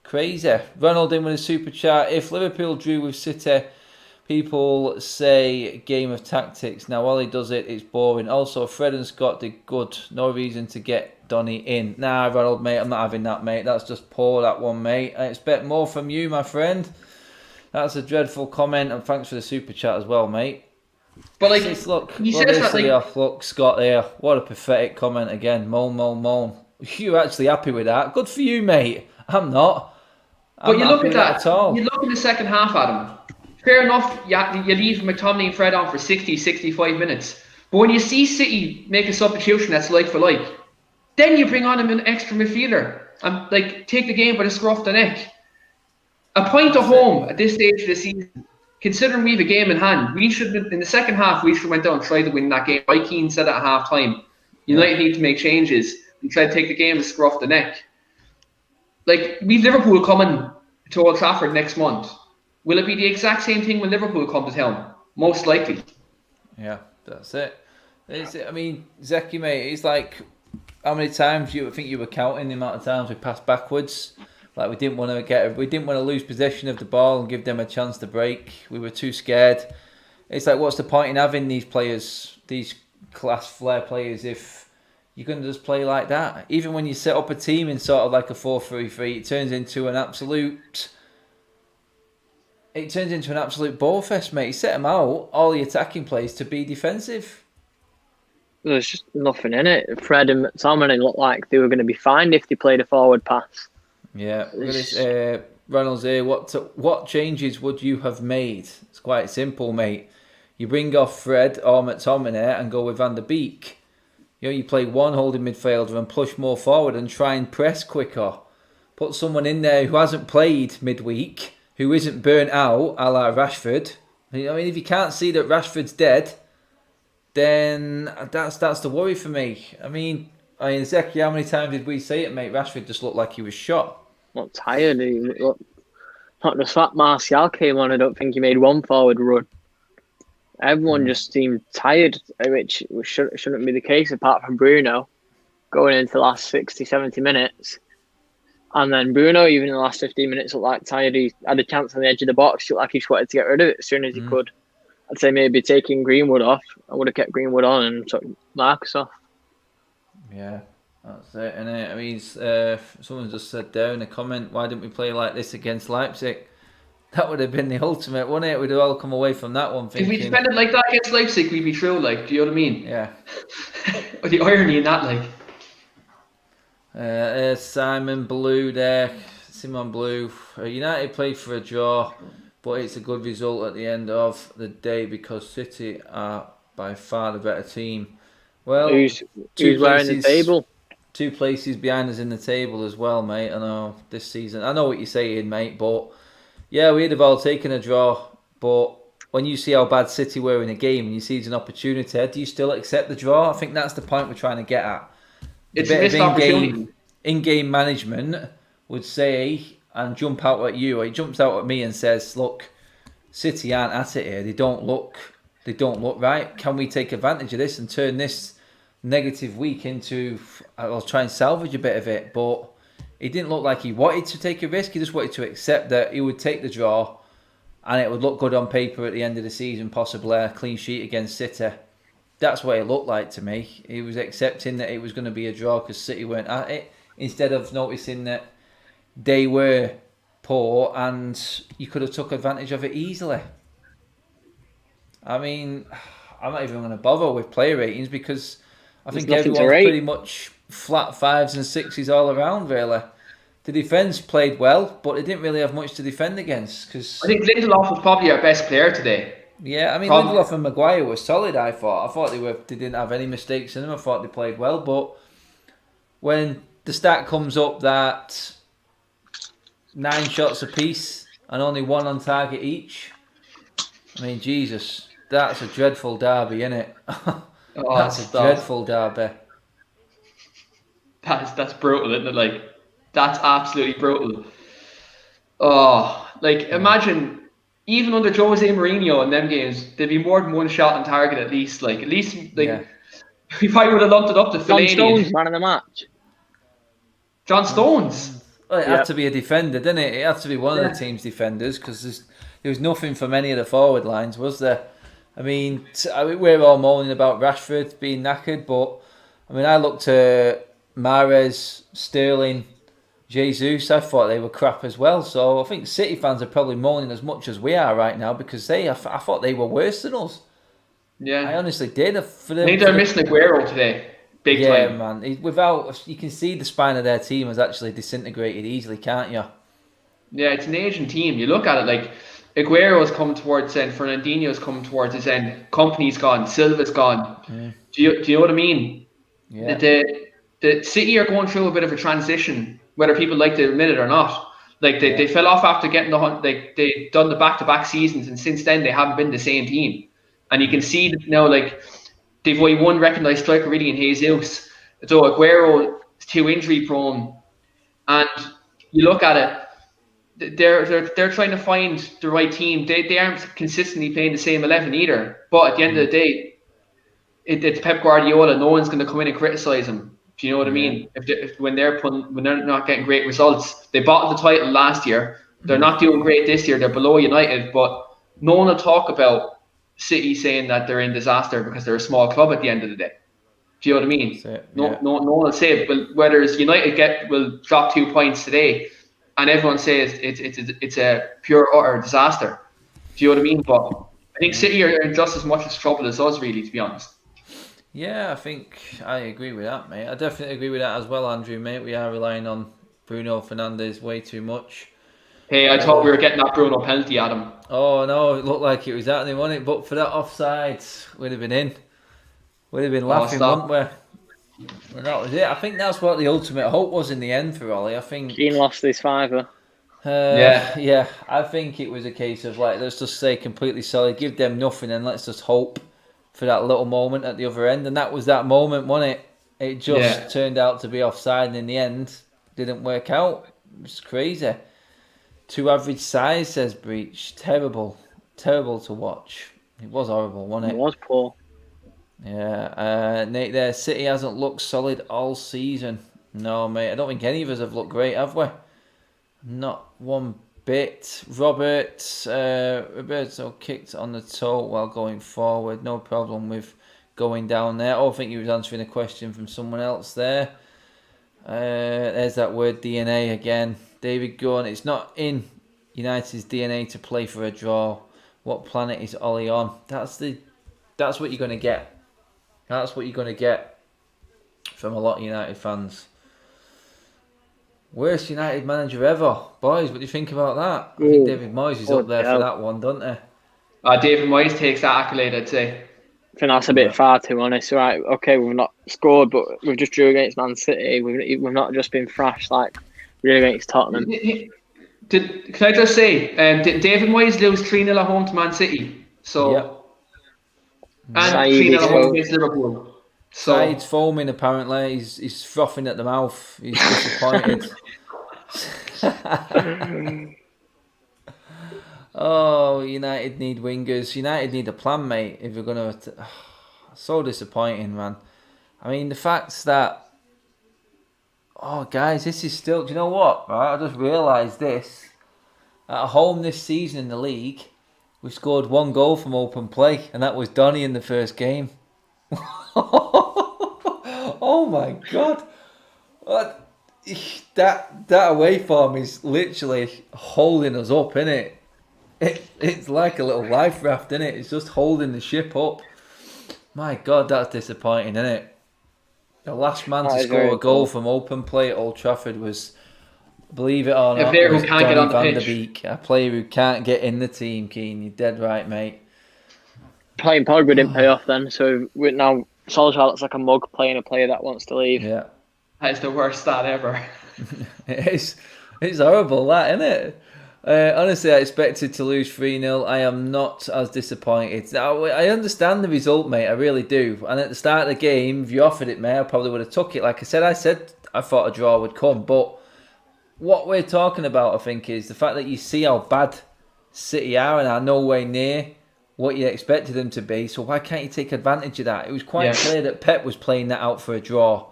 Crazy. Ronald in with a super chat. If Liverpool drew with City, people say game of tactics. Now, while he does it, it's boring. Also, Fred and Scott did good. No reason to get Donny in. Nah, Ronald, mate, I'm not having that, mate. That's just poor, that one, mate. I expect more from you, my friend. That's a dreadful comment, and thanks for the super chat as well, mate. But like, look, look, Scott there. What a pathetic comment again. Moan, moan, moan. You're actually happy with that? Good for you, mate. I'm not. But you look at that. You look in the second half, Adam. Fair enough, you leave McTominay and Fred on for 60, 65 minutes. But when you see City make a substitution that's like for like, then you bring on an extra midfielder and like take the game by the scruff of the neck. A point at home at this stage of the season, considering we have a game in hand, we should have, in the second half, we should have went down and tried to win that game. Mike Keane said at half time, United need to make changes and try to take the game by the scruff of the neck. Like, we've Liverpool coming to Old Trafford next month. Will it be the exact same thing when Liverpool come to town? Most likely. Yeah, that's it. I mean, Zeki, mate, it's like, how many times you think you were counting the amount of times we passed backwards? Like we didn't want to lose possession of the ball and give them a chance to break. We were too scared. It's like, what's the point in having these players, these class flair players, if you're going to just play like that? Even when you set up a team in sort of like a 4-3-3, it turns into an absolute ball fest, mate. You set them out, all the attacking players, to be defensive. There's just nothing in it. Fred and McTominay looked like they were going to be fine if they played a forward pass. Yeah, Reynolds here. What changes would you have made? It's quite simple, mate. You bring off Fred or McTominay and go with Van der Beek. You play one holding midfielder and push more forward and try and press quicker. Put someone in there who hasn't played midweek, who isn't burnt out, a la Rashford. I mean, if you can't see that Rashford's dead, then that's the worry for me. I mean, Zeki, how many times did we say it, mate? Rashford just looked like he was shot. Not tired. Not the fact Martial came on, I don't think he made one forward run. Everyone just seemed tired, which shouldn't be the case, apart from Bruno, going into the last 60, 70 minutes. And then Bruno, even in the last 15 minutes, looked like tired. He had a chance on the edge of the box, looked like he just wanted to get rid of it as soon as he could. I'd say maybe taking Greenwood off. I would have kept Greenwood on and took Marcus off. Yeah, that's it, innit? I mean, someone just said there in a comment, why didn't we play like this against Leipzig? That would have been the ultimate, wouldn't it? We'd have all come away from that one thinking... If we defended like that against Leipzig, we'd be through, like, do you know what I mean? Yeah. Or the irony in that, like... Simon Blue there. Simon Blue. United played for a draw, but it's a good result at the end of the day because City are by far the better team. Well, who's wearing the table? 2 places behind us in the table as well, mate. I know this season. I know what you're saying, mate, but yeah, we'd have all taken a draw. But when you see how bad City were in a game and you see it's an opportunity, do you still accept the draw? I think that's the point we're trying to get at. It's a missed opportunity. In-game management would say and jump out at you, or he jumps out at me and says, "Look, City aren't at it here. They don't look right. Can we take advantage of this and turn this negative week into? I'll try and salvage a bit of it." But he didn't look like he wanted to take a risk. He just wanted to accept that he would take the draw, and it would look good on paper at the end of the season, possibly a clean sheet against City. That's what it looked like to me. He was accepting that it was going to be a draw because City weren't at it, instead of noticing that they were poor and you could have took advantage of it easily. I mean, I'm not even going to bother with player ratings because I think everyone's pretty much flat 5s and 6s all around, really. the defence played well, but they didn't really have much to defend against. Cause, I think Lindelof was probably our best player today. yeah, I mean, Probably. Lindelof and Maguire were solid, I thought they didn't have any mistakes in them. I thought they played well, but when the stat comes up that 9 shots apiece and only 1 on target each, I mean, Jesus, that's a dreadful derby, isn't it? That's a dreadful derby. That's brutal, isn't it? Like, that's absolutely brutal. Oh, like, imagine, even under Jose Mourinho in them games, there'd be more than 1 shot on target at least. Like, we probably would have lumped it up to John Fellaini. Stones, man of the match. John Stones. Well, it had to be a defender, didn't it? It had to be one of the team's defenders because there was nothing from any of the forward lines, was there? I mean, we're all moaning about Rashford being knackered, but I mean, I looked at Mahrez, Sterling, Jesus. I thought they were crap as well. So I think City fans are probably moaning as much as we are right now because I thought they were worse than us. Yeah, I honestly did. I think they're missing Aguero today. Big time. Man. You can see the spine of their team has actually disintegrated easily, can't you? Yeah, it's an Asian team. You look at it like Aguero's come towards end, Fernandinho's come towards his end, Company's gone, Silva's gone. Do you know what I mean? Yeah. The City are going through a bit of a transition, whether people like to admit it or not. Like they fell off after getting the hunt. They done the back-to-back seasons, and since then they haven't been the same team. And you can see that now, like they've only one recognised striker really in Jesus. So Aguero is too injury prone, and you look at it, they're trying to find the right team. They aren't consistently playing the same 11 either. But at the end of the day, it's Pep Guardiola. No one's going to come in and criticise him. Do you know what I mean? When they're not getting great results, they bought the title last year. They're not doing great this year. They're below United, but no one will talk about City saying that they're in disaster because they're a small club at the end of the day. Do you know what I mean? No one will say it. But whether United will drop 2 points today, and everyone says it's a pure utter disaster. Do you know what I mean? But I think City are in just as much as trouble as us, really, to be honest. Yeah, I think I agree with that, mate. I definitely agree with that as well, Andrew, mate. We are relying on Bruno Fernandes way too much. Hey, I thought we were getting that Bruno penalty at him. Oh no, it looked like it was happening, wasn't it? But for that offside, we'd have been in. We'd have been laughing, wouldn't we? And that was it. I think that's what the ultimate hope was in the end for Ollie. I think Keane lost his fiver. Yeah. I think it was a case of like, let's just stay completely solid, give them nothing, and let's just hope for that little moment at the other end. And that was that moment, wasn't it? It just turned out to be offside, and in the end, didn't work out. It was crazy. 2 average size, says Breach. Terrible to watch. It was horrible, wasn't it? It was poor. Yeah, Nate there. City hasn't looked solid all season. No, mate. I don't think any of us have looked great, have we? Not one bit. Roberto kicked on the toe while going forward. No problem with going down there. I think he was answering a question from someone else there. There's that word DNA again. David Gunn, it's not in United's DNA to play for a draw. What planet is Ollie on? That's what you're going to get. That's what you're going to get from a lot of United fans. Worst United manager ever. Boys, what do you think about that? I think David Moyes is up there for that one, don't they? David Moyes takes that accolade, I'd say. I think that's a bit far too honest. Right, okay, we've not scored, but we've just drew against Man City. We've not just been thrashed like we did against Tottenham. Can I just say, did David Moyes lose 3-0 at home to Man City? So, yep. And 3-0 at home against Liverpool. So Said's foaming apparently. He's frothing at the mouth. He's disappointed. Oh, United need wingers. United need a plan, mate. If we're gonna, so disappointing, man. I mean, the fact that, oh, guys, this is still. Do you know what? Right, I just realised this. At home this season in the league, we scored 1 goal from open play, and that was Donny in the first game. Oh my God! What? That away form is literally holding us up, isn't it? It's like a little life raft, isn't it? It's just holding the ship up. My God, that's disappointing, isn't it? The last man to score a goal from open play at Old Trafford was Believe it or not, A player who was can't get Donny on the van der pitch. Beek, a player who can't get in the team, Keane. You're dead right, mate. Playing Pogba didn't pay off then, so now Solskjaer looks like a mug playing a player that wants to leave. Yeah. That is the worst stat ever. It's horrible, that, isn't it? Honestly, I expected to lose 3-0. I am not as disappointed. Now, I understand the result, mate. I really do. And at the start of the game, if you offered it, mate, I probably would have took it. Like I said I thought a draw would come. But what we're talking about, I think, is the fact that you see how bad City are and are no way near what you expected them to be. So why can't you take advantage of that? It was quite clear that Pep was playing that out for a draw.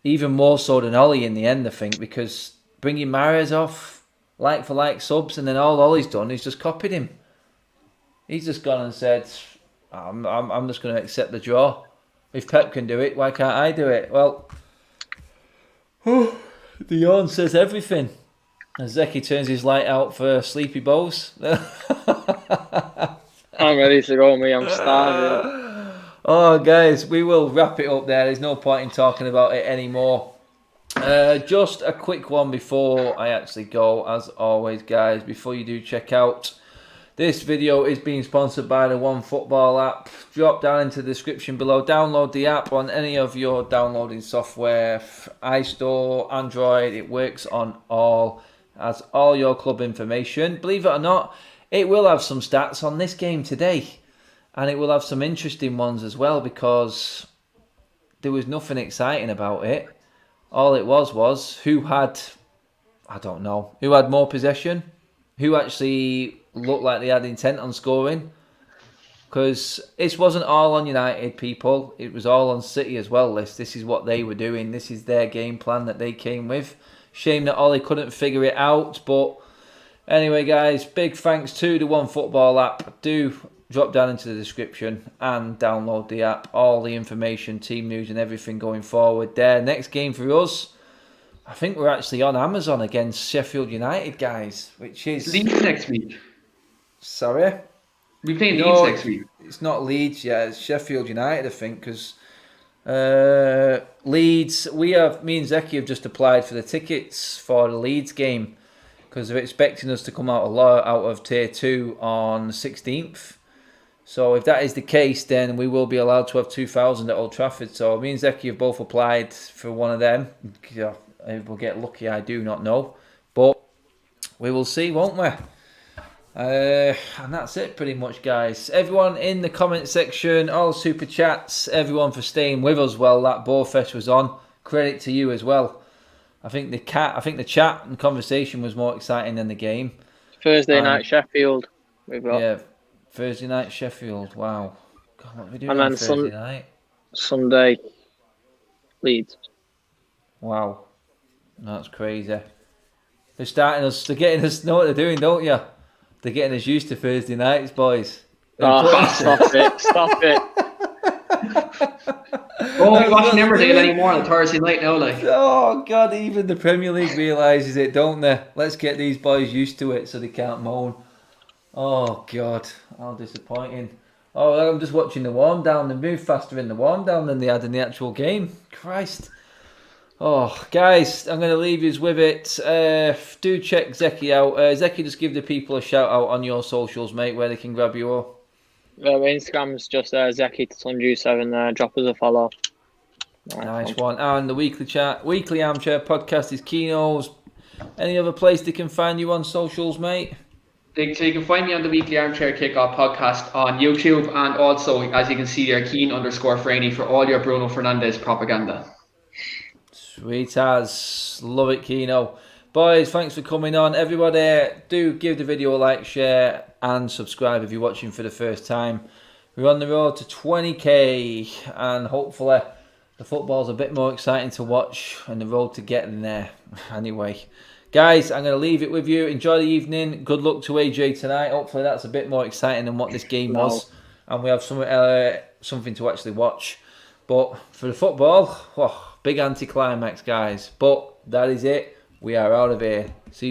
Even more so than Ollie in the end, I think, because bringing Mahrez off, like for like subs, and then all Ollie's done is just copied him. He's just gone and said, I'm just going to accept the draw. If Pep can do it, why can't I do it? Well, the yawn says everything. As Zeki turns his light out for sleepy bows. I'm ready to go, me. I'm starving. Oh, guys, we will wrap it up there. There's no point in talking about it anymore. Just a quick one before I actually go. As always, guys, before you do check out, this video is being sponsored by the OneFootball app. Drop down into the description below. Download the app on any of your downloading software. iStore, Android. It works on all. Has all your club information. Believe it or not, it will have some stats on this game today. And it will have some interesting ones as well, because there was nothing exciting about it. All it was who had, I don't know, who had more possession, who actually looked like they had intent on scoring. Because this wasn't all on United, people. It was all on City as well, This is what they were doing. This is their game plan that they came with. Shame that Ollie couldn't figure it out. But anyway, guys, big thanks to the OneFootball app. Do drop down into the description and download the app. All the information, team news and everything going forward there. Next game for us, I think we're actually on Amazon against Sheffield United, guys. Which is... Leeds next week. Sorry? We play Leeds next week. It's not Leeds, it's Sheffield United, I think, because Leeds... me and Zeki have just applied for the tickets for the Leeds game, because they're expecting us to come out of Tier 2 on the 16th. So if that is the case, then we will be allowed to have 2,000 at Old Trafford. So me and Zeki have both applied for one of them. If we'll get lucky, I do not know. But we will see, won't we? And that's it pretty much, guys. Everyone in the comment section, all super chats, everyone for staying with us while that Bowfest was on. Credit to you as well. I think the chat and conversation was more exciting than the game. Thursday night Sheffield. We've got. Yeah, Thursday night Sheffield. Wow. God, what are we doing And on then Thursday night? Sunday Leeds. Wow. That's crazy. They're getting us know what they're doing, don't you? They're getting us used to Thursday nights, boys. Stop it. Oh, we're watching Emmerdale anymore on a Thursday night now, like. Oh, God, even the Premier League realises it, don't they? Let's get these boys used to it so they can't moan. Oh, God, how disappointing. Oh, I'm just watching the warm down. They move faster in the warm down than they had in the actual game. Christ. Oh, guys, I'm going to leave you with it. Do check Zeki out. Zeki, just give the people a shout out on your socials, mate, where they can grab you all. Instagram's just Zeki to Sunju7 there. Drop us a follow. Nice one. And the weekly armchair podcast is Kino's. Any other place they can find you on socials, mate? So you can find me on the Weekly Armchair Kickoff podcast on YouTube, and also, as you can see there, Keen_Franey for all your Bruno Fernandes propaganda. Sweet as. Love it, Kino. Boys, thanks for coming on. Everybody, do give the video a like, share, and subscribe if you're watching for the first time. We're on the road to 20k, and hopefully the football's a bit more exciting to watch and the road to getting there. Anyway, guys, I'm going to leave it with you. Enjoy the evening. Good luck to AJ tonight. Hopefully that's a bit more exciting than what this game was, and we have something to actually watch. But for the football, big anticlimax, guys. But that is it. We are out of here. See you